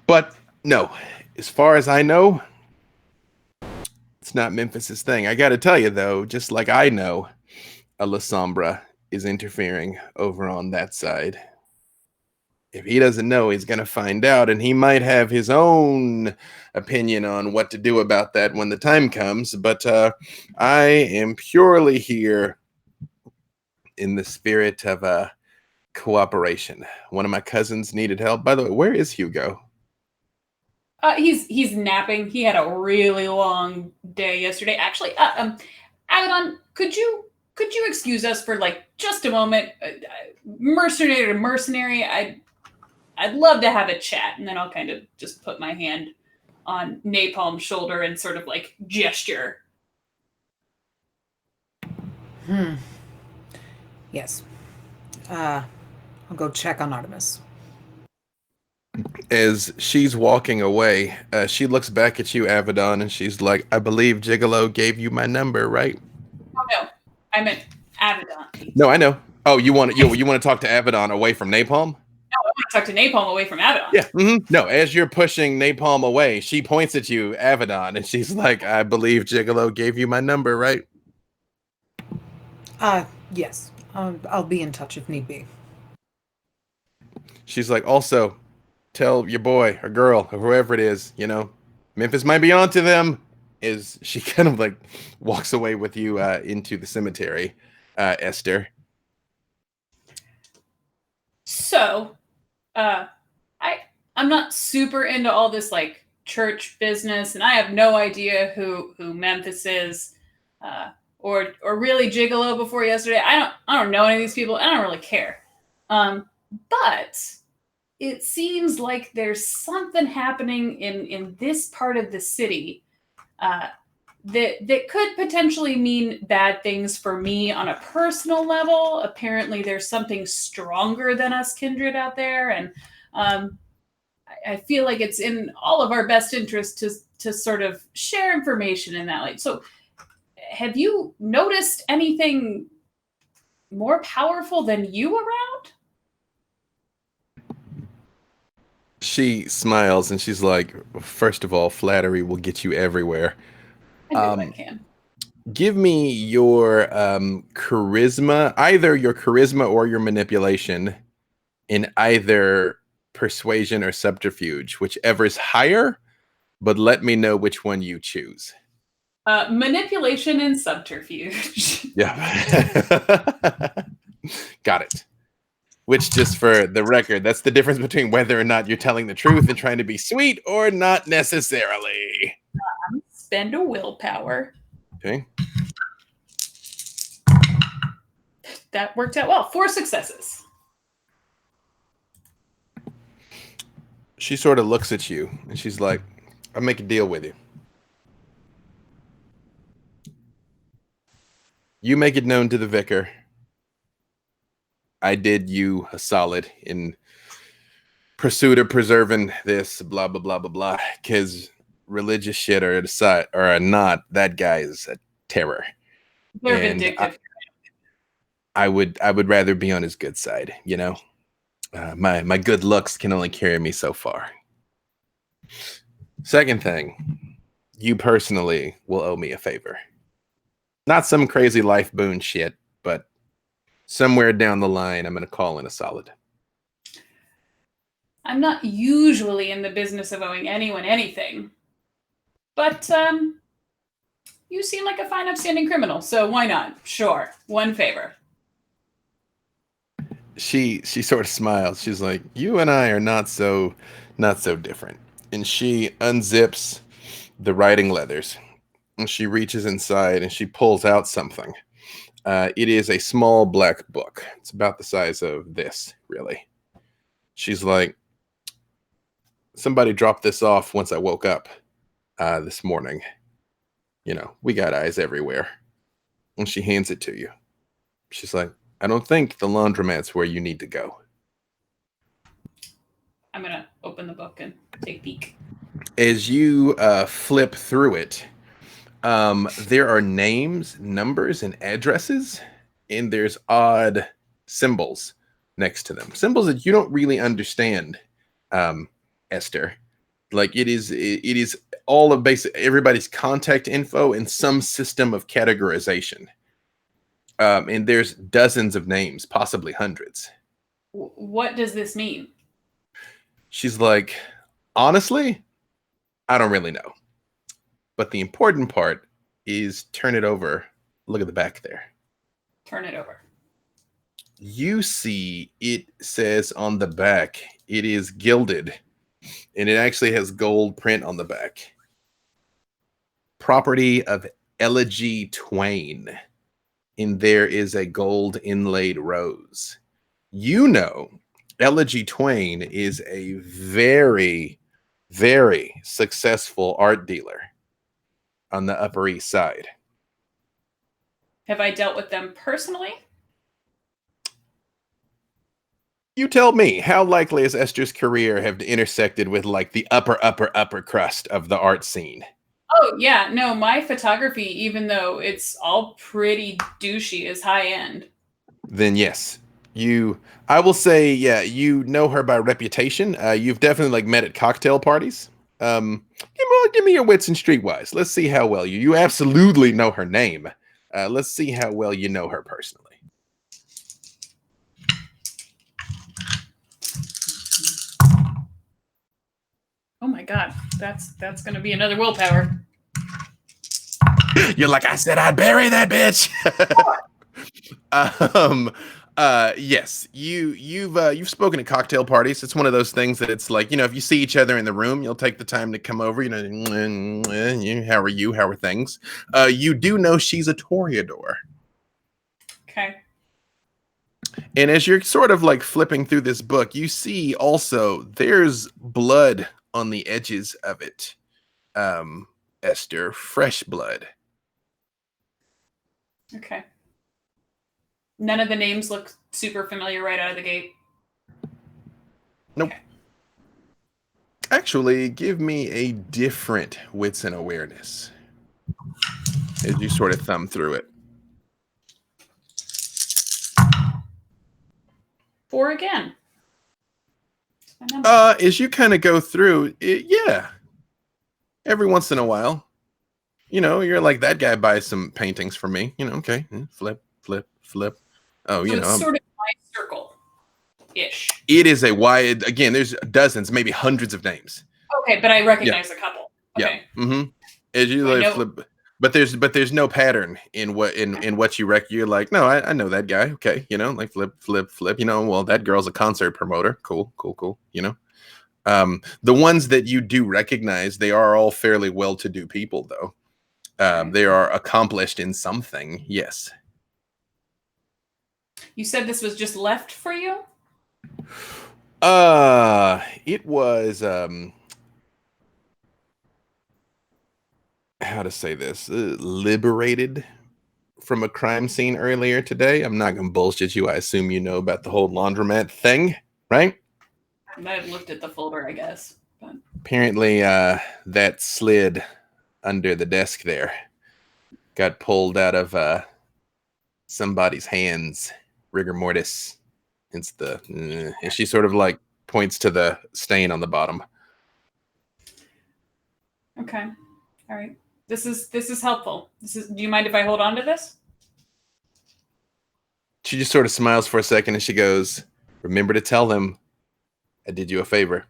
But no, as far as I know, it's not Memphis's thing. I got to tell you, though, just like I know, Sombra is interfering over on that side. If he doesn't know, he's going to find out, and he might have his own opinion on what to do about that when the time comes. But I am purely here in the spirit of cooperation. One of my cousins needed help. By the way, where is Hugo? He's napping. He had a really long day yesterday. Actually, Avedon, could you excuse us for like just a moment? Mercenary to mercenary, I'd love to have a chat, and then I'll kind of just put my hand on Napalm's shoulder and sort of like gesture. Yes. I'll go check on Artemis. As she's walking away, she looks back at you, Avedon, and she's like, I believe Gigolo gave you my number, right? Oh, no. I meant Avedon. No, I know. Oh, you want to talk to Avedon away from Napalm? No, I want to talk to Napalm away from Avedon. Yeah. Mm-hmm. No, as you're pushing Napalm away, she points at you, Avedon, and she's like, I believe Gigolo gave you my number, right? Yes. I'll be in touch if need be. She's like, also, tell your boy or girl or whoever it is, Memphis might be onto them. Is she kind of like walks away with you into the cemetery, Esther. So, I'm not super into all this like church business, and I have no idea who Memphis is, or really Gigolo before yesterday. I don't know any of these people. I don't really care. But it seems like there's something happening in this part of the city that could potentially mean bad things for me on a personal level. Apparently, there's something stronger than us kindred out there, and I feel like it's in all of our best interest to sort of share information in that light. So, have you noticed anything more powerful than you around? She smiles and she's like, first of all, flattery will get you everywhere. I can. Give me your charisma, either your charisma or your manipulation in either persuasion or subterfuge, whichever is higher, but let me know which one you choose. Manipulation and subterfuge. Yeah. Got it. Which, just for the record, that's the difference between whether or not you're telling the truth and trying to be sweet or not necessarily. Spend a willpower. Okay. That worked out well. 4 successes. She sort of looks at you and she's like, I'll make a deal with you. You make it known to the vicar. I did you a solid in pursuit of preserving this, blah, blah, blah, blah, blah. Because religious shit or aside or not, that guy is a terror. They're vindictive. I would rather be on his good side, you know? My good looks can only carry me so far. Second thing, you personally will owe me a favor. Not some crazy life boon shit, but somewhere down the line, I'm going to call in a solid. I'm not usually in the business of owing anyone anything, but you seem like a fine, upstanding criminal, so why not? Sure, one favor. She sort of smiles. She's like, you and I are not so different. And she unzips the writing leathers. And she reaches inside and she pulls out something. It is a small black book. It's about the size of this, really. She's like, somebody dropped this off once I woke up this morning. You know, we got eyes everywhere. And she hands it to you. She's like, I don't think the laundromat's where you need to go. I'm going to open the book and take a peek. As you flip through it, there are names, numbers, and addresses, and there's odd symbols next to them. Symbols that you don't really understand, Esther. Like it is all of everybody's contact info in some system of categorization. And there's dozens of names, possibly hundreds. What does this mean? She's like, honestly, I don't really know. But the important part is turn it over. Look at the back there. Turn it over. You see it says on the back, it is gilded. And it actually has gold print on the back. Property of Elegy Twain. And there is a gold inlaid rose. You know, Elegy Twain is a very, very successful art dealer on the Upper East Side. Have I dealt with them personally? You tell me, how likely has Esther's career have intersected with like the upper crust of the art scene? Oh, yeah. No, my photography, even though it's all pretty douchey, is high end. Then yes. I will say, yeah, you know her by reputation. You've definitely like met at cocktail parties. Give me your wits and streetwise. Let's see how well you absolutely know her name. Let's see how well you know her personally. Oh my God, that's going to be another willpower. You're like, I said I'd bury that bitch. Yes, you've spoken at cocktail parties. It's one of those things that it's like, you know, if you see each other in the room, you'll take the time to come over, you know, how are you? How are things? You do know she's a Toreador. Okay. And as you're sort of like flipping through this book, you see also there's blood on the edges of it. Esther, fresh blood. Okay. None of the names look super familiar right out of the gate. Nope. Okay. Actually, give me a different wits and awareness. as you sort of thumb through it. 4 again. As you kind of go through it, yeah. Every once in a while, you're like, that guy buys some paintings for me. Okay, flip, flip, flip. Oh, so it's sort of my circle-ish. It is a wide. Again, there's dozens, maybe hundreds of names. Okay, but I recognize a couple. Okay. Yeah. Mm-hmm. As you like flip, but there's no pattern in what you rec. You're like, no, I know that guy. Okay, like flip, flip, flip. Well, that girl's a concert promoter. Cool. The ones that you do recognize, they are all fairly well-to-do people, though. They are accomplished in something. Yes. You said this was just left for you? It was how to say this, liberated from a crime scene earlier today. I'm not gonna bullshit you. I assume you know about the whole laundromat thing, right? I've looked at the folder, I guess. But... Apparently, that slid under the desk there. Got pulled out of somebody's hands. Rigor mortis. It's and she sort of like points to the stain on the bottom. Okay. All right. This is helpful. Do you mind if I hold on to this? She just sort of smiles for a second and she goes, "Remember to tell them I did you a favor."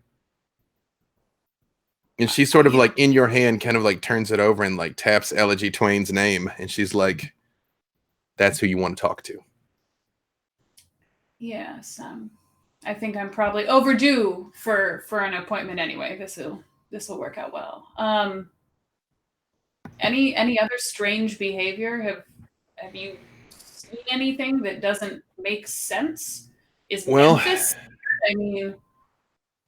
And she sort of like in your hand kind of like turns it over and like taps Elegy Twain's name. And she's like, "That's who you want to talk to." Yes. I think I'm probably overdue for an appointment anyway. This will work out well. Any other strange behavior? Have you seen anything that doesn't make sense? Is Memphis? I mean,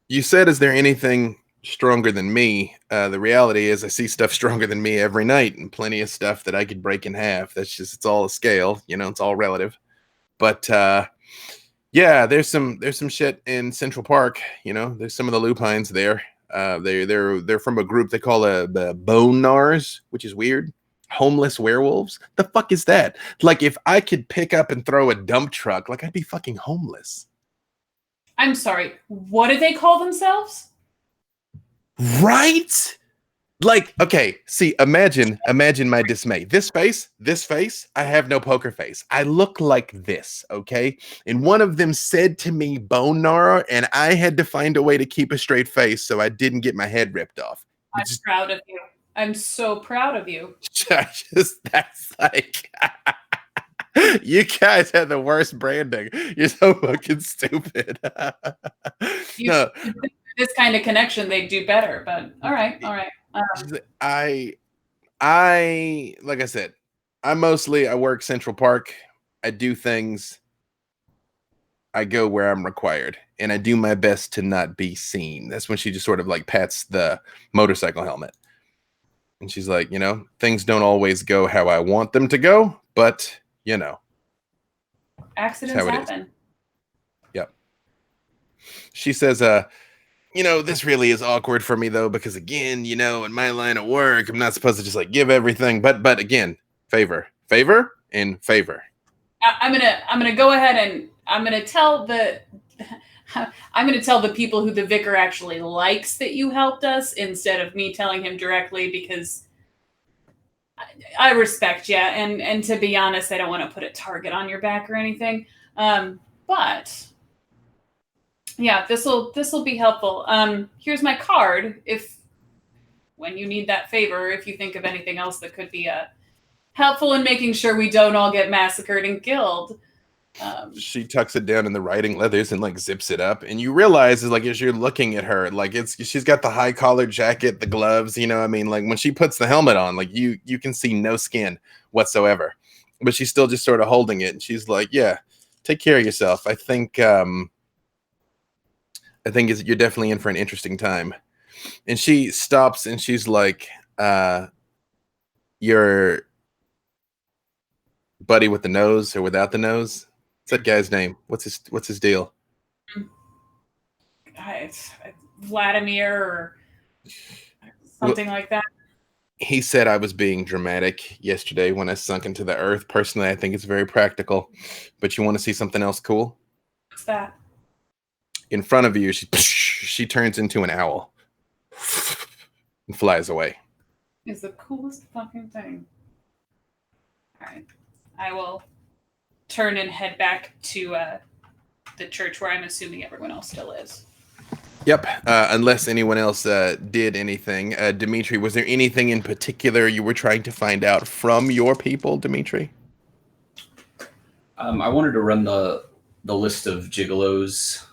you said, "Is there anything stronger than me?" The reality is, I see stuff stronger than me every night, and plenty of stuff that I could break in half. It's all a scale, it's all relative. But yeah, there's some shit in Central Park. There's some of the lupines there. They're from a group they call the Bone Nars, which is weird. Homeless werewolves. The fuck is that? Like, if I could pick up and throw a dump truck, like, I'd be fucking homeless. I'm sorry. What do they call themselves? Right? Like, okay, see, imagine my dismay. This face, I have no poker face. I look like this, okay? And one of them said to me, "Bone Gnarr," and I had to find a way to keep a straight face so I didn't get my head ripped off. I'm proud of you. I'm so proud of you. That's like, you guys have the worst branding. You're so fucking stupid. No. This kind of connection, they'd do better, but all right. I like I said, I work Central Park. I do things. I go where I'm required, and I do my best to not be seen. That's when she just sort of like pats the motorcycle helmet. And she's like, things don't always go how I want them to go, but accidents happen. Yep. She says, this really is awkward for me though, because again, in my line of work, I'm not supposed to just like give everything, but again, favor, and favor. I'm gonna go ahead and I'm gonna tell the people who the vicar actually likes that you helped us, instead of me telling him directly, because I respect you, and to be honest, I don't want to put a target on your back or anything. But yeah, this will be helpful. Here's my card. When you need that favor, if you think of anything else that could be helpful in making sure we don't all get massacred and killed. She tucks it down in the writing leathers and like zips it up, and you realize is like as you're looking at her, like she's got the high collar jacket, the gloves, like when she puts the helmet on, like you can see no skin whatsoever, but she's still just sort of holding it, and she's like, "Yeah, take care of yourself. I think you're definitely in for an interesting time." And she stops and she's like, "Your buddy with the nose or without the nose? What's that guy's name? What's his deal?" Vladimir or something like that. He said I was being dramatic yesterday when I sunk into the earth. Personally, I think it's very practical. But you want to see something else cool? What's that? In front of you, she turns into an owl and flies away. Is the coolest fucking thing. All right. I will turn and head back to the church where I'm assuming everyone else still is. Yep. Unless anyone else did anything. Dimitri, was there anything in particular you were trying to find out from your people, Dimitri? I wanted to run the list of gigolos,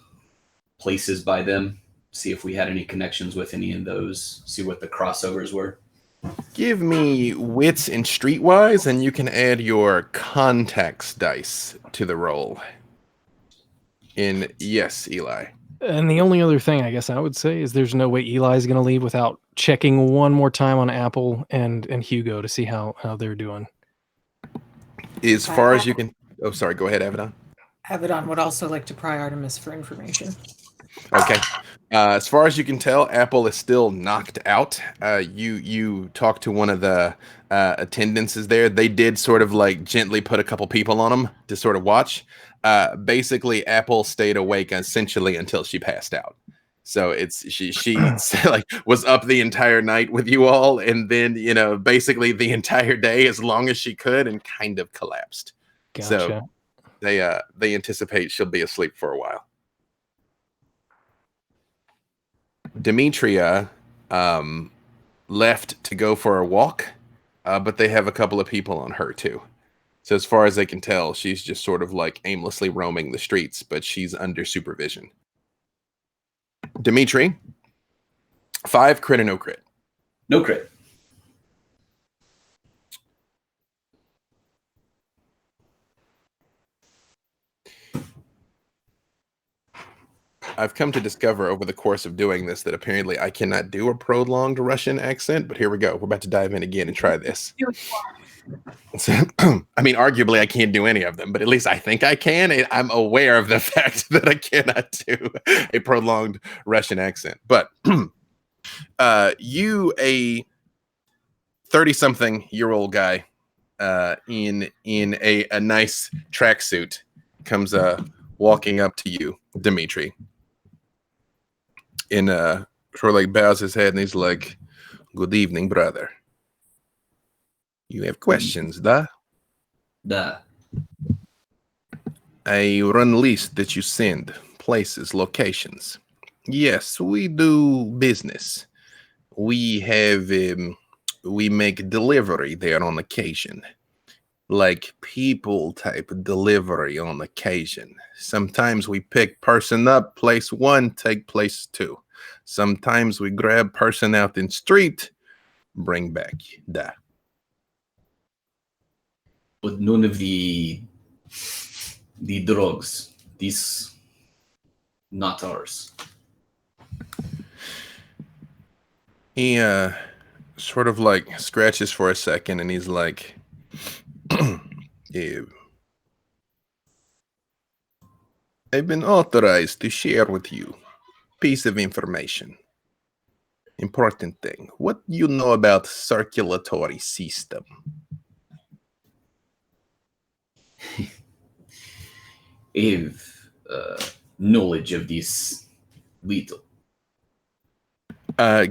places by them, see if we had any connections with any of those, see what the crossovers were. Give me wits and streetwise, and you can add your contacts dice to the roll. Yes, Eli. And the only other thing I guess I would say is there's no way Eli's going to leave without checking one more time on Apple and Hugo to see how they're doing. As far as you can... Oh, sorry. Go ahead, Avedon. Avedon would also like to pry Artemis for information. Okay. As far as you can tell, Apple is still knocked out. You talked to one of the attendances there. They did sort of like gently put a couple people on them to sort of watch. Basically, Apple stayed awake essentially until she passed out. So it's she like was up the entire night with you all, and then basically the entire day as long as she could, and kind of collapsed. Gotcha. So they anticipate she'll be asleep for a while. Demetria left to go for a walk, but they have a couple of people on her too. So as far as they can tell, she's just sort of like aimlessly roaming the streets, but she's under supervision. Dimitri, 5 crit or no crit? No crit. I've come to discover over the course of doing this that apparently I cannot do a prolonged Russian accent, but here we go. We're about to dive in again and try this. So, I mean, arguably I can't do any of them, but at least I think I can. And I'm aware of the fact that I cannot do a prolonged Russian accent. But you, a 30-something-year-old guy in a nice tracksuit, comes walking up to you, Dimitri, and sort of like bows his head, and he's like, "Good evening, brother. You have questions, da?" Da. I run list that you send, places, locations. Yes, we do business. We have, we make delivery there on occasion. Like people type delivery on occasion. Sometimes we pick person up, place 1, take place 2. Sometimes we grab person out in street, bring back. Da. But none of the drugs. These not ours. He sort of like scratches for a second, and he's like, yeah. I've been authorized to share with you piece of information. Important thing. What you know about circulatory system? I have knowledge of this little.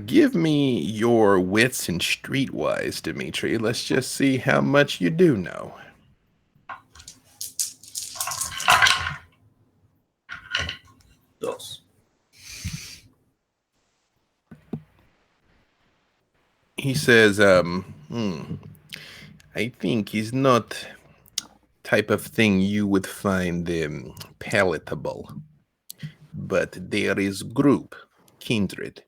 Give me your wits and streetwise, Dimitri. Let's just see how much you do know. Those. He says, I think is not type of thing you would find palatable. But there is group, kindred,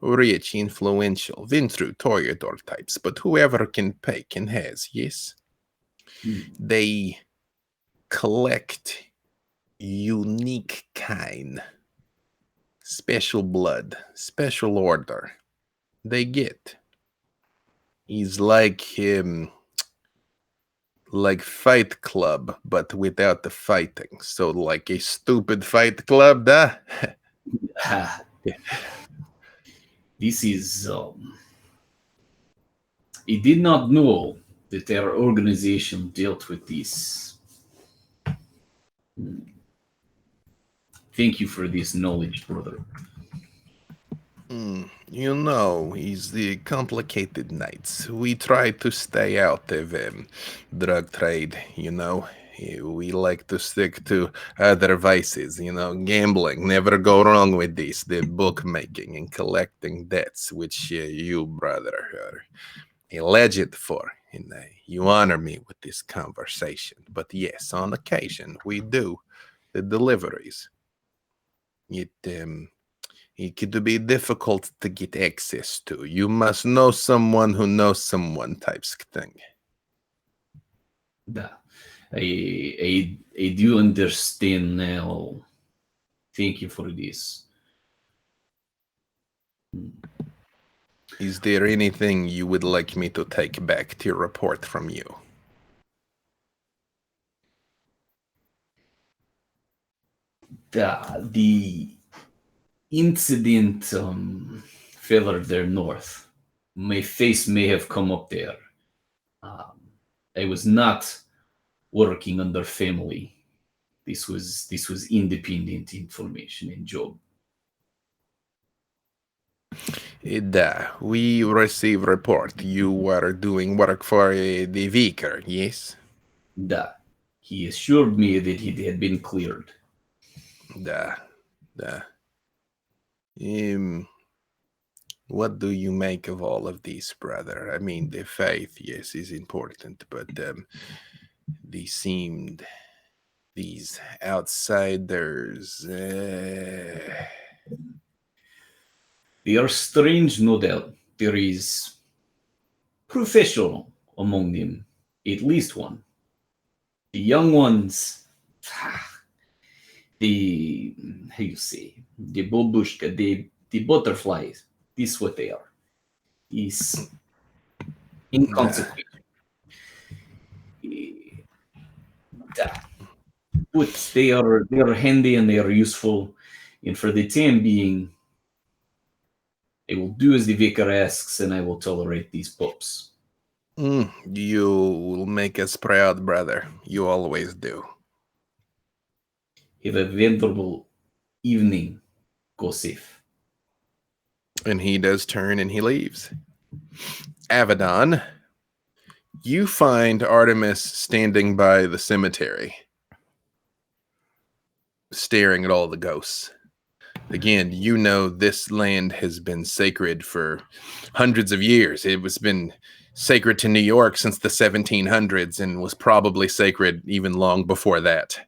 rich, influential, been through Toreador types, but whoever can pay can has, yes? They collect unique kind, special blood, special order. They get. He's like Fight Club, but without the fighting. So like a stupid Fight Club, da? This is I did not know that their organization dealt with this. Thank you for this knowledge, brother. You know, he's the complicated knights. We try to stay out of drug trade, you know. We like to stick to other vices, you know, gambling. Never go wrong with this. The bookmaking and collecting debts, which you, brother, are a legend for. And you honor me with this conversation. But yes, on occasion, we do the deliveries. It could be difficult to get access to. You must know someone who knows someone types thing. I do understand now. Thank you for this. Is there anything you would like me to take back to report from you? The incident further there north. My face may have come up there. I was not working under family. This was independent information and job. We receive report you were doing work for the vicar, yes? He assured me that he had been cleared. What do you make of all of these, brother? I mean, the faith, yes, is important, but these outsiders. They are strange, no doubt. There is professional among them, at least one. The young ones, the babushka, the butterflies. This is what they are. Is inconsequential. But they are handy and they are useful, and for the time being, I will do as the vicar asks, and I will tolerate these pups. You will make us proud, brother. You always do. Have a wonderful evening. Go safe. And he does turn and he leaves. Avedon, you find Artemis standing by the cemetery, staring at all the ghosts. Again, you know this land has been sacred for hundreds of years. It was been sacred to New York since the 1700s and was probably sacred even long before that.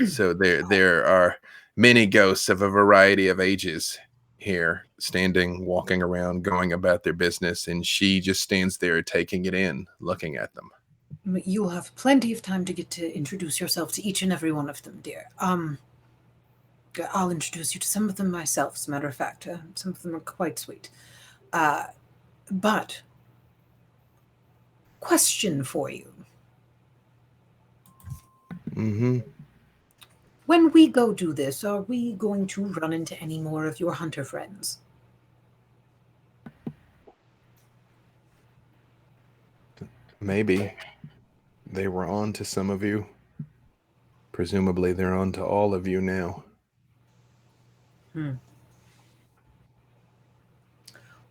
So there are many ghosts of a variety of ages here, standing, walking around, going about their business, and she just stands there taking it in, looking at them. You'll have plenty of time to get to introduce yourself to each and every one of them, dear. I'll introduce you to some of them myself, as a matter of fact. Some of them are quite sweet. But, question for you. When we go do this, are we going to run into any more of your hunter friends? Maybe. They were on to some of you. Presumably they're on to all of you now.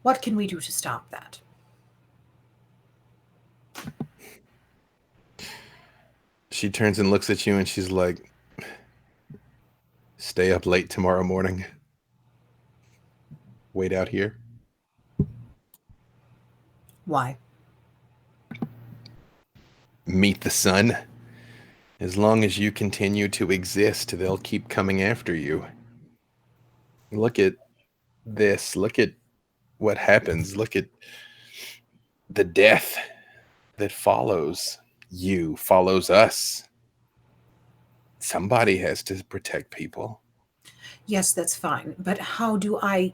What can we do to stop that? She turns and looks at you and she's like, stay up late tomorrow morning. Wait out here. Why? Meet the sun. As long as you continue to exist, they'll keep coming after you. Look at this. Look at what happens. Look at the death that follows you, follows us. Somebody has to protect people. Yes, that's fine. But how do I...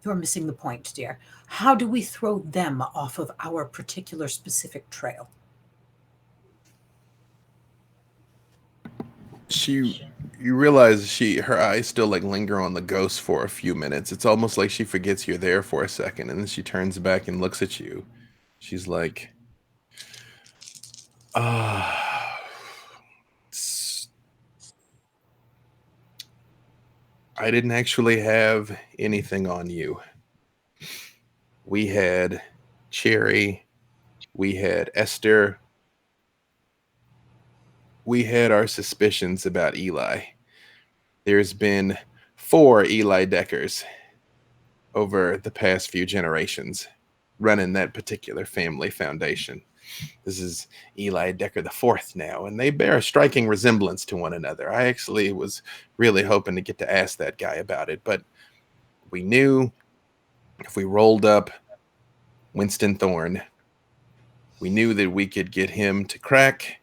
You're missing the point, dear. How do we throw them off of our particular specific trail? She You realize her eyes still like linger on the ghost for a few minutes. It's almost like she forgets you're there for a second, and then she turns back and looks at you. She's like, I didn't actually have anything on you. We had Cherry, we had Esther, we had our suspicions about Eli. There's been 4 Eli Deckers over the past few generations running that particular family foundation. This is Eli Decker the fourth now, and they bear a striking resemblance to one another. I actually was really hoping to get to ask that guy about it, but we knew if we rolled up Winston Thorne, we knew that we could get him to crack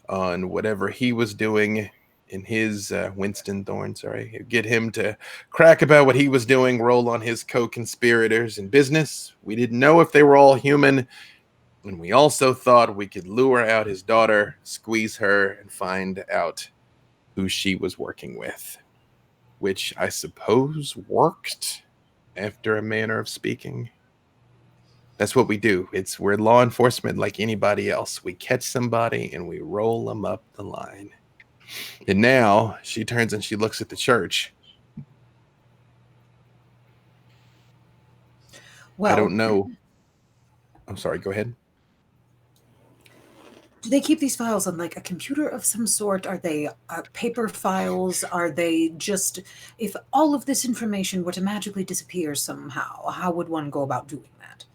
on whatever he was doing in his Winston Thorne, get him to crack about what he was doing, roll on his co-conspirators in business. We didn't know if they were all human, and we also thought we could lure out his daughter, squeeze her, and find out who she was working with, which I suppose worked after a manner of speaking. That's what we do. We're law enforcement like anybody else. We catch somebody and we roll them up the line. And now she turns and she looks at the church. Well, I don't know. I'm sorry, go ahead. Do they keep these files on like a computer of some sort? Are they paper files? Are they just, if all of this information were to magically disappear somehow, how would one go about doing that?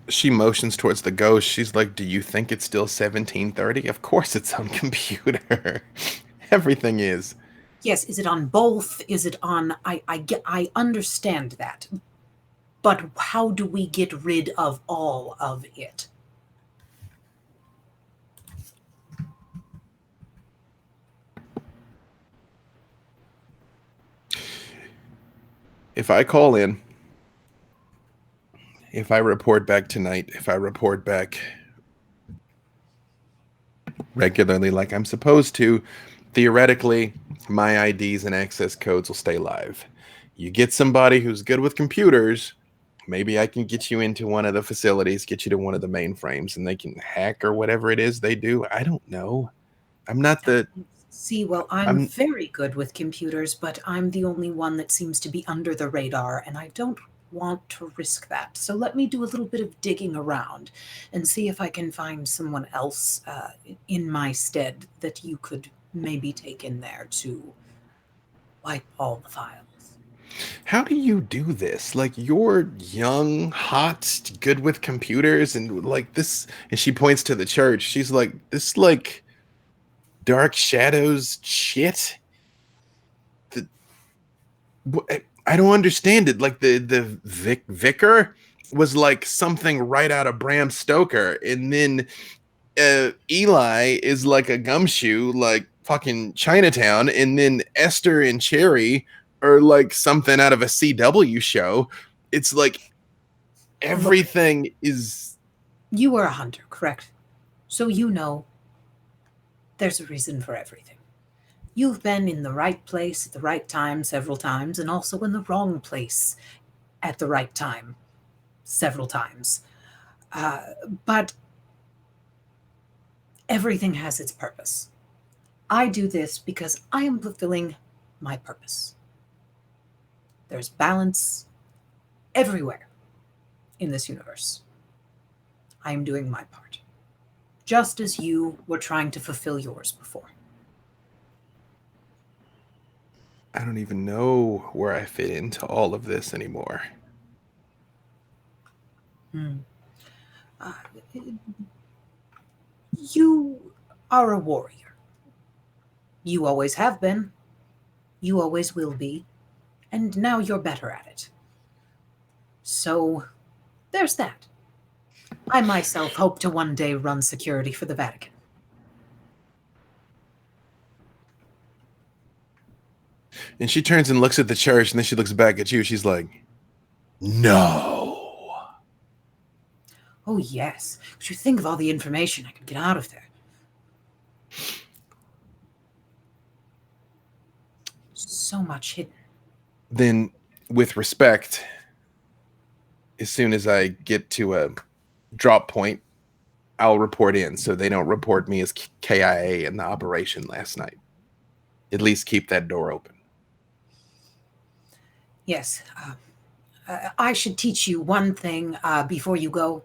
She motions towards the ghost. She's like, do you think it's still 1730? Of course it's on computer. Everything is. Yes, is it on both? Is it on, I understand that. But how do we get rid of all of it? If I call in, if I report back tonight, if I report back regularly like I'm supposed to, theoretically, my IDs and access codes will stay live. You get somebody who's good with computers, maybe I can get you into one of the facilities, get you to one of the mainframes, and they can hack or whatever it is they do. I don't know. I'm not the... See, well, I'm very good with computers, but I'm the only one that seems to be under the radar, and I don't want to risk that. So let me do a little bit of digging around and see if I can find someone else in my stead that you could maybe take in there to wipe all the files. How do you do this? Like, you're young, hot, good with computers, and like this, and she points to the church. She's like, this like Dark Shadows shit. I don't understand it. Like the vicar was like something right out of Bram Stoker, and then Eli is like a gumshoe, like fucking Chinatown, and then Esther and Cherry are like something out of a CW show. It's like everything is. You were a hunter, correct? So you know there's a reason for everything. You've been in the right place at the right time several times, and also in the wrong place at the right time several times. But everything has its purpose. I do this because I am fulfilling my purpose. There's balance everywhere in this universe. I am doing my part, just as you were trying to fulfill yours before. I don't even know where I fit into all of this anymore. You are a warrior. You always have been. You always will be. And now you're better at it. So, there's that. I myself hope to one day run security for the Vatican. And she turns and looks at the church, and then she looks back at you. She's like, no. Oh, yes. But you think of all the information I could get out of there. So much hidden. Then, with respect, as soon as I get to a drop point, I'll report in so they don't report me as KIA in the operation last night. At least keep that door open. Yes. I should teach you one thing before you go.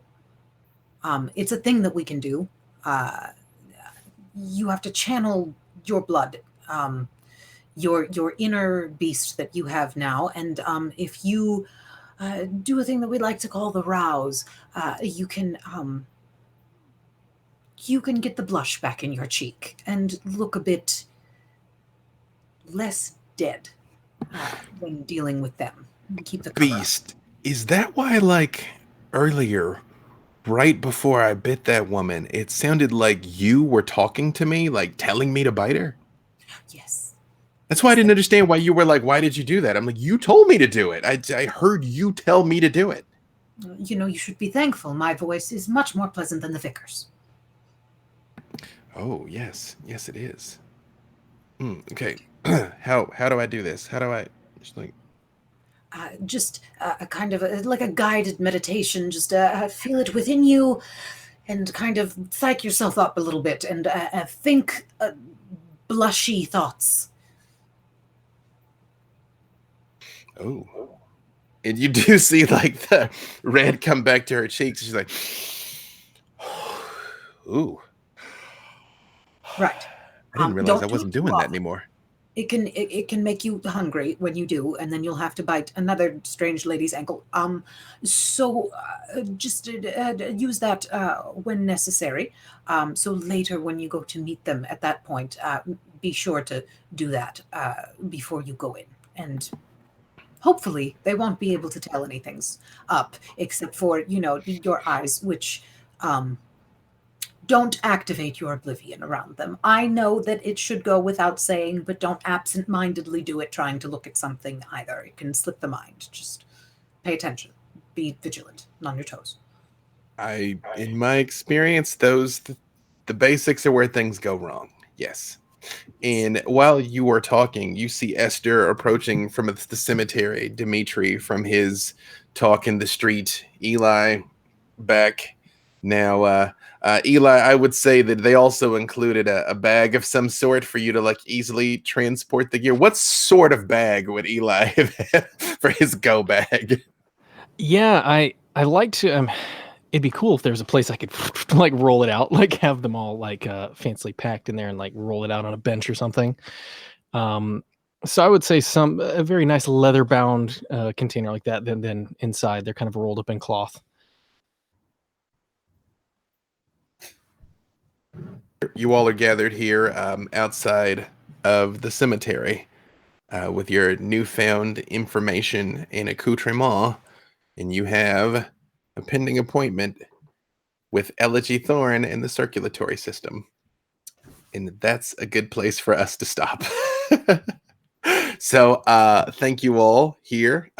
It's a thing that we can do. You have to channel your blood, your inner beast that you have now, and if you do a thing that we like to call the rouse, you can get the blush back in your cheek and look a bit less dead when dealing with them. Keep the cover up. Beast. Is that why, like, earlier, right before I bit that woman, it sounded like you were talking to me, like telling me to bite her? Yes. That's why I didn't understand why you were like, why did you do that? I'm like, you told me to do it. I heard you tell me to do it. You know, you should be thankful. My voice is much more pleasant than the vicar's. Oh, yes. Yes, it is. Okay. How do I do this? How do I just like... Just a kind of like a guided meditation. Just feel it within you and kind of psych yourself up a little bit and think blushy thoughts. Oh. And you do see like the red come back to her cheeks. She's like, ooh. Right. I didn't realize I don't wasn't do it doing too that often. anymore. It can make you hungry when you do, and then you'll have to bite another strange lady's ankle. So just use that when necessary. So later when you go to meet them at that point, be sure to do that before you go in. And hopefully they won't be able to tell anything's up except for, you know, your eyes, which don't activate your oblivion around them. I know that it should go without saying, but don't absent-mindedly do it trying to look at something either. It can slip the mind. Just pay attention. Be vigilant and on your toes. In my experience, the basics are where things go wrong. Yes. And while you are talking, you see Esther approaching from the cemetery, Dimitri from his talk in the street, Eli back. Now, Eli, I would say that they also included a bag of some sort for you to like easily transport the gear. What sort of bag would Eli have for his go bag? Yeah, I like to. It'd be cool if there was a place I could like roll it out, like have them all like fancily packed in there and like roll it out on a bench or something. So I would say a very nice leather bound container like that. Then inside they're kind of rolled up in cloth. You all are gathered here outside of the cemetery with your newfound information and accoutrement, and you have a pending appointment with Elegy Thorn in the circulatory system. And that's a good place for us to stop. So thank you all here.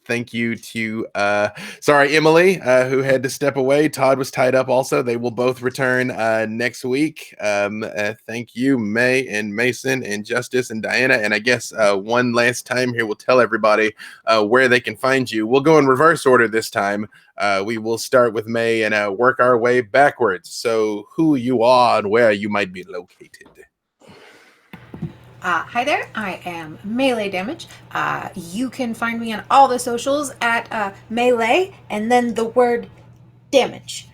Thank you to, Emily, who had to step away. Todd was tied up also. They will both return next week. Thank you, May and Mason and Justus and Diana. And I guess one last time here, we'll tell everybody where they can find you. We'll go in reverse order this time. We will start with May and work our way backwards. So who you are and where you might be located. Hi there, I am Leigh Damage. You can find me on all the socials at Melee and then the word damage.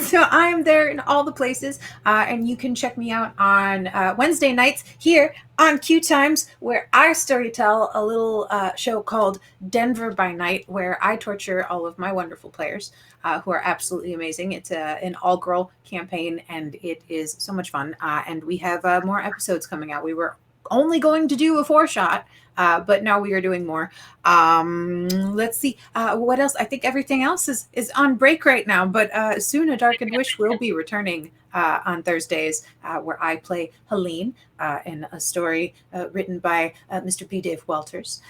So I'm there in all the places, and you can check me out on Wednesday nights here on QueueTimes, where I storytell a little show called Denver by Night, where I torture all of my wonderful players who are absolutely amazing. It's an all-girl campaign, and it is so much fun. And we have more episodes coming out. We were only going to do a 4-shot, but now we are doing more. Let's see. What else? I think everything else is on break right now, but soon A Darkened Wish will be returning on Thursdays, where I play Helene in a story written by Mr. P. Dave Walters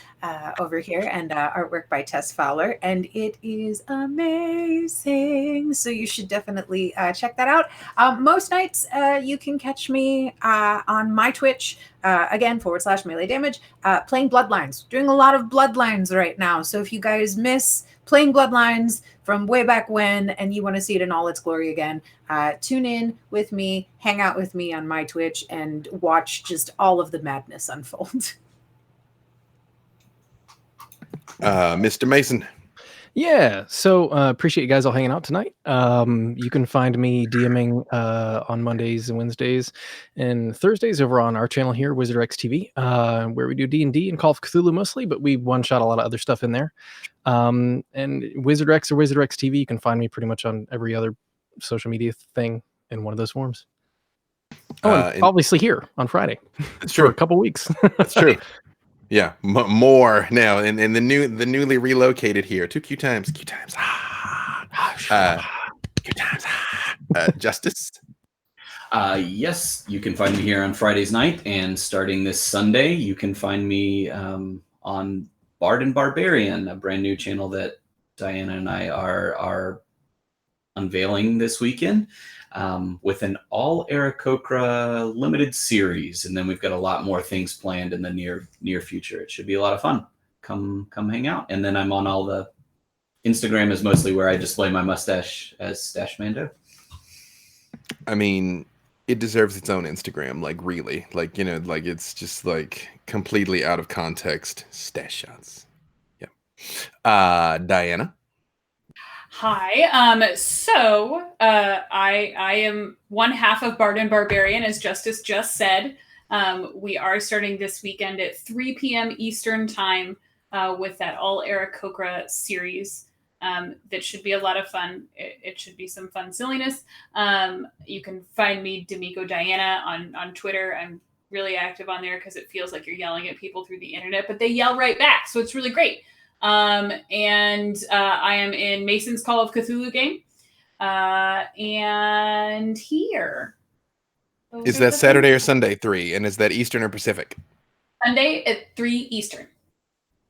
over here, and artwork by Tess Fowler, and it is amazing. So you should definitely check that out. Most nights you can catch me on my Twitch, again, /Leigh Damage, playing Bloodlines. Doing a lot of Bloodlines right now. So if you guys miss playing Bloodlines from way back when and you want to see it in all its glory again, tune in with me, hang out with me on my Twitch, and watch just all of the madness unfold. Mr. Mason. Yeah, so appreciate you guys all hanging out tonight. You can find me DMing on Mondays and Wednesdays and Thursdays over on our channel here, Wizard X TV, where we do D&D and Call of Cthulhu mostly, but we one-shot a lot of other stuff in there. And Wizard X or Wizard X TV, you can find me pretty much on every other social media thing in one of those forms. Oh, and obviously here on Friday. It's for true. a couple weeks. That's true. Yeah, more now, and the newly relocated here to QueueTimes. QueueTimes. Justus. Yes, you can find me here on Fridays night, and starting this Sunday, you can find me on Bard and Barbarian, a brand new channel that Diana and I are unveiling this weekend, with an all Aarakocra limited series, and then we've got a lot more things planned in the near future. It should be a lot of fun. Come hang out. And then I'm on all the Instagram is mostly where I display my mustache as Stash Mando. I mean, it deserves its own Instagram, like really, like, you know, like it's just like completely out of context stash shots. Yeah. Diana. Hi. So I am one half of Bard and Barbarian, as Justus just said. We are starting this weekend at 3 p.m. Eastern time with that all Aarakocra series. That should be a lot of fun. It should be some fun silliness. You can find me DiMicco Diana on Twitter. I'm really active on there because it feels like you're yelling at people through the internet, but they yell right back, so it's really great. And I am in Mason's Call of Cthulhu game. And here. Is that Saturday or Sunday 3? And is that Eastern or Pacific? Sunday at 3 Eastern.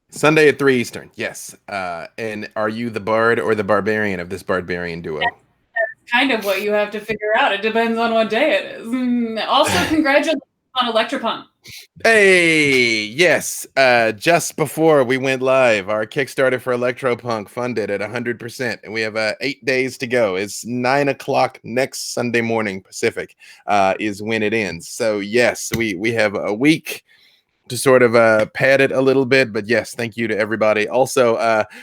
Sunday at 3 Eastern, yes. And are you the bard or the barbarian of this barbarian duo? That's kind of what you have to figure out. It depends on what day it is. Also, congratulations on Electropunk. Hey, yes. Just before we went live, our Kickstarter for Electropunk funded at 100%, and we have 8 days to go. It's 9 o'clock next Sunday morning Pacific is when it ends. So yes, we have a week to sort of pad it a little bit, but yes, thank you to everybody. Also,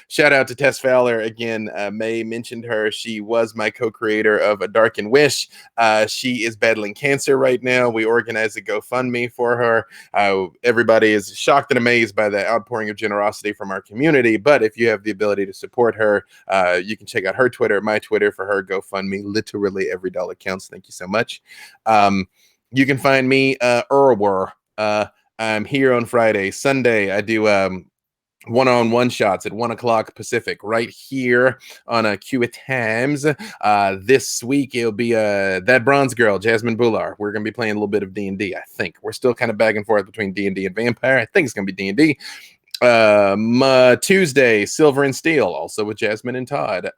shout out to Tess Fowler again. May mentioned her. She was my co-creator of A Darkened Wish. She is battling cancer right now. We organized a GoFundMe for her. Everybody is shocked and amazed by the outpouring of generosity from our community. But if you have the ability to support her, you can check out her Twitter, my Twitter for her GoFundMe. Literally every dollar counts. Thank you so much. You can find me, I'm here on Friday. Sunday, I do one-on-one shots at 1 o'clock Pacific right here on QueueTimes. This week, it'll be that bronze girl, Jasmine Bular. We're going to be playing a little bit of D&D, I think. We're still kind of back and forth between D&D and Vampire. I think it's going to be D&D. Tuesday, Silver and Steel, also with Jasmine and Todd.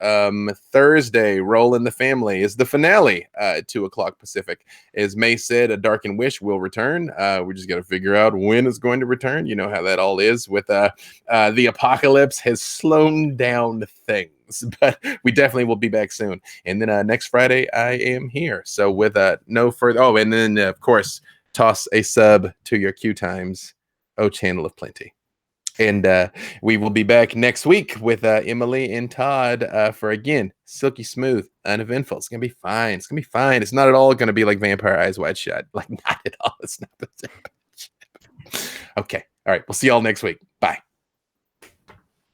Thursday, Roll in the Family is the finale at 2 o'clock Pacific. As May said, A Darkened Wish will return. We just got to figure out when it's going to return. You know how that all is with the apocalypse has slowed down things, but we definitely will be back soon. And then next Friday, I am here. So with no further, and then of course, toss a sub to your QueueTimes channel of plenty. And we will be back next week with Emily and Todd for, again, silky smooth, uneventful. It's going to be fine. It's going to be fine. It's not at all going to be like Vampire Eyes Wide Shut. Like, not at all. It's not the same. Okay. All right. We'll see y'all next week. Bye.